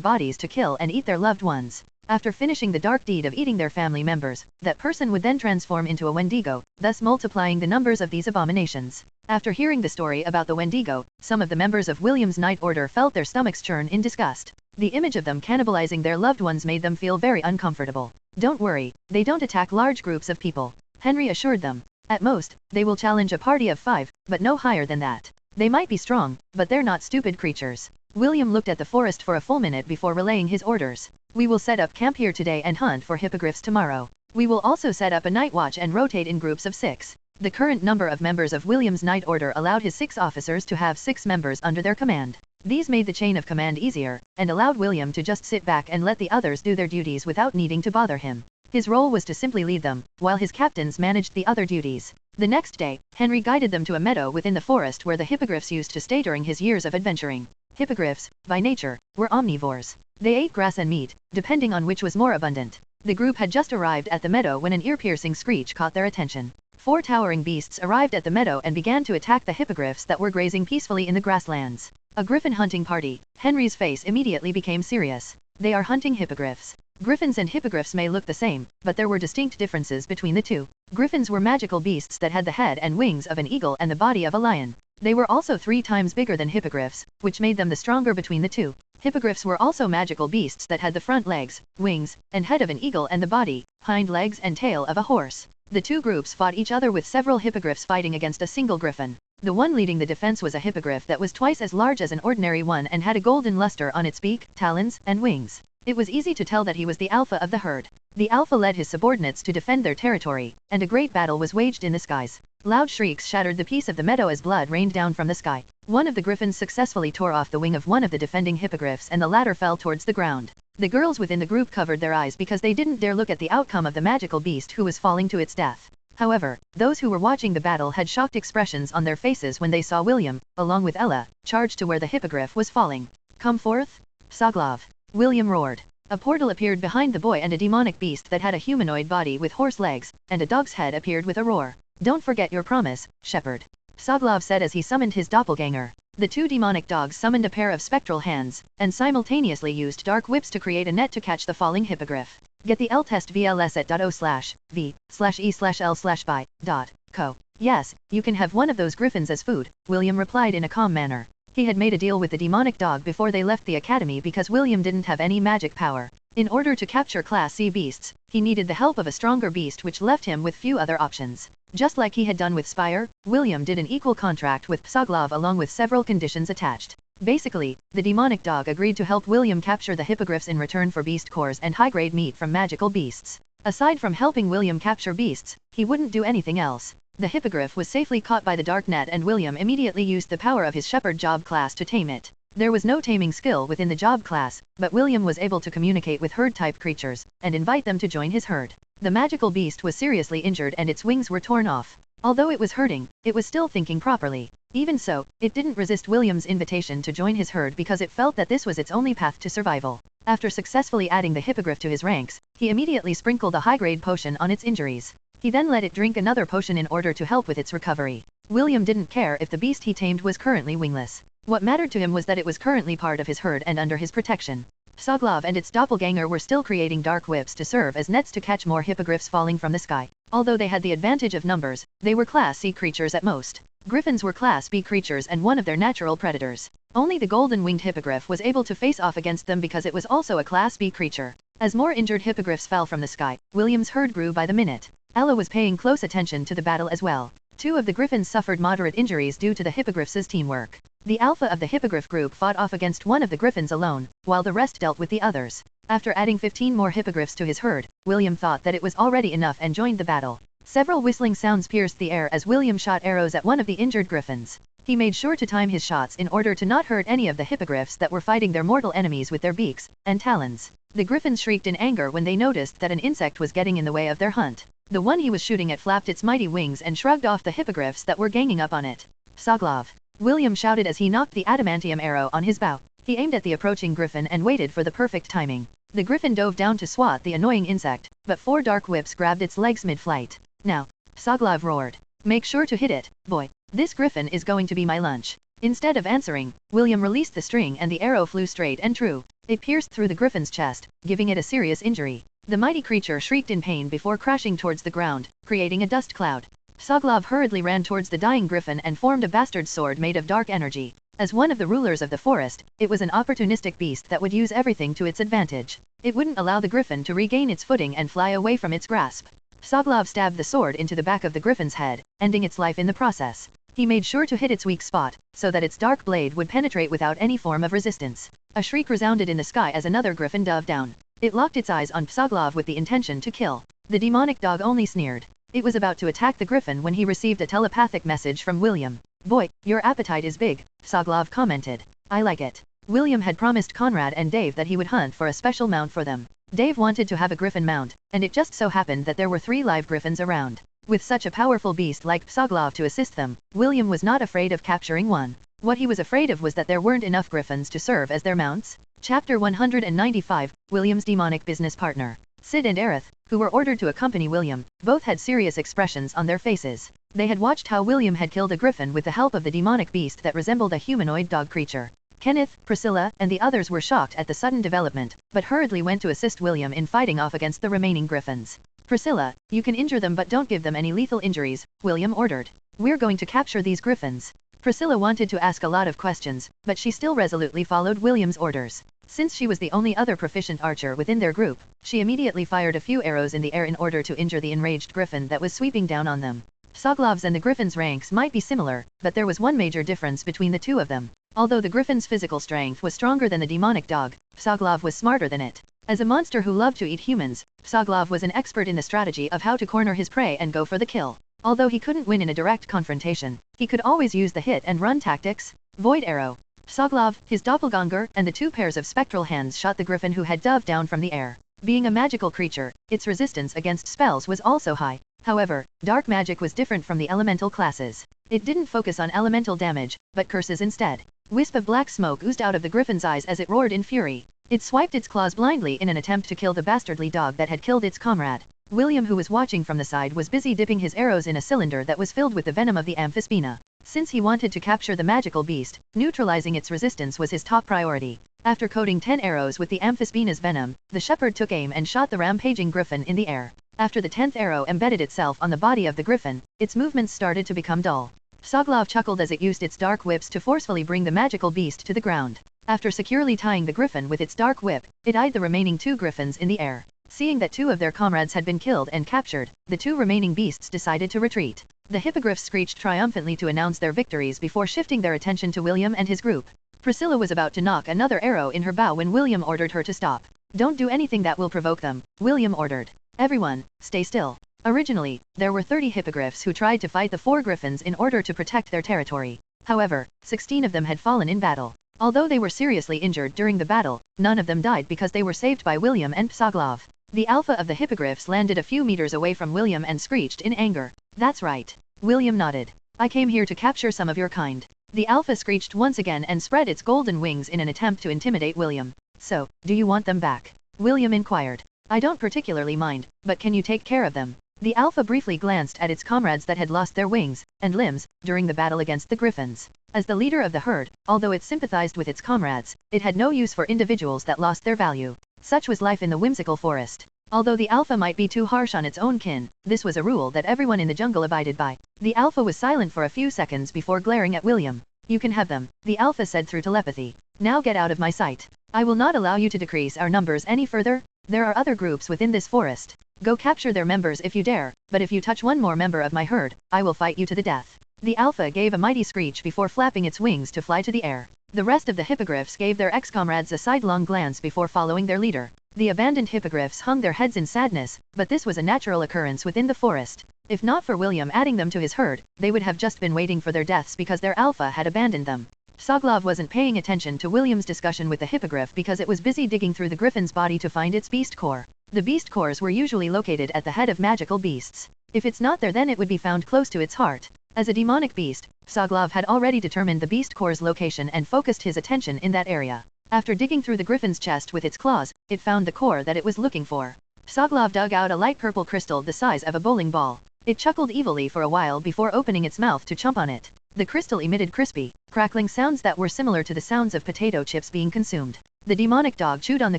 bodies to kill and eat their loved ones. After finishing the dark deed of eating their family members, that person would then transform into a Wendigo, thus multiplying the numbers of these abominations. After hearing the story about the Wendigo, some of the members of William's Night Order felt their stomachs churn in disgust. The image of them cannibalizing their loved ones made them feel very uncomfortable. Don't worry, they don't attack large groups of people, Henry assured them. At most, they will challenge a party of 5, but no higher than that. They might be strong, but they're not stupid creatures. William looked at the forest for a full minute before relaying his orders. We will set up camp here today and hunt for hippogriffs tomorrow. We will also set up a night watch and rotate in groups of 6. The current number of members of William's night order allowed his 6 officers to have 6 members under their command. These made the chain of command easier, and allowed William to just sit back and let the others do their duties without needing to bother him. His role was to simply lead them, while his captains managed the other duties. The next day, Henry guided them to a meadow within the forest where the hippogriffs used to stay during his years of adventuring. Hippogriffs, by nature, were omnivores. They ate grass and meat, depending on which was more abundant. The group had just arrived at the meadow when an ear-piercing screech caught their attention. 4 towering beasts arrived at the meadow and began to attack the hippogriffs that were grazing peacefully in the grasslands. A griffin hunting party. Henry's face immediately became serious. They are hunting hippogriffs. Griffins and hippogriffs may look the same, but there were distinct differences between the two. Griffins were magical beasts that had the head and wings of an eagle and the body of a lion. They were also 3 times bigger than hippogriffs, which made them the stronger between the two. Hippogriffs were also magical beasts that had the front legs, wings, and head of an eagle and the body, hind legs and tail of a horse. The two groups fought each other with several hippogriffs fighting against a single griffin. The one leading the defense was a hippogriff that was twice as large as an ordinary one and had a golden luster on its beak, talons, and wings. It was easy to tell that he was the alpha of the herd. The alpha led his subordinates to defend their territory, and a great battle was waged in the skies. Loud shrieks shattered the peace of the meadow as blood rained down from the sky. One of the griffins successfully tore off the wing of one of the defending hippogriffs and the latter fell towards the ground. The girls within the group covered their eyes because they didn't dare look at the outcome of the magical beast who was falling to its death. However, those who were watching the battle had shocked expressions on their faces when they saw William, along with Ella, charge to where the hippogriff was falling. "Come forth, Soglov!" William roared. A portal appeared behind the boy and a demonic beast that had a humanoid body with horse legs, and a dog's head appeared with a roar. "Don't forget your promise, shepherd," Soglov said as he summoned his doppelganger. The 2 demonic dogs summoned a pair of spectral hands, and simultaneously used dark whips to create a net to catch the falling hippogriff. Get the L-test vlset.o/v/e/l/by.co. Yes, you can have one of those griffins as food, William replied in a calm manner. He had made a deal with the demonic dog before they left the academy because William didn't have any magic power. In order to capture Class C beasts, he needed the help of a stronger beast which left him with few other options. Just like he had done with Spire, William did an equal contract with Soglov along with several conditions attached. Basically, the demonic dog agreed to help William capture the hippogriffs in return for beast cores and high-grade meat from magical beasts. Aside from helping William capture beasts, he wouldn't do anything else. The hippogriff was safely caught by the dark net and William immediately used the power of his shepherd job class to tame it. There was no taming skill within the job class, but William was able to communicate with herd-type creatures, and invite them to join his herd. The magical beast was seriously injured and its wings were torn off. Although it was hurting, it was still thinking properly. Even so, it didn't resist William's invitation to join his herd because it felt that this was its only path to survival. After successfully adding the hippogriff to his ranks, he immediately sprinkled a high-grade potion on its injuries. He then let it drink another potion in order to help with its recovery. William didn't care if the beast he tamed was currently wingless. What mattered to him was that it was currently part of his herd and under his protection. Soglov and its doppelganger were still creating dark whips to serve as nets to catch more hippogriffs falling from the sky. Although they had the advantage of numbers, they were Class C creatures at most. Griffins were Class B creatures and one of their natural predators. Only the golden-winged hippogriff was able to face off against them because it was also a Class B creature. As more injured hippogriffs fell from the sky, William's herd grew by the minute. Ella was paying close attention to the battle as well. 2 of the griffins suffered moderate injuries due to the hippogriffs' teamwork. The alpha of the hippogriff group fought off against one of the griffins alone, while the rest dealt with the others. After adding 15 more hippogriffs to his herd, William thought that it was already enough and joined the battle. Several whistling sounds pierced the air as William shot arrows at one of the injured griffins. He made sure to time his shots in order to not hurt any of the hippogriffs that were fighting their mortal enemies with their beaks and talons. The griffins shrieked in anger when they noticed that an insect was getting in the way of their hunt. The one he was shooting at flapped its mighty wings and shrugged off the hippogriffs that were ganging up on it. "Soglov!" William shouted as he knocked the adamantium arrow on his bow. He aimed at the approaching griffin and waited for the perfect timing. The griffin dove down to swat the annoying insect, but 4 dark whips grabbed its legs mid-flight. "Now!" Soglov roared. "Make sure to hit it, boy. This griffin is going to be my lunch." Instead of answering, William released the string and the arrow flew straight and true. It pierced through the griffin's chest, giving it a serious injury. The mighty creature shrieked in pain before crashing towards the ground, creating a dust cloud. Soglov hurriedly ran towards the dying griffin and formed a bastard sword made of dark energy. As one of the rulers of the forest, it was an opportunistic beast that would use everything to its advantage. It wouldn't allow the griffin to regain its footing and fly away from its grasp. Soglov stabbed the sword into the back of the griffin's head, ending its life in the process. He made sure to hit its weak spot, so that its dark blade would penetrate without any form of resistance. A shriek resounded in the sky as another griffin dove down. It locked its eyes on Psoglov with the intention to kill. The demonic dog only sneered. It was about to attack the griffin when he received a telepathic message from William. "Boy, your appetite is big," Psoglov commented. "I like it." William had promised Conrad and Dave that he would hunt for a special mount for them. Dave wanted to have a griffin mount, and it just so happened that there were 3 live griffins around. With such a powerful beast like Psoglov to assist them, William was not afraid of capturing one. What he was afraid of was that there weren't enough griffins to serve as their mounts. Chapter 195, William's demonic business partner. Sid and Aerith, who were ordered to accompany William, both had serious expressions on their faces. They had watched how William had killed a griffin with the help of the demonic beast that resembled a humanoid dog creature. Kenneth, Priscilla, and the others were shocked at the sudden development, but hurriedly went to assist William in fighting off against the remaining griffins. "Priscilla, you can injure them but don't give them any lethal injuries," William ordered. "We're going to capture these griffins." Priscilla wanted to ask a lot of questions, but she still resolutely followed William's orders. Since she was the only other proficient archer within their group, she immediately fired a few arrows in the air in order to injure the enraged griffin that was sweeping down on them. Psoglov's and the griffin's ranks might be similar, but there was one major difference between the two of them. Although the griffin's physical strength was stronger than the demonic dog, Psoglov was smarter than it. As a monster who loved to eat humans, Psoglov was an expert in the strategy of how to corner his prey and go for the kill. Although he couldn't win in a direct confrontation, he could always use the hit-and-run tactics. Void arrow. Psoglov, his doppelganger, and the 2 pairs of spectral hands shot the griffin who had dove down from the air. Being a magical creature, its resistance against spells was also high. However, dark magic was different from the elemental classes. It didn't focus on elemental damage, but curses instead. Wisp of black smoke oozed out of the griffin's eyes as it roared in fury. It swiped its claws blindly in an attempt to kill the bastardly dog that had killed its comrade. William, who was watching from the side, was busy dipping his arrows in a cylinder that was filled with the venom of the amphispina. Since he wanted to capture the magical beast, neutralizing its resistance was his top priority. After coating 10 arrows with the amphispina's venom, the shepherd took aim and shot the rampaging griffin in the air. After the 10th arrow embedded itself on the body of the griffin, its movements started to become dull. Psoglov chuckled as it used its dark whips to forcefully bring the magical beast to the ground. After securely tying the griffin with its dark whip, it eyed the remaining 2 griffins in the air. Seeing that 2 of their comrades had been killed and captured, the 2 remaining beasts decided to retreat. The hippogriffs screeched triumphantly to announce their victories before shifting their attention to William and his group. Priscilla was about to knock another arrow in her bow when William ordered her to stop. "Don't do anything that will provoke them," William ordered. "Everyone, stay still." Originally, there were 30 hippogriffs who tried to fight the 4 griffins in order to protect their territory. However, 16 of them had fallen in battle. Although they were seriously injured during the battle, none of them died because they were saved by William and Psoglov. The alpha of the hippogriffs landed a few meters away from William and screeched in anger. "That's right." William nodded. "I came here to capture some of your kind." The alpha screeched once again and spread its golden wings in an attempt to intimidate William. "So, do you want them back?" William inquired. "I don't particularly mind, but can you take care of them?" The alpha briefly glanced at its comrades that had lost their wings and limbs during the battle against the griffins. As the leader of the herd, although it sympathized with its comrades, it had no use for individuals that lost their value. Such was life in the whimsical forest. Although the alpha might be too harsh on its own kin, this was a rule that everyone in the jungle abided by. The alpha was silent for a few seconds before glaring at William. "You can have them," the alpha said through telepathy. "Now get out of my sight. I will not allow you to decrease our numbers any further. There are other groups within this forest. Go capture their members if you dare, but if you touch one more member of my herd, I will fight you to the death." The alpha gave a mighty screech before flapping its wings to fly to the air. The rest of the hippogriffs gave their ex-comrades a sidelong glance before following their leader. The abandoned hippogriffs hung their heads in sadness, but this was a natural occurrence within the forest. If not for William adding them to his herd, they would have just been waiting for their deaths because their alpha had abandoned them. Psoglov wasn't paying attention to William's discussion with the hippogriff because it was busy digging through the griffin's body to find its beast core. The beast cores were usually located at the head of magical beasts. If it's not there, then it would be found close to its heart. As a demonic beast, Psoglov had already determined the beast core's location and focused his attention in that area. After digging through the griffin's chest with its claws, it found the core that it was looking for. Psoglov dug out a light purple crystal the size of a bowling ball. It chuckled evilly for a while before opening its mouth to chomp on it. The crystal emitted crispy, crackling sounds that were similar to the sounds of potato chips being consumed. The demonic dog chewed on the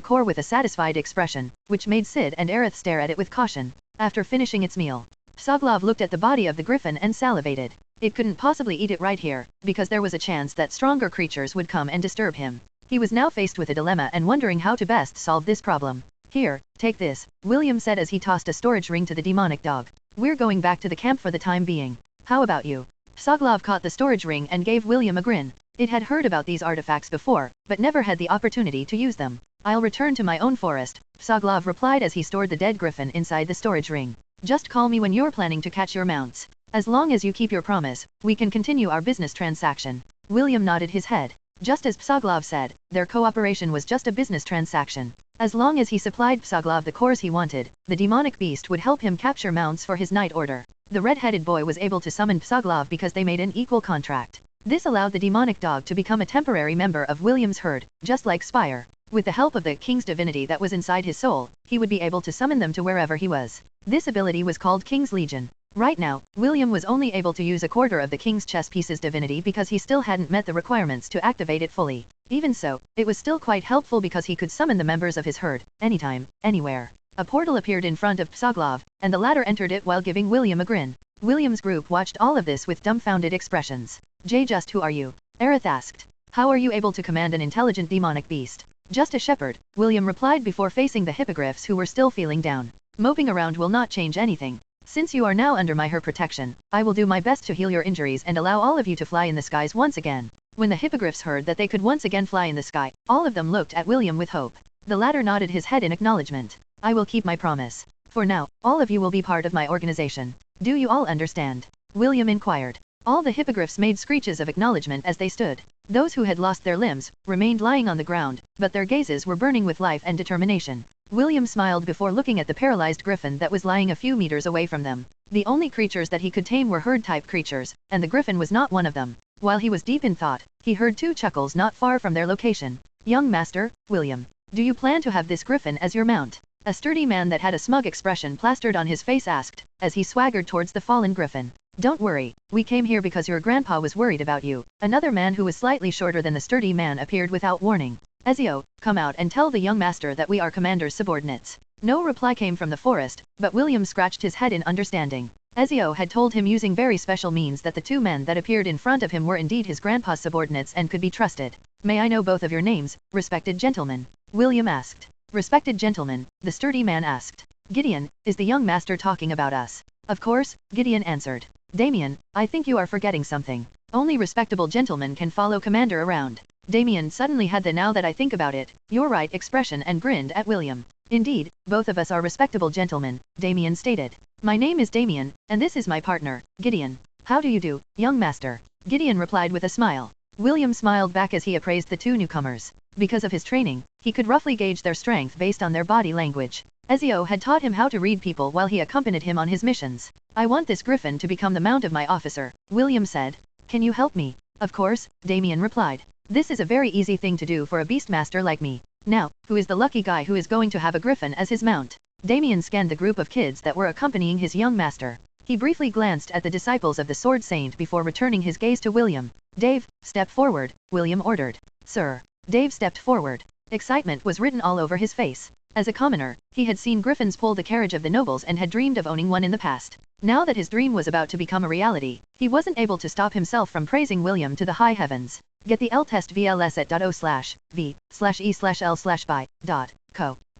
core with a satisfied expression, which made Sid and Aerith stare at it with caution. After finishing its meal, Psoglov looked at the body of the griffin and salivated. It couldn't possibly eat it right here, because there was a chance that stronger creatures would come and disturb him. He was now faced with a dilemma and wondering how to best solve this problem. "Here, take this," William said as he tossed a storage ring to the demonic dog. "We're going back to the camp for the time being. How about you?" Psoglov caught the storage ring and gave William a grin. It had heard about these artifacts before, but never had the opportunity to use them. I'll return to my own forest, Psoglov replied as he stored the dead griffin inside the storage ring. Just call me when you're planning to catch your mounts. As long as you keep your promise, we can continue our business transaction. William nodded his head. Just as Psoglov said, their cooperation was just a business transaction. As long as he supplied Psoglov the cores he wanted, the demonic beast would help him capture mounts for his night order. The red-headed boy was able to summon Psoglov because they made an equal contract. This allowed the demonic dog to become a temporary member of William's herd, just like Spire. With the help of the king's divinity that was inside his soul, he would be able to summon them to wherever he was. This ability was called King's Legion. Right now, William was only able to use a quarter of the king's chess piece's divinity because he still hadn't met the requirements to activate it fully. Even so, it was still quite helpful because he could summon the members of his herd, anytime, anywhere. A portal appeared in front of Psoglov, and the latter entered it while giving William a grin. William's group watched all of this with dumbfounded expressions. Just who are you? Aerith asked. How are you able to command an intelligent demonic beast? Just a shepherd, William replied before facing the hippogriffs who were still feeling down. Moping around will not change anything. Since you are now under my protection, I will do my best to heal your injuries and allow all of you to fly in the skies once again. When the hippogriffs heard that they could once again fly in the sky, all of them looked at William with hope. The latter nodded his head in acknowledgement. I will keep my promise. For now, all of you will be part of my organization. Do you all understand? William inquired. All the hippogriffs made screeches of acknowledgement as they stood. Those who had lost their limbs remained lying on the ground, but their gazes were burning with life and determination. William smiled before looking at the paralyzed griffin that was lying a few meters away from them. The only creatures that he could tame were herd-type creatures, and the griffin was not one of them. While he was deep in thought, he heard two chuckles not far from their location. Young master, William. Do you plan to have this griffin as your mount? A sturdy man that had a smug expression plastered on his face asked, as he swaggered towards the fallen griffin. Don't worry, we came here because your grandpa was worried about you. Another man who was slightly shorter than the sturdy man appeared without warning. Ezio, come out and tell the young master that we are commander's subordinates. No reply came from the forest, but William scratched his head in understanding. Ezio had told him using very special means that the two men that appeared in front of him were indeed his grandpa's subordinates and could be trusted. May I know both of your names, respected gentlemen? William asked. Respected gentlemen, the sturdy man asked. Gideon, is the young master talking about us? Of course, Gideon answered. Damien, I think you are forgetting something. Only respectable gentlemen can follow commander around. Damien suddenly had the now that I think about it, you're right expression and grinned at William. Indeed, both of us are respectable gentlemen, Damien stated. My name is Damien, and this is my partner, Gideon. How do you do, young master? Gideon replied with a smile. William smiled back as he appraised the two newcomers. Because of his training, he could roughly gauge their strength based on their body language. Ezio had taught him how to read people while he accompanied him on his missions. I want this griffin to become the mount of my officer, William said. Can you help me? Of course, Damien replied. This is a very easy thing to do for a beastmaster like me. Now, who is the lucky guy who is going to have a griffin as his mount? Damien scanned the group of kids that were accompanying his young master. He briefly glanced at the disciples of the Sword Saint before returning his gaze to William. Dave, step forward, William ordered. Sir. Dave stepped forward. Excitement was written all over his face. As a commoner, he had seen griffins pull the carriage of the nobles and had dreamed of owning one in the past. Now that his dream was about to become a reality, he wasn't able to stop himself from praising William to the high heavens. Get the L-test VLS at .o/v/e/l/by.co.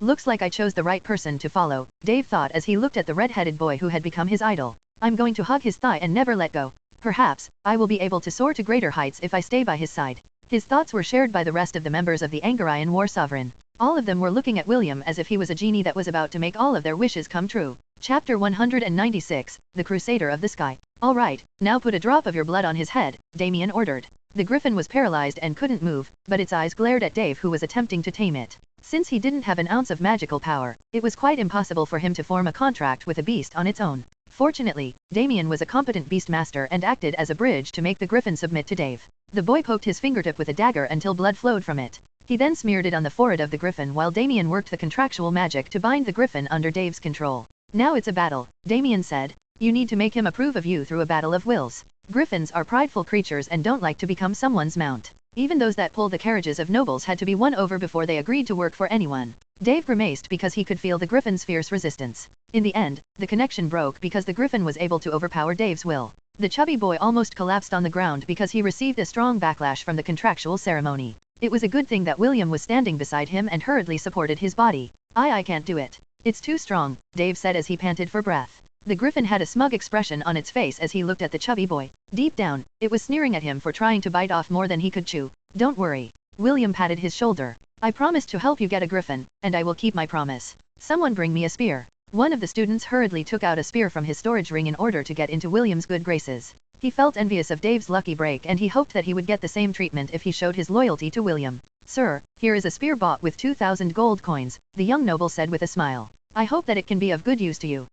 Looks like I chose the right person to follow, Dave thought as he looked at the red-headed boy who had become his idol. I'm going to hug his thigh and never let go. Perhaps, I will be able to soar to greater heights if I stay by his side. His thoughts were shared by the rest of the members of the Angarian War Sovereign. All of them were looking at William as if he was a genie that was about to make all of their wishes come true. Chapter 196, The Crusader of the Sky. All right, now put a drop of your blood on his head, Damien ordered. The griffin was paralyzed and couldn't move, but its eyes glared at Dave who was attempting to tame it. Since he didn't have an ounce of magical power, it was quite impossible for him to form a contract with a beast on its own. Fortunately, Damien was a competent beastmaster and acted as a bridge to make the griffin submit to Dave. The boy poked his fingertip with a dagger until blood flowed from it. He then smeared it on the forehead of the griffin while Damien worked the contractual magic to bind the griffin under Dave's control. Now it's a battle, Damien said. You need to make him approve of you through a battle of wills. Griffins are prideful creatures and don't like to become someone's mount. Even those that pull the carriages of nobles had to be won over before they agreed to work for anyone. Dave grimaced because he could feel the griffin's fierce resistance. In the end, the connection broke because the griffin was able to overpower Dave's will. The chubby boy almost collapsed on the ground because he received a strong backlash from the contractual ceremony. It was a good thing that William was standing beside him and hurriedly supported his body. I can't do it. It's too strong, Dave said as he panted for breath. The griffin had a smug expression on its face as he looked at the chubby boy. Deep down, it was sneering at him for trying to bite off more than he could chew. Don't worry. William patted his shoulder. I promised to help you get a griffin, and I will keep my promise. Someone bring me a spear. One of the students hurriedly took out a spear from his storage ring in order to get into William's good graces. He felt envious of Dave's lucky break and he hoped that he would get the same treatment if he showed his loyalty to William. Sir, here is a spear bought with 2,000 gold coins, the young noble said with a smile. I hope that it can be of good use to you.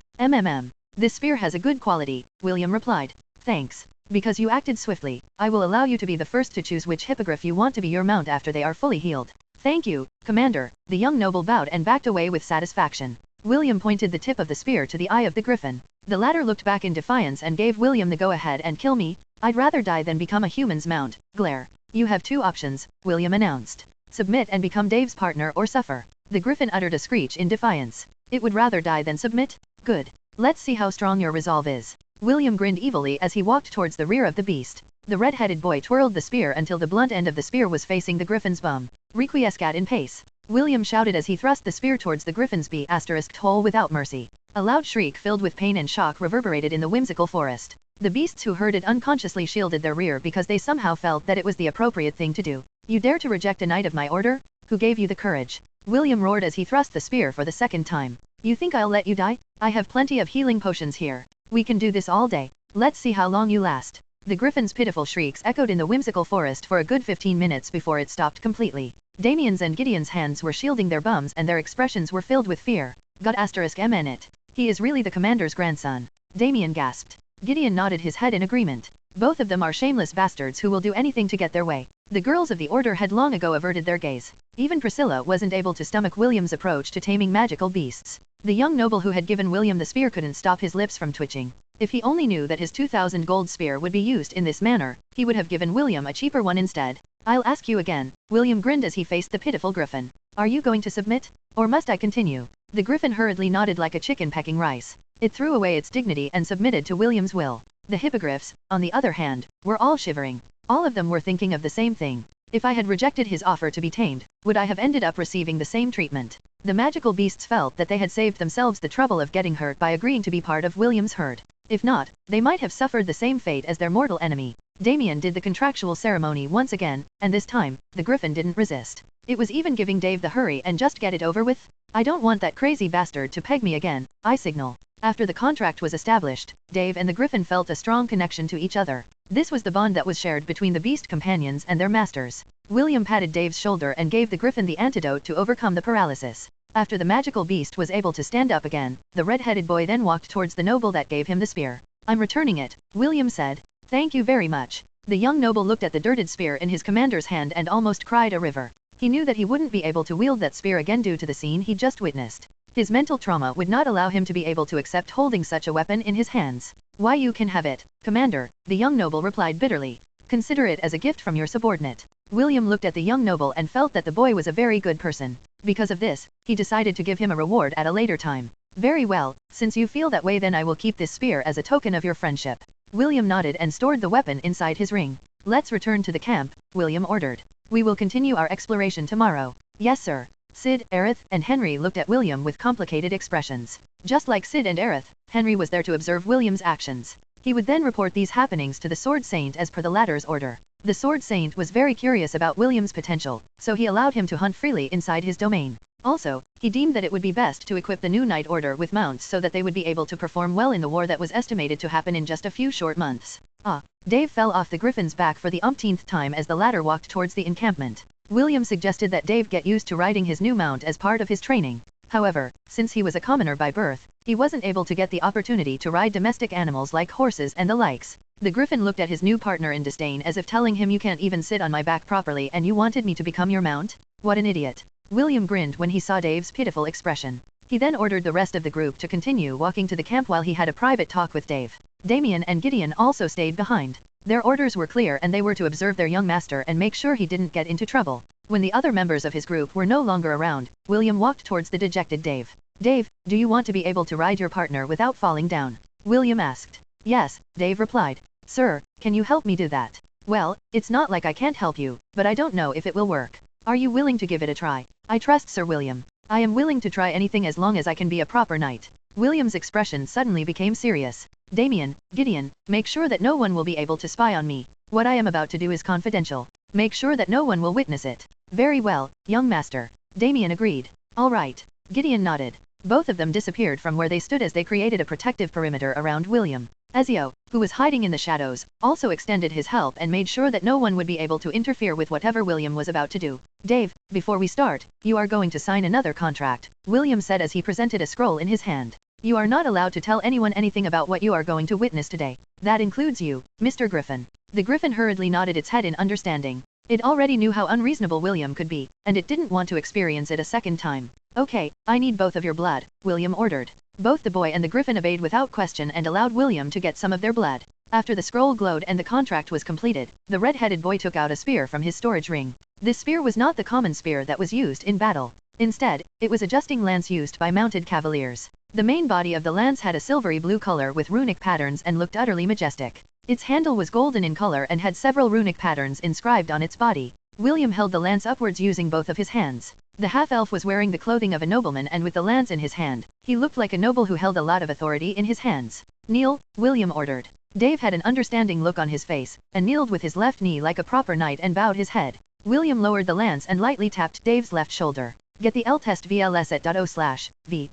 This spear has a good quality, William replied. Thanks. Because you acted swiftly, I will allow you to be the first to choose which hippogriff you want to be your mount after they are fully healed. Thank you, Commander. The young noble bowed and backed away with satisfaction. William pointed the tip of the spear to the eye of the griffin. The latter looked back in defiance and gave William the go-ahead and kill me. I'd rather die than become a human's mount. Glare. You have two options, William announced. Submit and become Dave's partner or suffer. The griffin uttered a screech in defiance. It would rather die than submit? Good. Let's see how strong your resolve is. William grinned evilly as he walked towards the rear of the beast. The red-headed boy twirled the spear until the blunt end of the spear was facing the griffin's bum. Requiescat in pace. William shouted as he thrust the spear towards the griffin's hole without mercy. A loud shriek filled with pain and shock reverberated in the whimsical forest. The beasts who heard it unconsciously shielded their rear because they somehow felt that it was the appropriate thing to do. You dare to reject a knight of my order? Who gave you the courage? William roared as he thrust the spear for the second time. You think I'll let you die? I have plenty of healing potions here. We can do this all day. Let's see how long you last. The griffin's pitiful shrieks echoed in the whimsical forest for a good 15 minutes before it stopped completely. Damien's and Gideon's hands were shielding their bums and their expressions were filled with fear. God***it. He is really the commander's grandson. Damien gasped. Gideon nodded his head in agreement. Both of them are shameless bastards who will do anything to get their way. The girls of the order had long ago averted their gaze. Even Priscilla wasn't able to stomach William's approach to taming magical beasts. The young noble who had given William the spear couldn't stop his lips from twitching. If he only knew that his 2,000 gold spear would be used in this manner, he would have given William a cheaper one instead. I'll ask you again. William grinned as he faced the pitiful griffin. Are you going to submit? Or must I continue? The griffin hurriedly nodded like a chicken pecking rice. It threw away its dignity and submitted to William's will. The hippogriffs, on the other hand, were all shivering. All of them were thinking of the same thing. If I had rejected his offer to be tamed, would I have ended up receiving the same treatment? The magical beasts felt that they had saved themselves the trouble of getting hurt by agreeing to be part of William's herd. If not, they might have suffered the same fate as their mortal enemy. Damien did the contractual ceremony once again, and this time, the griffin didn't resist. It was even giving Dave the hurry and just get it over with. I don't want that crazy bastard to peg me again, I signal. After the contract was established, Dave and the griffin felt a strong connection to each other. This was the bond that was shared between the beast companions and their masters. William patted Dave's shoulder and gave the griffin the antidote to overcome the paralysis. After the magical beast was able to stand up again, the red-headed boy then walked towards the noble that gave him the spear. I'm returning it, William said. Thank you very much. The young noble looked at the dirted spear in his commander's hand and almost cried a river. He knew that he wouldn't be able to wield that spear again due to the scene he just witnessed. His mental trauma would not allow him to be able to accept holding such a weapon in his hands. Why, you can have it, Commander, the young noble replied bitterly. Consider it as a gift from your subordinate. William looked at the young noble and felt that the boy was a very good person. Because of this, he decided to give him a reward at a later time. Very well, since you feel that way, then I will keep this spear as a token of your friendship. William nodded and stored the weapon inside his ring. Let's return to the camp, William ordered. We will continue our exploration tomorrow. Yes, sir. Sid, Aerith, and Henry looked at William with complicated expressions. Just like Sid and Aerith, Henry was there to observe William's actions. He would then report these happenings to the Sword Saint as per the latter's order. The Sword Saint was very curious about William's potential, so he allowed him to hunt freely inside his domain. Also, he deemed that it would be best to equip the new Knight Order with mounts so that they would be able to perform well in the war that was estimated to happen in just a few short months. Dave fell off the griffin's back for the umpteenth time as the latter walked towards the encampment. William suggested that Dave get used to riding his new mount as part of his training. However, since he was a commoner by birth, he wasn't able to get the opportunity to ride domestic animals like horses and the likes. The griffin looked at his new partner in disdain as if telling him, you can't even sit on my back properly and you wanted me to become your mount? What an idiot. William grinned when he saw Dave's pitiful expression. He then ordered the rest of the group to continue walking to the camp while he had a private talk with Dave. Damien and Gideon also stayed behind. Their orders were clear and they were to observe their young master and make sure he didn't get into trouble. When the other members of his group were no longer around, William walked towards the dejected Dave. Dave, do you want to be able to ride your partner without falling down? William asked. Yes, Dave replied. Sir, can you help me do that? Well, it's not like I can't help you, but I don't know if it will work. Are you willing to give it a try? I trust Sir William. I am willing to try anything as long as I can be a proper knight. William's expression suddenly became serious. Damien, Gideon, make sure that no one will be able to spy on me. What I am about to do is confidential. Make sure that no one will witness it. Very well, young master. Damien agreed. All right. Gideon nodded. Both of them disappeared from where they stood as they created a protective perimeter around William. Ezio, who was hiding in the shadows, also extended his help and made sure that no one would be able to interfere with whatever William was about to do. Dave, before we start, you are going to sign another contract, William said as he presented a scroll in his hand. You are not allowed to tell anyone anything about what you are going to witness today. That includes you, Mr. Griffin. The Griffin hurriedly nodded its head in understanding. It already knew how unreasonable William could be, and it didn't want to experience it a second time. Okay, I need both of your blood, William ordered. Both the boy and the Griffin obeyed without question and allowed William to get some of their blood. After the scroll glowed and the contract was completed, the red-headed boy took out a spear from his storage ring. This spear was not the common spear that was used in battle. Instead, it was a justing lance used by mounted cavaliers. The main body of the lance had a silvery blue color with runic patterns and looked utterly majestic. Its handle was golden in color and had several runic patterns inscribed on its body. William held the lance upwards using both of his hands. The half-elf was wearing the clothing of a nobleman and with the lance in his hand, he looked like a noble who held a lot of authority in his hands. Kneel, William ordered. Dave had an understanding look on his face, and kneeled with his left knee like a proper knight and bowed his head. William lowered the lance and lightly tapped Dave's left shoulder. Get the L-test VLS at .o/v/e/l/by.co.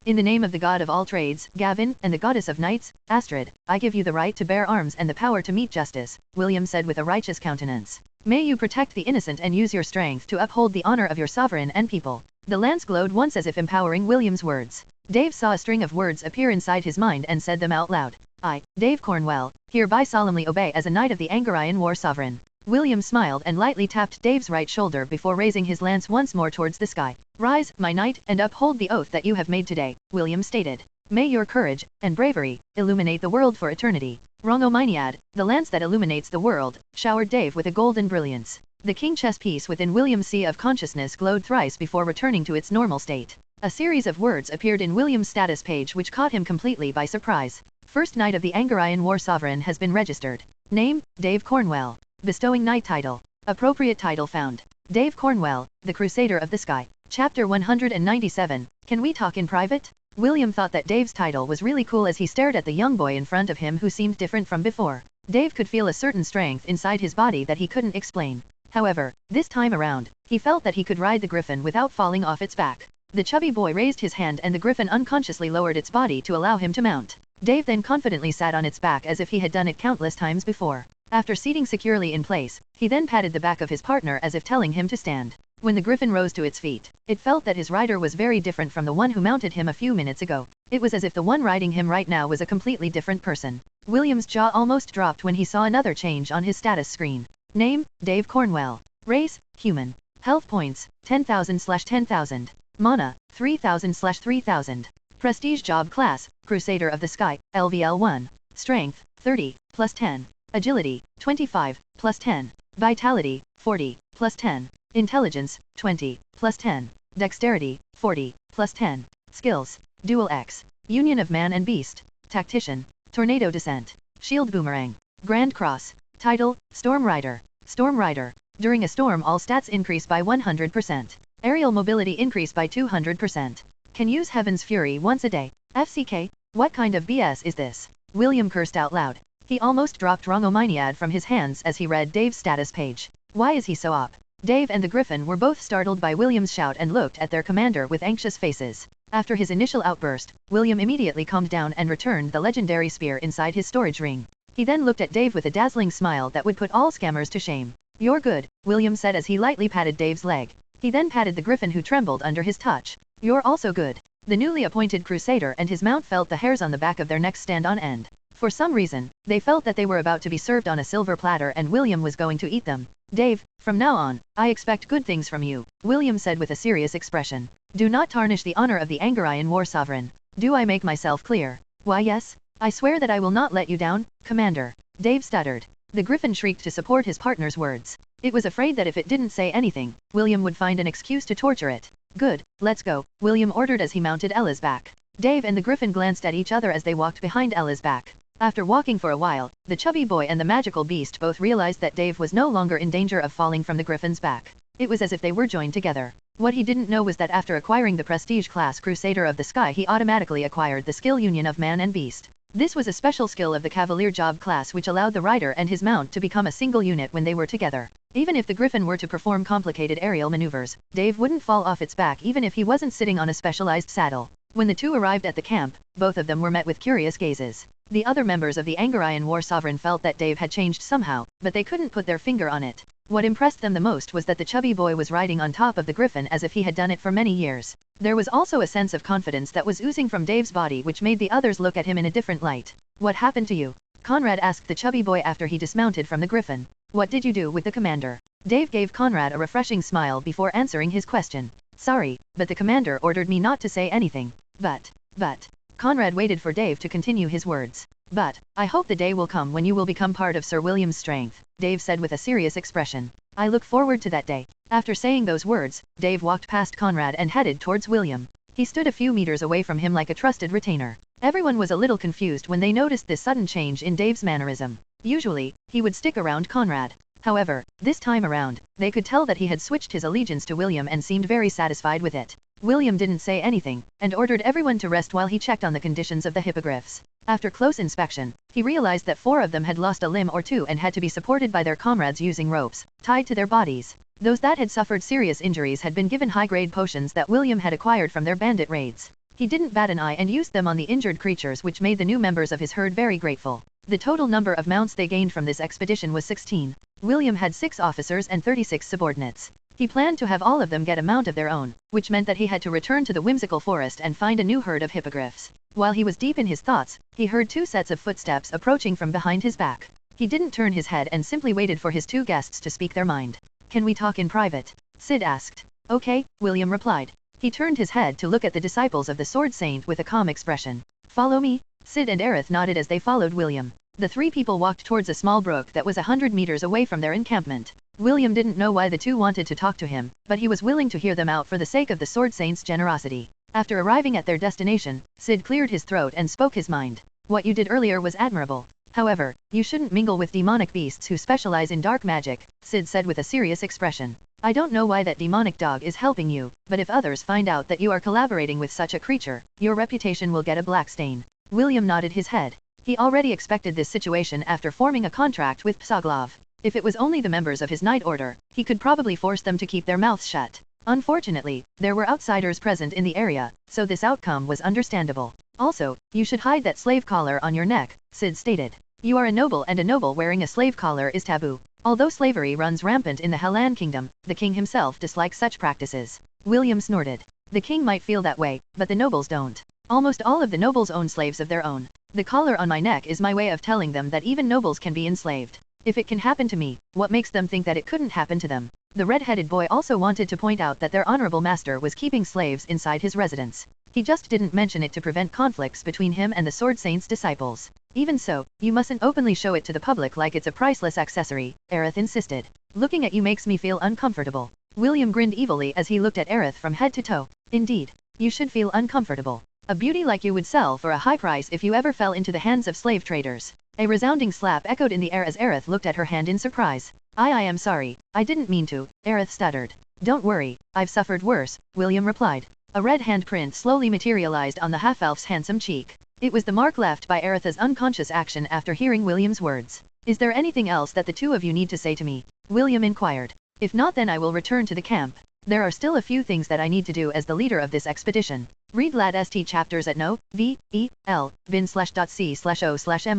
In the name of the god of all trades, Gavin, and the goddess of knights, Astrid, I give you the right to bear arms and the power to meet justice, William said with a righteous countenance. May you protect the innocent and use your strength to uphold the honor of your sovereign and people. The lance glowed once as if empowering William's words. Dave saw a string of words appear inside his mind and said them out loud. I, Dave Cornwell, hereby solemnly obey as a knight of the Angarayan War Sovereign. William smiled and lightly tapped Dave's right shoulder before raising his lance once more towards the sky. Rise, my knight, and uphold the oath that you have made today, William stated. May your courage and bravery illuminate the world for eternity. r18, the lance that illuminates the world, showered Dave with a golden brilliance. The king chess piece within William's sea of consciousness glowed thrice before returning to its normal state. A series of words appeared in William's status page which caught him completely by surprise. First Knight of the Angarayan War Sovereign has been registered. Name, Dave Cornwell. Bestowing Knight title. Appropriate title found. Dave Cornwell, the Crusader of the Sky. Chapter 197, Can we talk in private? William thought that Dave's title was really cool as he stared at the young boy in front of him who seemed different from before. Dave could feel a certain strength inside his body that he couldn't explain. However, this time around, he felt that he could ride the griffin without falling off its back. The chubby boy raised his hand and the griffin unconsciously lowered its body to allow him to mount. Dave then confidently sat on its back as if he had done it countless times before. After seating securely in place, he then patted the back of his partner as if telling him to stand. When the griffin rose to its feet, it felt that his rider was very different from the one who mounted him a few minutes ago. It was as if the one riding him right now was a completely different person. William's jaw almost dropped when he saw another change on his status screen. Name, Dave Cornwell. Race, human. Health points, 10,000/10,000. Mana, 3,000/3,000. Prestige job class, Crusader of the Sky, LVL1. Strength, 30, +10. Agility, 25, +10. Vitality, 40, +10. Intelligence, 20, +10. Dexterity, 40, +10. Skills, Dual X. Union of Man and Beast. Tactician. Tornado Descent. Shield Boomerang. Grand Cross. Title, Storm Rider. Storm Rider. During a storm all stats increase by 100%. Aerial mobility increase by 200%. Can use Heaven's Fury once a day. FCK? What kind of BS is this? William cursed out loud. He almost dropped r18 from his hands as he read Dave's status page. Why is he so up? Dave and the Griffin were both startled by William's shout and looked at their commander with anxious faces. After his initial outburst, William immediately calmed down and returned the legendary spear inside his storage ring. He then looked at Dave with a dazzling smile that would put all scammers to shame. You're good, William said as he lightly patted Dave's leg. He then patted the Griffin who trembled under his touch. You're also good. The newly appointed Crusader and his mount felt the hairs on the back of their necks stand on end. For some reason, they felt that they were about to be served on a silver platter and William was going to eat them. Dave, from now on, I expect good things from you, William said with a serious expression. Do not tarnish the honor of the Angarayan War Sovereign. Do I make myself clear? Why yes. I swear that I will not let you down, Commander. Dave stuttered. The Griffin shrieked to support his partner's words. It was afraid that if it didn't say anything, William would find an excuse to torture it. Good, let's go, William ordered as he mounted Ella's back. Dave and the Griffin glanced at each other as they walked behind Ella's back. After walking for a while, the chubby boy and the magical beast both realized that Dave was no longer in danger of falling from the Griffin's back. It was as if they were joined together. What he didn't know was that after acquiring the prestige class Crusader of the Sky he automatically acquired the skill union of man and beast. This was a special skill of the Cavalier Job class which allowed the rider and his mount to become a single unit when they were together. Even if the Griffin were to perform complicated aerial maneuvers, Dave wouldn't fall off its back even if he wasn't sitting on a specialized saddle. When the two arrived at the camp, both of them were met with curious gazes. The other members of the Angarian War Sovereign felt that Dave had changed somehow, but they couldn't put their finger on it. What impressed them the most was that the chubby boy was riding on top of the Griffin as if he had done it for many years. There was also a sense of confidence that was oozing from Dave's body which made the others look at him in a different light. "What happened to you?" Conrad asked the chubby boy after he dismounted from the Griffin. "What did you do with the commander?" Dave gave Conrad a refreshing smile before answering his question. "Sorry, but the commander ordered me not to say anything. But. Conrad waited for Dave to continue his words. "But, I hope the day will come when you will become part of Sir William's strength," Dave said with a serious expression. "I look forward to that day." After saying those words, Dave walked past Conrad and headed towards William. He stood a few meters away from him like a trusted retainer. Everyone was a little confused when they noticed this sudden change in Dave's mannerism. Usually, he would stick around Conrad. However, this time around, they could tell that he had switched his allegiance to William and seemed very satisfied with it. William didn't say anything, and ordered everyone to rest while he checked on the conditions of the hippogriffs. After close inspection, he realized that 4 of them had lost a limb or 2 and had to be supported by their comrades using ropes, tied to their bodies. Those that had suffered serious injuries had been given high-grade potions that William had acquired from their bandit raids. He didn't bat an eye and used them on the injured creatures which made the new members of his herd very grateful. The total number of mounts they gained from this expedition was 16. William had 6 officers and 36 subordinates. He planned to have all of them get a mount of their own, which meant that he had to return to the whimsical forest and find a new herd of hippogriffs. While he was deep in his thoughts, he heard 2 sets of footsteps approaching from behind his back. He didn't turn his head and simply waited for his 2 guests to speak their mind. "Can we talk in private?" Sid asked. "Okay," William replied. He turned his head to look at the disciples of the Sword Saint with a calm expression. "Follow me?" Sid and Aerith nodded as they followed William. The 3 people walked towards a small brook that was 100 meters away from their encampment. William didn't know why the 2 wanted to talk to him, but he was willing to hear them out for the sake of the Sword Saint's generosity. After arriving at their destination, Sid cleared his throat and spoke his mind. "What you did earlier was admirable. However, you shouldn't mingle with demonic beasts who specialize in dark magic," Sid said with a serious expression. "I don't know why that demonic dog is helping you, but if others find out that you are collaborating with such a creature, your reputation will get a black stain." William nodded his head. He already expected this situation after forming a contract with Psoglov. If it was only the members of his Night Order, he could probably force them to keep their mouths shut. Unfortunately, there were outsiders present in the area, so this outcome was understandable. "Also, you should hide that slave collar on your neck," Sid stated. "You are a noble and a noble wearing a slave collar is taboo. Although slavery runs rampant in the Hellan Kingdom, the king himself dislikes such practices." William snorted. "The king might feel that way, but the nobles don't. Almost all of the nobles own slaves of their own. The collar on my neck is my way of telling them that even nobles can be enslaved. If it can happen to me, what makes them think that it couldn't happen to them?" The red-headed boy also wanted to point out that their honorable master was keeping slaves inside his residence. He just didn't mention it to prevent conflicts between him and the Sword Saint's disciples. "Even so, you mustn't openly show it to the public like it's a priceless accessory," Aerith insisted. "Looking at you makes me feel uncomfortable." William grinned evilly as he looked at Aerith from head to toe. "Indeed, you should feel uncomfortable. A beauty like you would sell for a high price if you ever fell into the hands of slave traders." A resounding slap echoed in the air as Aerith looked at her hand in surprise. I am sorry, I didn't mean to," Aerith stuttered. "Don't worry, I've suffered worse," William replied. A red handprint slowly materialized on the half-elf's handsome cheek. It was the mark left by Aerith's unconscious action after hearing William's words. "Is there anything else that the 2 of you need to say to me?" William inquired. "If not, then I will return to the camp. There are still a few things that I need to do as the leader of this expedition." Read lat.st chapters at no.v.e.l.bin/c/o/m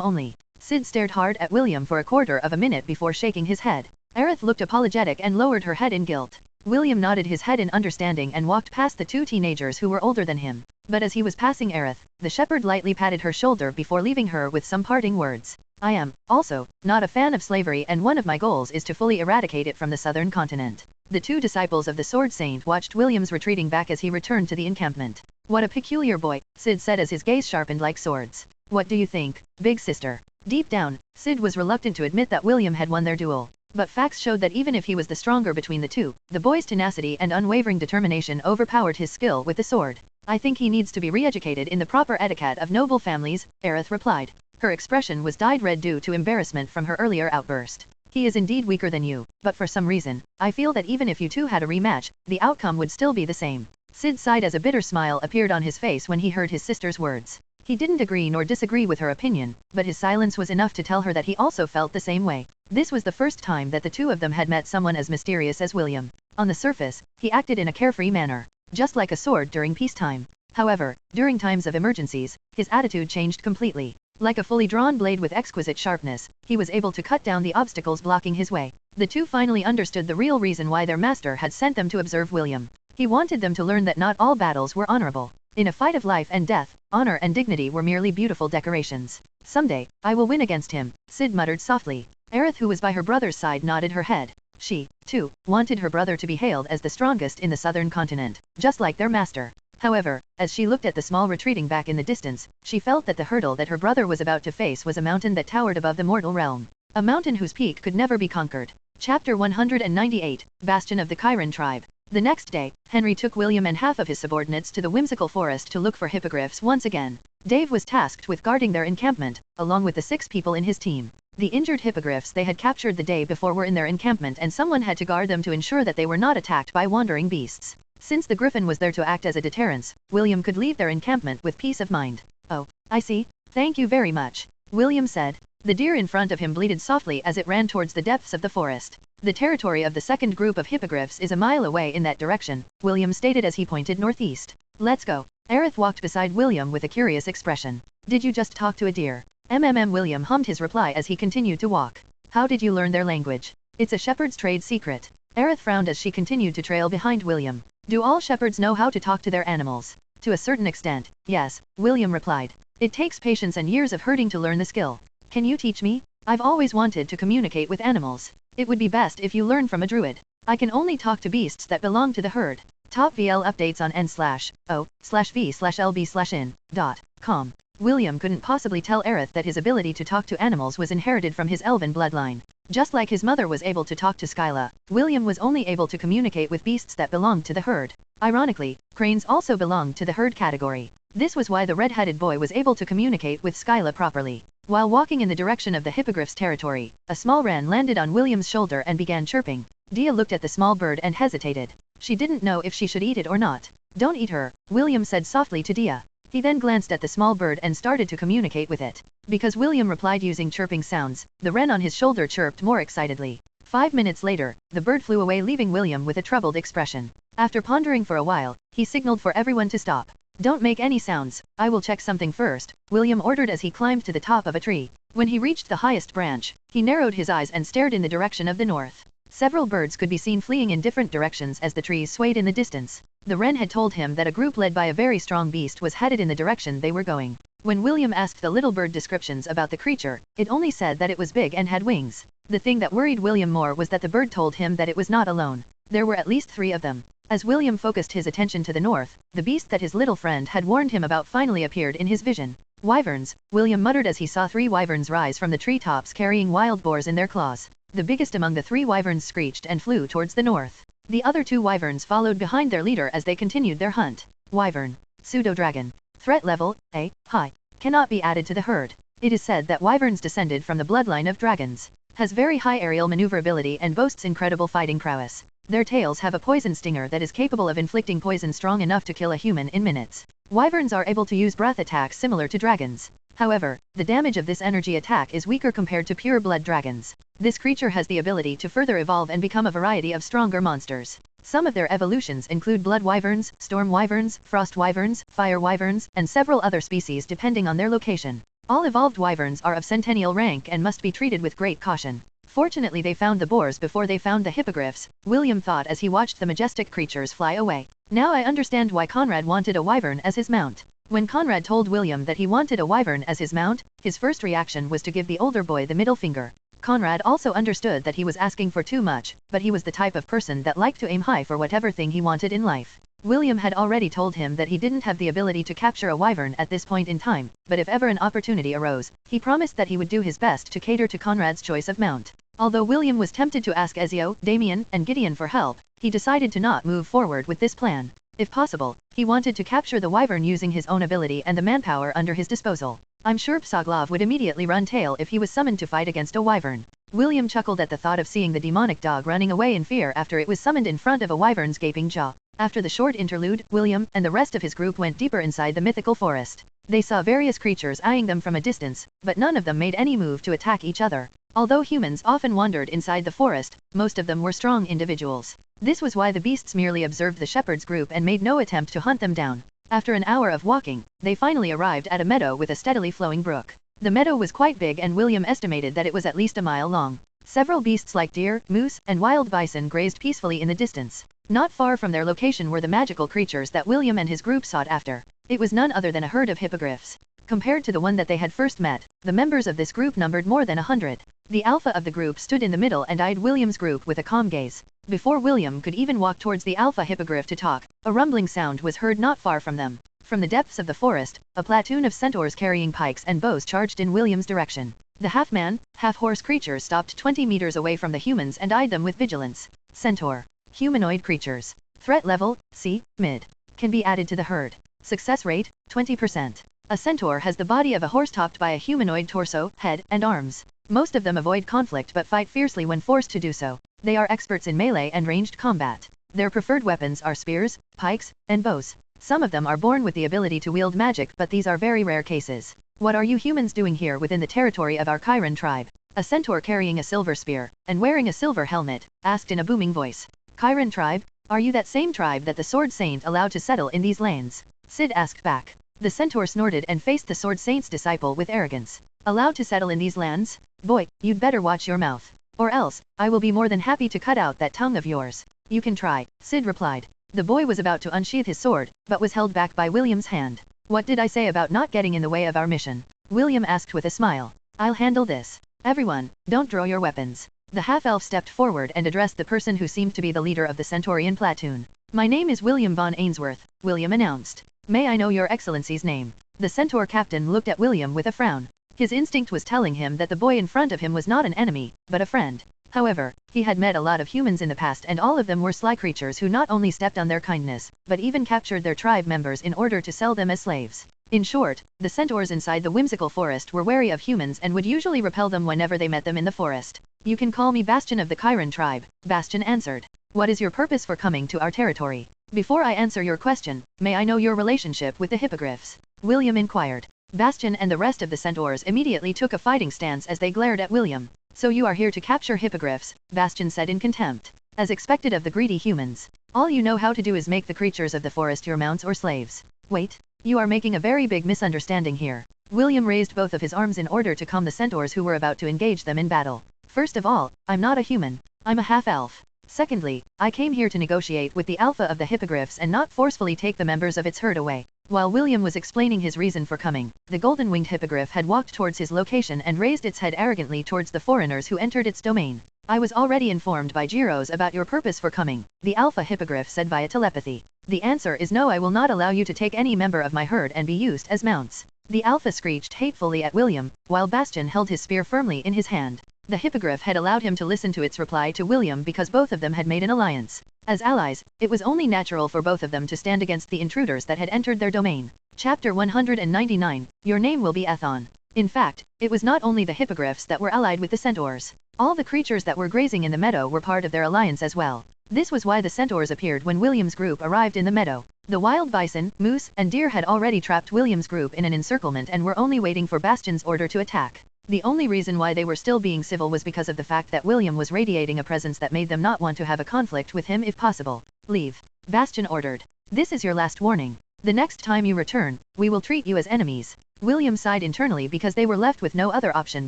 only. Sid stared hard at William for a quarter of a minute before shaking his head. Aerith looked apologetic and lowered her head in guilt. William nodded his head in understanding and walked past the 2 teenagers who were older than him. But as he was passing Aerith, the shepherd lightly patted her shoulder before leaving her with some parting words. "I am, also, not a fan of slavery, and one of my goals is to fully eradicate it from the southern continent." The 2 disciples of the Sword Saint watched William's retreating back as he returned to the encampment. "What a peculiar boy," Sid said as his gaze sharpened like swords. "What do you think, big sister?" Deep down, Sid was reluctant to admit that William had won their duel. But facts showed that even if he was the stronger between the 2, the boy's tenacity and unwavering determination overpowered his skill with the sword. "I think he needs to be re-educated in the proper etiquette of noble families," Aerith replied. Her expression was dyed red due to embarrassment from her earlier outburst. He is indeed weaker than you, but for some reason, I feel that even if you two had a rematch, the outcome would still be the same. Sid sighed as a bitter smile appeared on his face when he heard his sister's words. He didn't agree nor disagree with her opinion, but his silence was enough to tell her that he also felt the same way. This was the first time that the two of them had met someone as mysterious as William. On the surface, he acted in a carefree manner, just like a sword during peacetime. However, during times of emergencies, his attitude changed completely. Like a fully drawn blade with exquisite sharpness, he was able to cut down the obstacles blocking his way. The two finally understood the real reason why their master had sent them to observe William. He wanted them to learn that not all battles were honorable. In a fight of life and death, honor and dignity were merely beautiful decorations. Someday, I will win against him, Sid muttered softly. Aerith, who was by her brother's side, nodded her head. She, too, wanted her brother to be hailed as the strongest in the southern continent, just like their master. However, as she looked at the small retreating back in the distance, she felt that the hurdle that her brother was about to face was a mountain that towered above the mortal realm. A mountain whose peak could never be conquered. Chapter 198, Bastion of the Chiron Tribe. The next day, Henry took William and half of his subordinates to the whimsical forest to look for hippogriffs once again. Dave was tasked with guarding their encampment, along with the 6 people in his team. The injured hippogriffs they had captured the day before were in their encampment, and someone had to guard them to ensure that they were not attacked by wandering beasts. Since the griffin was there to act as a deterrence, William could leave their encampment with peace of mind. Oh, I see. Thank you very much, William said. The deer in front of him bleated softly as it ran towards the depths of the forest. The territory of the second group of hippogriffs is a mile away in that direction, William stated as he pointed northeast. Let's go. Aerith walked beside William with a curious expression. Did you just talk to a deer? William hummed his reply as he continued to walk. How did you learn their language? It's a shepherd's trade secret. Aerith frowned as she continued to trail behind William. Do all shepherds know how to talk to their animals? To a certain extent, yes, William replied. It takes patience and years of herding to learn the skill. Can you teach me? I've always wanted to communicate with animals. It would be best if you learn from a druid. I can only talk to beasts that belong to the herd. Top VL updates on n/o/v/lb/in.com. William couldn't possibly tell Aerith that his ability to talk to animals was inherited from his elven bloodline. Just like his mother was able to talk to Skyla, William was only able to communicate with beasts that belonged to the herd. Ironically, cranes also belonged to the herd category. This was why the red-headed boy was able to communicate with Skyla properly. While walking in the direction of the hippogriff's territory, a small wren landed on William's shoulder and began chirping. Dia looked at the small bird and hesitated. She didn't know if she should eat it or not. Don't eat her, William said softly to Dia. He then glanced at the small bird and started to communicate with it. Because William replied using chirping sounds, the wren on his shoulder chirped more excitedly. 5 minutes later, the bird flew away, leaving William with a troubled expression. After pondering for a while, he signaled for everyone to stop. Don't make any sounds, I will check something first, William ordered as he climbed to the top of a tree. When he reached the highest branch, he narrowed his eyes and stared in the direction of the north. Several birds could be seen fleeing in different directions as the trees swayed in the distance. The wren had told him that a group led by a very strong beast was headed in the direction they were going. When William asked the little bird descriptions about the creature, it only said that it was big and had wings. The thing that worried William more was that the bird told him that it was not alone. There were at least 3 of them. As William focused his attention to the north, the beast that his little friend had warned him about finally appeared in his vision. Wyverns, William muttered as he saw 3 wyverns rise from the treetops carrying wild boars in their claws. The biggest among the 3 wyverns screeched and flew towards the north. The other 2 wyverns followed behind their leader as they continued their hunt. Wyvern. Pseudo-dragon. Threat level, A, high. Cannot be added to the herd. It is said that wyverns descended from the bloodline of dragons. Has very high aerial maneuverability and boasts incredible fighting prowess. Their tails have a poison stinger that is capable of inflicting poison strong enough to kill a human in minutes. Wyverns are able to use breath attacks similar to dragons. However, the damage of this energy attack is weaker compared to pure blood dragons. This creature has the ability to further evolve and become a variety of stronger monsters. Some of their evolutions include blood wyverns, storm wyverns, frost wyverns, fire wyverns, and several other species depending on their location. All evolved wyverns are of centennial rank and must be treated with great caution. Fortunately they found the boars before they found the hippogriffs, William thought as he watched the majestic creatures fly away. Now I understand why Conrad wanted a wyvern as his mount. When Conrad told William that he wanted a wyvern as his mount, his first reaction was to give the older boy the middle finger. Conrad also understood that he was asking for too much, but he was the type of person that liked to aim high for whatever thing he wanted in life. William had already told him that he didn't have the ability to capture a wyvern at this point in time, but if ever an opportunity arose, he promised that he would do his best to cater to Conrad's choice of mount. Although William was tempted to ask Ezio, Damien, and Gideon for help, he decided to not move forward with this plan. If possible, he wanted to capture the wyvern using his own ability and the manpower under his disposal. I'm sure Psoglov would immediately run tail if he was summoned to fight against a wyvern. William chuckled at the thought of seeing the demonic dog running away in fear after it was summoned in front of a wyvern's gaping jaw. After the short interlude, William and the rest of his group went deeper inside the mythical forest. They saw various creatures eyeing them from a distance, but none of them made any move to attack each other. Although humans often wandered inside the forest, most of them were strong individuals. This was why the beasts merely observed the shepherd's group and made no attempt to hunt them down. After an hour of walking, they finally arrived at a meadow with a steadily flowing brook. The meadow was quite big and William estimated that it was at least a mile long. Several beasts like deer, moose, and wild bison grazed peacefully in the distance. Not far from their location were the magical creatures that William and his group sought after. It was none other than a herd of hippogriffs. Compared to the one that they had first met, the members of this group numbered more than 100. The alpha of the group stood in the middle and eyed William's group with a calm gaze. Before William could even walk towards the alpha hippogriff to talk, a rumbling sound was heard not far from them. From the depths of the forest, a platoon of centaurs carrying pikes and bows charged in William's direction. The half-man, half-horse creatures stopped 20 meters away from the humans and eyed them with vigilance. Centaur. Humanoid creatures. Threat level, C, mid. Can be added to the herd. Success rate, 20%. A centaur has the body of a horse topped by a humanoid torso, head, and arms. Most of them avoid conflict but fight fiercely when forced to do so. They are experts in melee and ranged combat. Their preferred weapons are spears, pikes, and bows. Some of them are born with the ability to wield magic, but these are very rare cases. What are you humans doing here within the territory of our Chiron tribe? A centaur carrying a silver spear, and wearing a silver helmet, asked in a booming voice. Chiron tribe? Are you that same tribe that the Sword Saint allowed to settle in these lands? Sid asked back. The centaur snorted and faced the Sword Saint's disciple with arrogance. Allowed to settle in these lands? Boy, you'd better watch your mouth. Or else, I will be more than happy to cut out that tongue of yours. You can try, Sid replied. The boy was about to unsheath his sword, but was held back by William's hand. What did I say about not getting in the way of our mission? William asked with a smile. I'll handle this. Everyone, don't draw your weapons. The half-elf stepped forward and addressed the person who seemed to be the leader of the Centaurian platoon. My name is William von Ainsworth, William announced. May I know your excellency's name? The centaur captain looked at William with a frown. His instinct was telling him that the boy in front of him was not an enemy, but a friend. However, he had met a lot of humans in the past and all of them were sly creatures who not only stepped on their kindness, but even captured their tribe members in order to sell them as slaves. In short, the centaurs inside the whimsical forest were wary of humans and would usually repel them whenever they met them in the forest. You can call me Bastion of the Chiron tribe, Bastion answered. What is your purpose for coming to our territory? Before I answer your question, may I know your relationship with the hippogriffs? William inquired. Bastion and the rest of the centaurs immediately took a fighting stance as they glared at William. So you are here to capture hippogriffs, Bastion said in contempt. As expected of the greedy humans. All you know how to do is make the creatures of the forest your mounts or slaves. Wait. You are making a very big misunderstanding here. William raised both of his arms in order to calm the centaurs who were about to engage them in battle. First of all, I'm not a human. I'm a half-elf. Secondly, I came here to negotiate with the alpha of the hippogriffs and not forcefully take the members of its herd away. While William was explaining his reason for coming, the golden-winged hippogriff had walked towards his location and raised its head arrogantly towards the foreigners who entered its domain. I was already informed by Gyros about your purpose for coming, the alpha hippogriff said via telepathy. The answer is no, I will not allow you to take any member of my herd and be used as mounts. The alpha screeched hatefully at William, while Bastion held his spear firmly in his hand. The hippogriff had allowed him to listen to its reply to William because both of them had made an alliance. As allies, it was only natural for both of them to stand against the intruders that had entered their domain. Chapter 199, Your name will be Athon. In fact, it was not only the hippogriffs that were allied with the centaurs. All the creatures that were grazing in the meadow were part of their alliance as well. This was why the centaurs appeared when William's group arrived in the meadow. The wild bison, moose, and deer had already trapped William's group in an encirclement and were only waiting for Bastion's order to attack. The only reason why they were still being civil was because of the fact that William was radiating a presence that made them not want to have a conflict with him if possible. Leave. Bastion ordered. This is your last warning. The next time you return, we will treat you as enemies. William sighed internally because they were left with no other option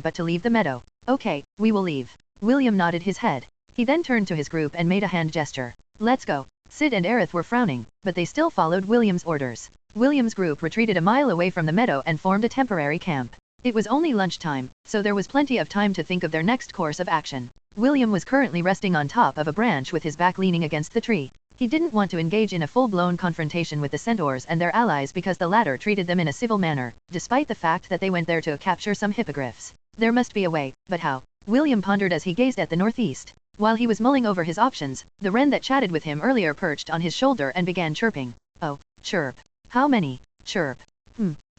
but to leave the meadow. Okay, we will leave. William nodded his head. He then turned to his group and made a hand gesture. Let's go. Sid and Aerith were frowning, but they still followed William's orders. William's group retreated a mile away from the meadow and formed a temporary camp. It was only lunchtime, so there was plenty of time to think of their next course of action. William was currently resting on top of a branch with his back leaning against the tree. He didn't want to engage in a full-blown confrontation with the centaurs and their allies because the latter treated them in a civil manner, despite the fact that they went there to capture some hippogriffs. There must be a way, but how? William pondered as he gazed at the northeast. While he was mulling over his options, the wren that chatted with him earlier perched on his shoulder and began chirping. Oh, chirp. How many? Chirp.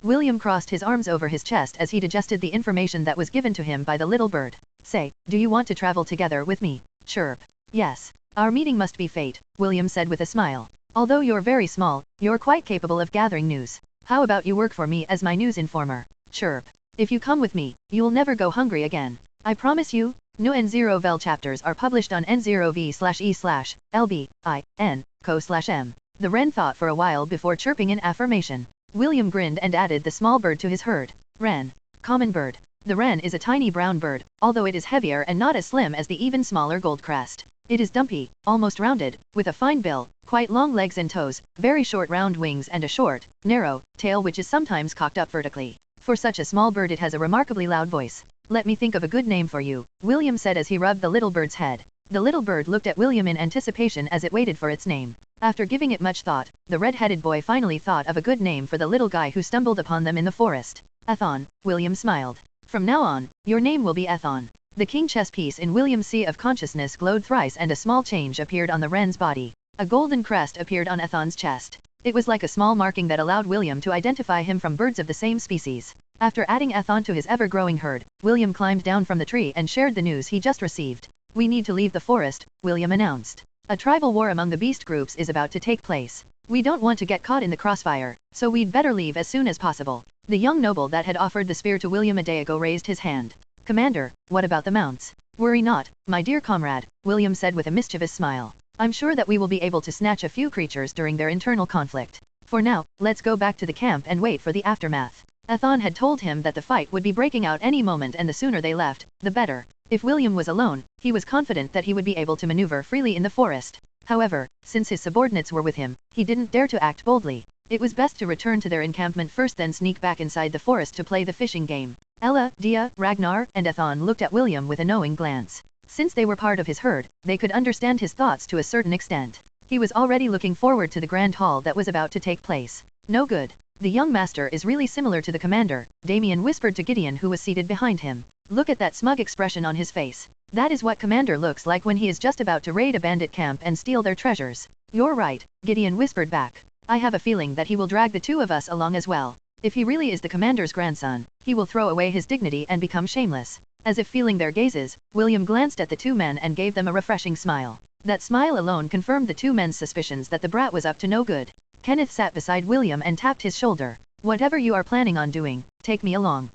William crossed his arms over his chest as he digested the information that was given to him by the little bird. Say, do you want to travel together with me? Chirp. Yes. Our meeting must be fate, William said with a smile. Although you're very small, you're quite capable of gathering news. How about you work for me as my news informer? Chirp. If you come with me, you'll never go hungry again. I promise you. New N0vel chapters are published on N0v/e/lbin/co/m. The wren thought for a while before chirping in affirmation. William grinned and added the small bird to his herd. Wren. Common bird. The wren is a tiny brown bird, although it is heavier and not as slim as the even smaller goldcrest. It is dumpy, almost rounded, with a fine bill, quite long legs and toes, very short round wings and a short, narrow, tail which is sometimes cocked up vertically. For such a small bird it has a remarkably loud voice. Let me think of a good name for you, William said as he rubbed the little bird's head. The little bird looked at William in anticipation as it waited for its name. After giving it much thought, the red-headed boy finally thought of a good name for the little guy who stumbled upon them in the forest. Ethon, William smiled. From now on, your name will be Ethon. The king chess piece in William's sea of consciousness glowed thrice and a small change appeared on the wren's body. A golden crest appeared on Ethon's chest. It was like a small marking that allowed William to identify him from birds of the same species. After adding Ethon to his ever-growing herd, William climbed down from the tree and shared the news he just received. We need to leave the forest, William announced. A tribal war among the beast groups is about to take place. We don't want to get caught in the crossfire, so we'd better leave as soon as possible. The young noble that had offered the spear to William a day ago raised his hand. Commander, what about the mounts? Worry not, my dear comrade, William said with a mischievous smile. I'm sure that we will be able to snatch a few creatures during their internal conflict. For now, let's go back to the camp and wait for the aftermath. Ethon had told him that the fight would be breaking out any moment and the sooner they left, the better. If William was alone, he was confident that he would be able to maneuver freely in the forest. However, since his subordinates were with him, he didn't dare to act boldly. It was best to return to their encampment first then sneak back inside the forest to play the fishing game. Ella, Dia, Ragnar, and Ethon looked at William with a knowing glance. Since they were part of his herd, they could understand his thoughts to a certain extent. He was already looking forward to the grand haul that was about to take place. No good. The young master is really similar to the commander, Damien whispered to Gideon who was seated behind him. Look at that smug expression on his face. That is what commander looks like when he is just about to raid a bandit camp and steal their treasures. You're right, Gideon whispered back. I have a feeling that he will drag the two of us along as well. If he really is the commander's grandson, he will throw away his dignity and become shameless. As if feeling their gazes, William glanced at the two men and gave them a refreshing smile. That smile alone confirmed the two men's suspicions that the brat was up to no good. Kenneth sat beside William and tapped his shoulder. Whatever you are planning on doing, take me along.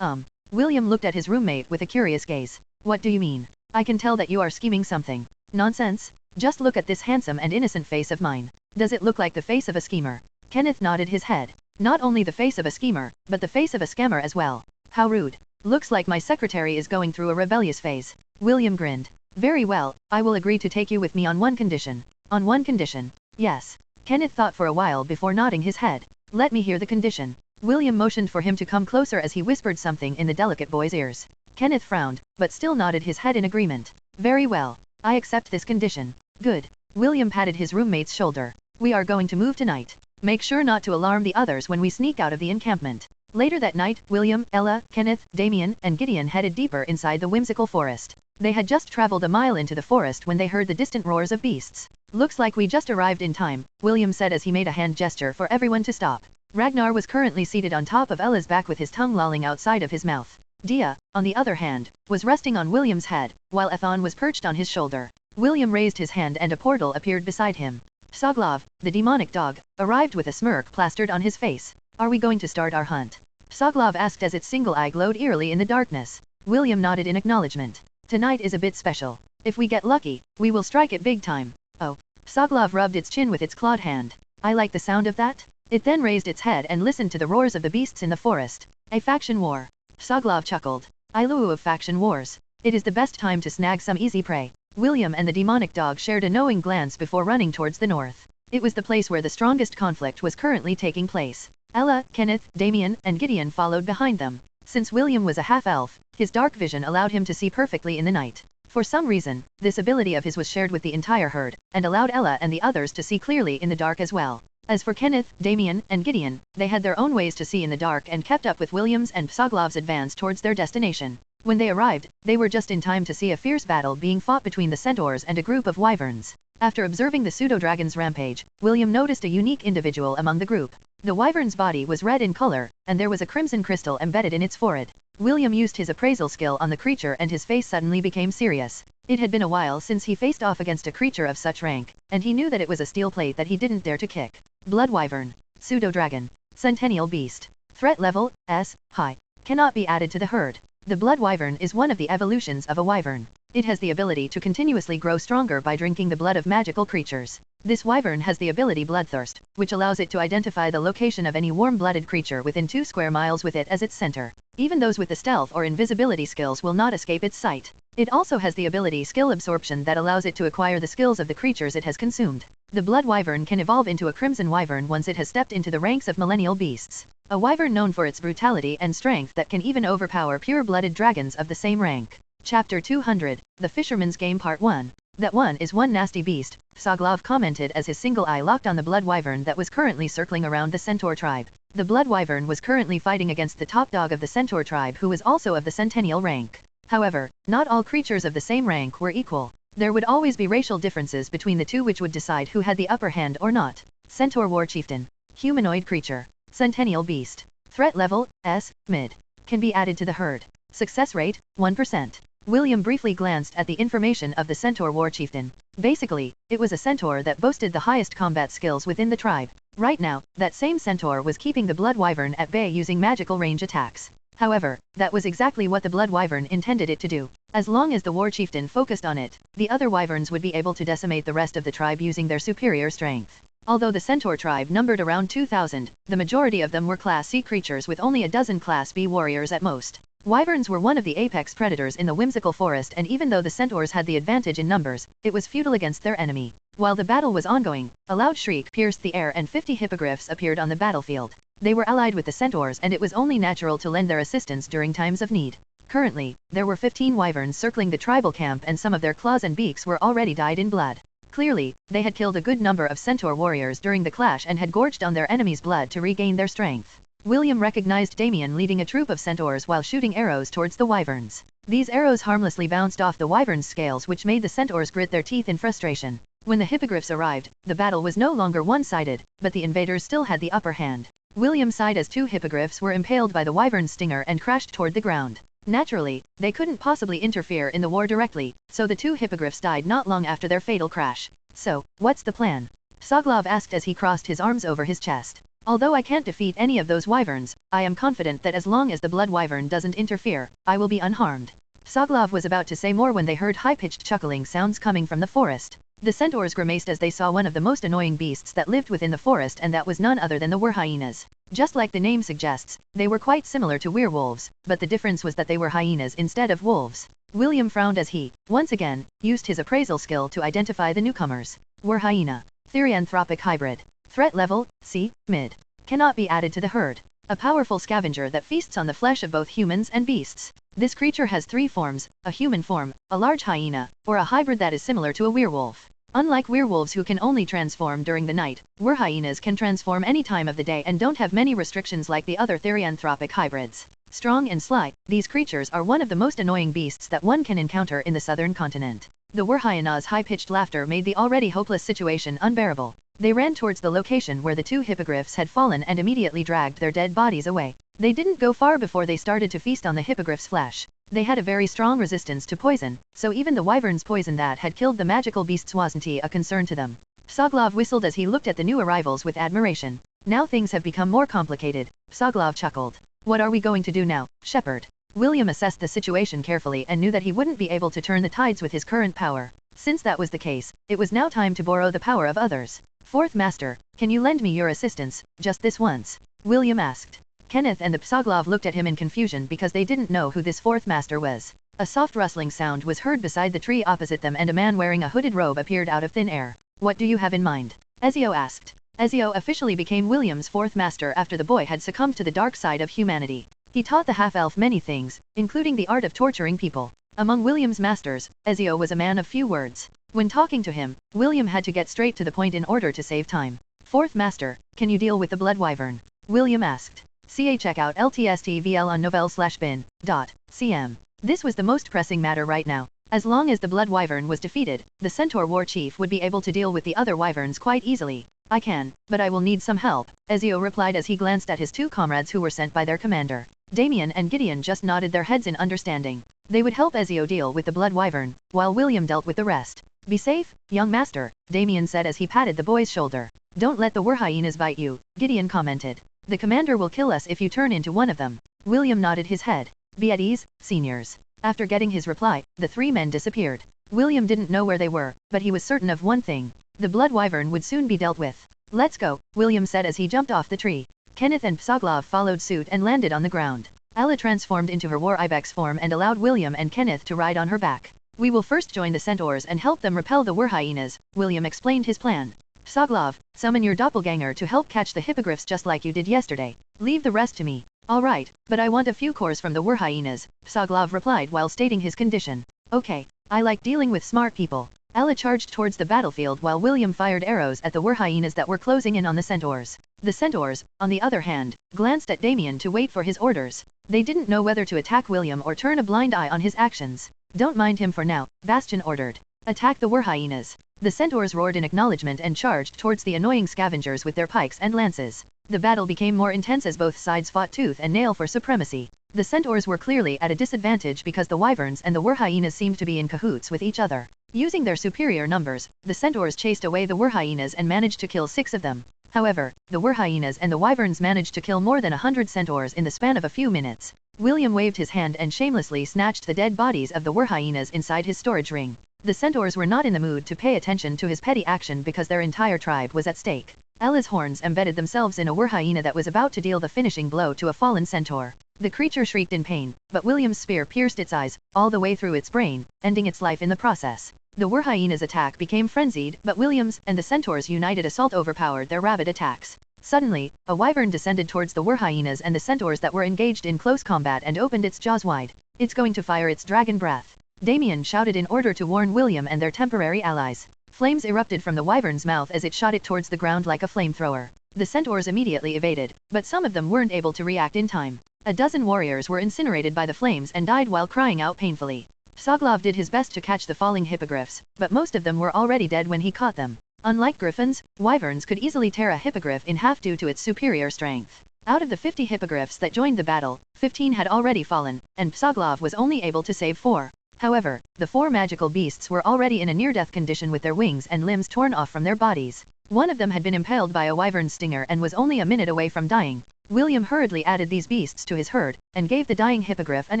William looked at his roommate with a curious gaze. What do you mean? I can tell that you are scheming something. Nonsense. Just look at this handsome and innocent face of mine. Does it look like the face of a schemer? Kenneth nodded his head. Not only the face of a schemer, but the face of a scammer as well. How rude. Looks like my secretary is going through a rebellious phase. William grinned. Very well, I will agree to take you with me on one condition. On one condition? Yes. Kenneth thought for a while before nodding his head. Let me hear the condition. William motioned for him to come closer as he whispered something in the delicate boy's ears. Kenneth frowned, but still nodded his head in agreement. Very well. I accept this condition. Good. William patted his roommate's shoulder. We are going to move tonight. Make sure not to alarm the others when we sneak out of the encampment. Later that night, William, Ella, Kenneth, Damien, and Gideon headed deeper inside the whimsical forest. They had just traveled a mile into the forest when they heard the distant roars of beasts. Looks like we just arrived in time, William said as he made a hand gesture for everyone to stop. Ragnar was currently seated on top of Ella's back with his tongue lolling outside of his mouth. Dia, on the other hand, was resting on William's head, while Ethon was perched on his shoulder. William raised his hand and a portal appeared beside him. Psoglov, the demonic dog, arrived with a smirk plastered on his face. Are we going to start our hunt? Psoglov asked as its single eye glowed eerily in the darkness. William nodded in acknowledgement. Tonight is a bit special. If we get lucky, we will strike it big time. Oh. Psoglov rubbed its chin with its clawed hand. I like the sound of that. It then raised its head and listened to the roars of the beasts in the forest. A faction war. Psoglov chuckled. I love of faction wars. It is the best time to snag some easy prey. William and the demonic dog shared a knowing glance before running towards the north. It was the place where the strongest conflict was currently taking place. Ella, Kenneth, Damien, and Gideon followed behind them. Since William was a half-elf, his dark vision allowed him to see perfectly in the night. For some reason, this ability of his was shared with the entire herd, and allowed Ella and the others to see clearly in the dark as well. As for Kenneth, Damien, and Gideon, they had their own ways to see in the dark and kept up with William's and Psoglov's advance towards their destination. When they arrived, they were just in time to see a fierce battle being fought between the centaurs and a group of wyverns. After observing the pseudo-dragon's rampage, William noticed a unique individual among the group. The wyvern's body was red in color, and there was a crimson crystal embedded in its forehead. William used his appraisal skill on the creature and his face suddenly became serious. It had been a while since he faced off against a creature of such rank, and he knew that it was a steel plate that he didn't dare to kick. Blood Wyvern. Pseudo-Dragon. Centennial Beast. Threat level, S, high. Cannot be added to the herd. The Blood Wyvern is one of the evolutions of a wyvern. It has the ability to continuously grow stronger by drinking the blood of magical creatures. This wyvern has the ability Bloodthirst, which allows it to identify the location of any warm-blooded creature within 2 square miles with it as its center. Even those with the stealth or invisibility skills will not escape its sight. It also has the ability Skill Absorption that allows it to acquire the skills of the creatures it has consumed. The Blood Wyvern can evolve into a Crimson Wyvern once it has stepped into the ranks of millennial beasts. A wyvern known for its brutality and strength that can even overpower pure-blooded dragons of the same rank. Chapter 200, The Fisherman's Game Part 1. That one is one nasty beast, Psoglov commented as his single eye locked on the Blood Wyvern that was currently circling around the Centaur tribe. The Blood Wyvern was currently fighting against the top dog of the Centaur tribe who was also of the Centennial rank. However, not all creatures of the same rank were equal. There would always be racial differences between the two which would decide who had the upper hand or not. Centaur War Chieftain. Humanoid creature. Centennial Beast. Threat level, S, mid. Can be added to the herd. Success rate, 1%. William briefly glanced at the information of the Centaur War Chieftain. Basically, it was a centaur that boasted the highest combat skills within the tribe. Right now, that same centaur was keeping the Blood Wyvern at bay using magical range attacks. However, that was exactly what the Blood Wyvern intended it to do. As long as the War Chieftain focused on it, the other wyverns would be able to decimate the rest of the tribe using their superior strength. Although the Centaur tribe numbered around 2,000, the majority of them were Class C creatures with only a dozen Class B warriors at most. Wyverns were one of the apex predators in the whimsical forest, and even though the centaurs had the advantage in numbers, it was futile against their enemy. While the battle was ongoing, a loud shriek pierced the air and 50 hippogriffs appeared on the battlefield. They were allied with the centaurs and it was only natural to lend their assistance during times of need. Currently, there were 15 wyverns circling the tribal camp and some of their claws and beaks were already dyed in blood. Clearly, they had killed a good number of centaur warriors during the clash and had gorged on their enemy's blood to regain their strength. William recognized Damien leading a troop of centaurs while shooting arrows towards the wyverns. These arrows harmlessly bounced off the wyverns' scales, which made the centaurs grit their teeth in frustration. When the hippogriffs arrived, the battle was no longer one-sided, but the invaders still had the upper hand. William sighed as 2 hippogriffs were impaled by the wyvern's stinger and crashed toward the ground. Naturally, they couldn't possibly interfere in the war directly, so the 2 hippogriffs died not long after their fatal crash. So, what's the plan? Psoglov asked as he crossed his arms over his chest. Although I can't defeat any of those wyverns, I am confident that as long as the Blood Wyvern doesn't interfere, I will be unharmed. Psoglov was about to say more when they heard high-pitched chuckling sounds coming from the forest. The centaurs grimaced as they saw one of the most annoying beasts that lived within the forest, and that was none other than the werhyenas. Just like the name suggests, they were quite similar to werewolves, but the difference was that they were hyenas instead of wolves. William frowned as he, once again, used his appraisal skill to identify the newcomers. Werhyena. Therianthropic hybrid. Threat level, C, mid. Cannot be added to the herd. A powerful scavenger that feasts on the flesh of both humans and beasts. This creature has 3 forms, a human form, a large hyena, or a hybrid that is similar to a werewolf. Unlike werewolves who can only transform during the night, werhyenas can transform any time of the day and don't have many restrictions like the other therianthropic hybrids. Strong and sly, these creatures are one of the most annoying beasts that one can encounter in the southern continent. The werhyena's high-pitched laughter made the already hopeless situation unbearable. They ran towards the location where the 2 hippogriffs had fallen and immediately dragged their dead bodies away. They didn't go far before they started to feast on the hippogriff's flesh. They had a very strong resistance to poison, so even the wyvern's poison that had killed the magical beasts wasn't a concern to them. Psoglov whistled as he looked at the new arrivals with admiration. Now things have become more complicated. Psoglov chuckled. What are we going to do now, Shepherd? William assessed the situation carefully and knew that he wouldn't be able to turn the tides with his current power. Since that was the case, it was now time to borrow the power of others. 4th Master, can you lend me your assistance, just this once? William asked. Kenneth and the Psoglov looked at him in confusion because they didn't know who this 4th Master was. A soft rustling sound was heard beside the tree opposite them and a man wearing a hooded robe appeared out of thin air. What do you have in mind? Ezio asked. Ezio officially became William's 4th Master after the boy had succumbed to the dark side of humanity. He taught the half-elf many things, including the art of torturing people. Among William's masters, Ezio was a man of few words. When talking to him, William had to get straight to the point in order to save time. 4th Master, can you deal with the Blood Wyvern? William asked. Check out LTSTVL on novel/bin.cm. This was the most pressing matter right now. As long as the Blood Wyvern was defeated, the Centaur War Chief would be able to deal with the other wyverns quite easily. I can, but I will need some help, Ezio replied as he glanced at his 2 comrades who were sent by their commander. Damien and Gideon just nodded their heads in understanding. They would help Ezio deal with the blood wyvern, while William dealt with the rest. Be safe, young master, Damien said as he patted the boy's shoulder. Don't let the hyenas bite you, Gideon commented. The commander will kill us if you turn into one of them. William nodded his head. Be at ease, seniors. After getting his reply, the three men disappeared. William didn't know where they were, but he was certain of one thing. The blood wyvern would soon be dealt with. Let's go, William said as he jumped off the tree. Kenneth and Psoglov followed suit and landed on the ground. Alla transformed into her war ibex form and allowed William and Kenneth to ride on her back. We will first join the centaurs and help them repel the hyenas, William explained his plan. Psoglov, summon your doppelganger to help catch the hippogriffs just like you did yesterday. Leave the rest to me. Alright, but I want a few cores from the hyenas, Psoglov replied while stating his condition. Okay, I like dealing with smart people. Alla charged towards the battlefield while William fired arrows at the hyenas that were closing in on the centaurs. The centaurs, on the other hand, glanced at Damien to wait for his orders. They didn't know whether to attack William or turn a blind eye on his actions. Don't mind him for now, Bastion ordered. Attack the hyenas. The centaurs roared in acknowledgement and charged towards the annoying scavengers with their pikes and lances. The battle became more intense as both sides fought tooth and nail for supremacy. The centaurs were clearly at a disadvantage because the wyverns and the hyenas seemed to be in cahoots with each other. Using their superior numbers, the centaurs chased away the hyenas and managed to kill 6 of them. However, the hyenas and the wyverns managed to kill more than 100 centaurs in the span of a few minutes. William waved his hand and shamelessly snatched the dead bodies of the hyenas inside his storage ring. The centaurs were not in the mood to pay attention to his petty action because their entire tribe was at stake. Alla's horns embedded themselves in a hyena that was about to deal the finishing blow to a fallen centaur. The creature shrieked in pain, but William's spear pierced its eyes, all the way through its brain, ending its life in the process. The hyena's attack became frenzied, but William's and the centaur's united assault overpowered their rabid attacks. Suddenly, a wyvern descended towards the hyenas and the centaurs that were engaged in close combat and opened its jaws wide. It's going to fire its dragon breath. Damien shouted in order to warn William and their temporary allies. Flames erupted from the wyvern's mouth as it shot it towards the ground like a flamethrower. The centaurs immediately evaded, but some of them weren't able to react in time. A dozen warriors were incinerated by the flames and died while crying out painfully. Psoglov did his best to catch the falling hippogriffs, but most of them were already dead when he caught them. Unlike griffins, wyverns could easily tear a hippogriff in half due to its superior strength. Out of the 50 hippogriffs that joined the battle, 15 had already fallen, and Psoglov was only able to save 4. However, the 4 magical beasts were already in a near-death condition with their wings and limbs torn off from their bodies. One of them had been impaled by a wyvern's stinger and was only a minute away from dying. William hurriedly added these beasts to his herd, and gave the dying hippogriff an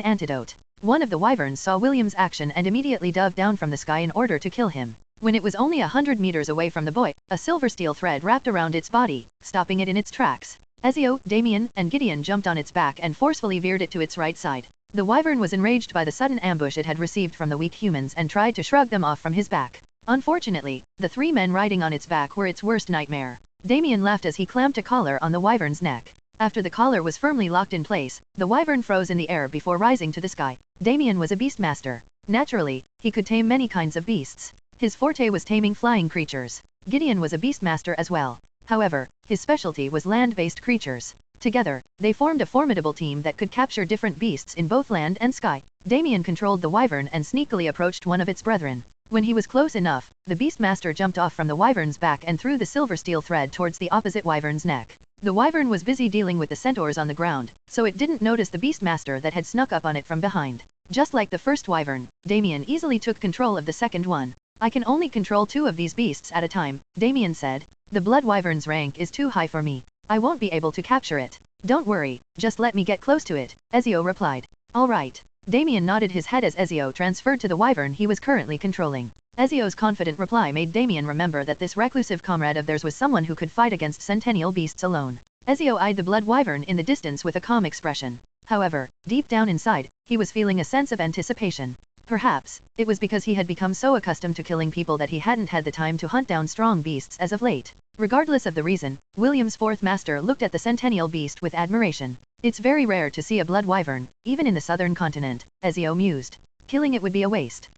antidote. One of the wyverns saw William's action and immediately dove down from the sky in order to kill him. When it was only 100 meters away from the boy, a silver steel thread wrapped around its body, stopping it in its tracks. Ezio, Damien, and Gideon jumped on its back and forcefully veered it to its right side. The wyvern was enraged by the sudden ambush it had received from the weak humans and tried to shrug them off from his back. Unfortunately, the 3 men riding on its back were its worst nightmare. Damien laughed as he clamped a collar on the wyvern's neck. After the collar was firmly locked in place, the wyvern froze in the air before rising to the sky. Damien was a beastmaster. Naturally, he could tame many kinds of beasts. His forte was taming flying creatures. Gideon was a beastmaster as well. However, his specialty was land-based creatures. Together, they formed a formidable team that could capture different beasts in both land and sky. Damien controlled the wyvern and sneakily approached one of its brethren. When he was close enough, the beastmaster jumped off from the wyvern's back and threw the silver steel thread towards the opposite wyvern's neck. The wyvern was busy dealing with the centaurs on the ground, so it didn't notice the beastmaster that had snuck up on it from behind. Just like the first wyvern, Damien easily took control of the second one. I can only control 2 of these beasts at a time, Damien said. The blood wyvern's rank is too high for me. I won't be able to capture it. Don't worry, just let me get close to it, Ezio replied. All right. Damien nodded his head as Ezio transferred to the wyvern he was currently controlling. Ezio's confident reply made Damien remember that this reclusive comrade of theirs was someone who could fight against centennial beasts alone. Ezio eyed the blood wyvern in the distance with a calm expression. However, deep down inside, he was feeling a sense of anticipation. Perhaps, it was because he had become so accustomed to killing people that he hadn't had the time to hunt down strong beasts as of late. Regardless of the reason, William's 4th master looked at the centennial beast with admiration. It's very rare to see a blood wyvern, even in the southern continent, Ezio mused. Killing it would be a waste.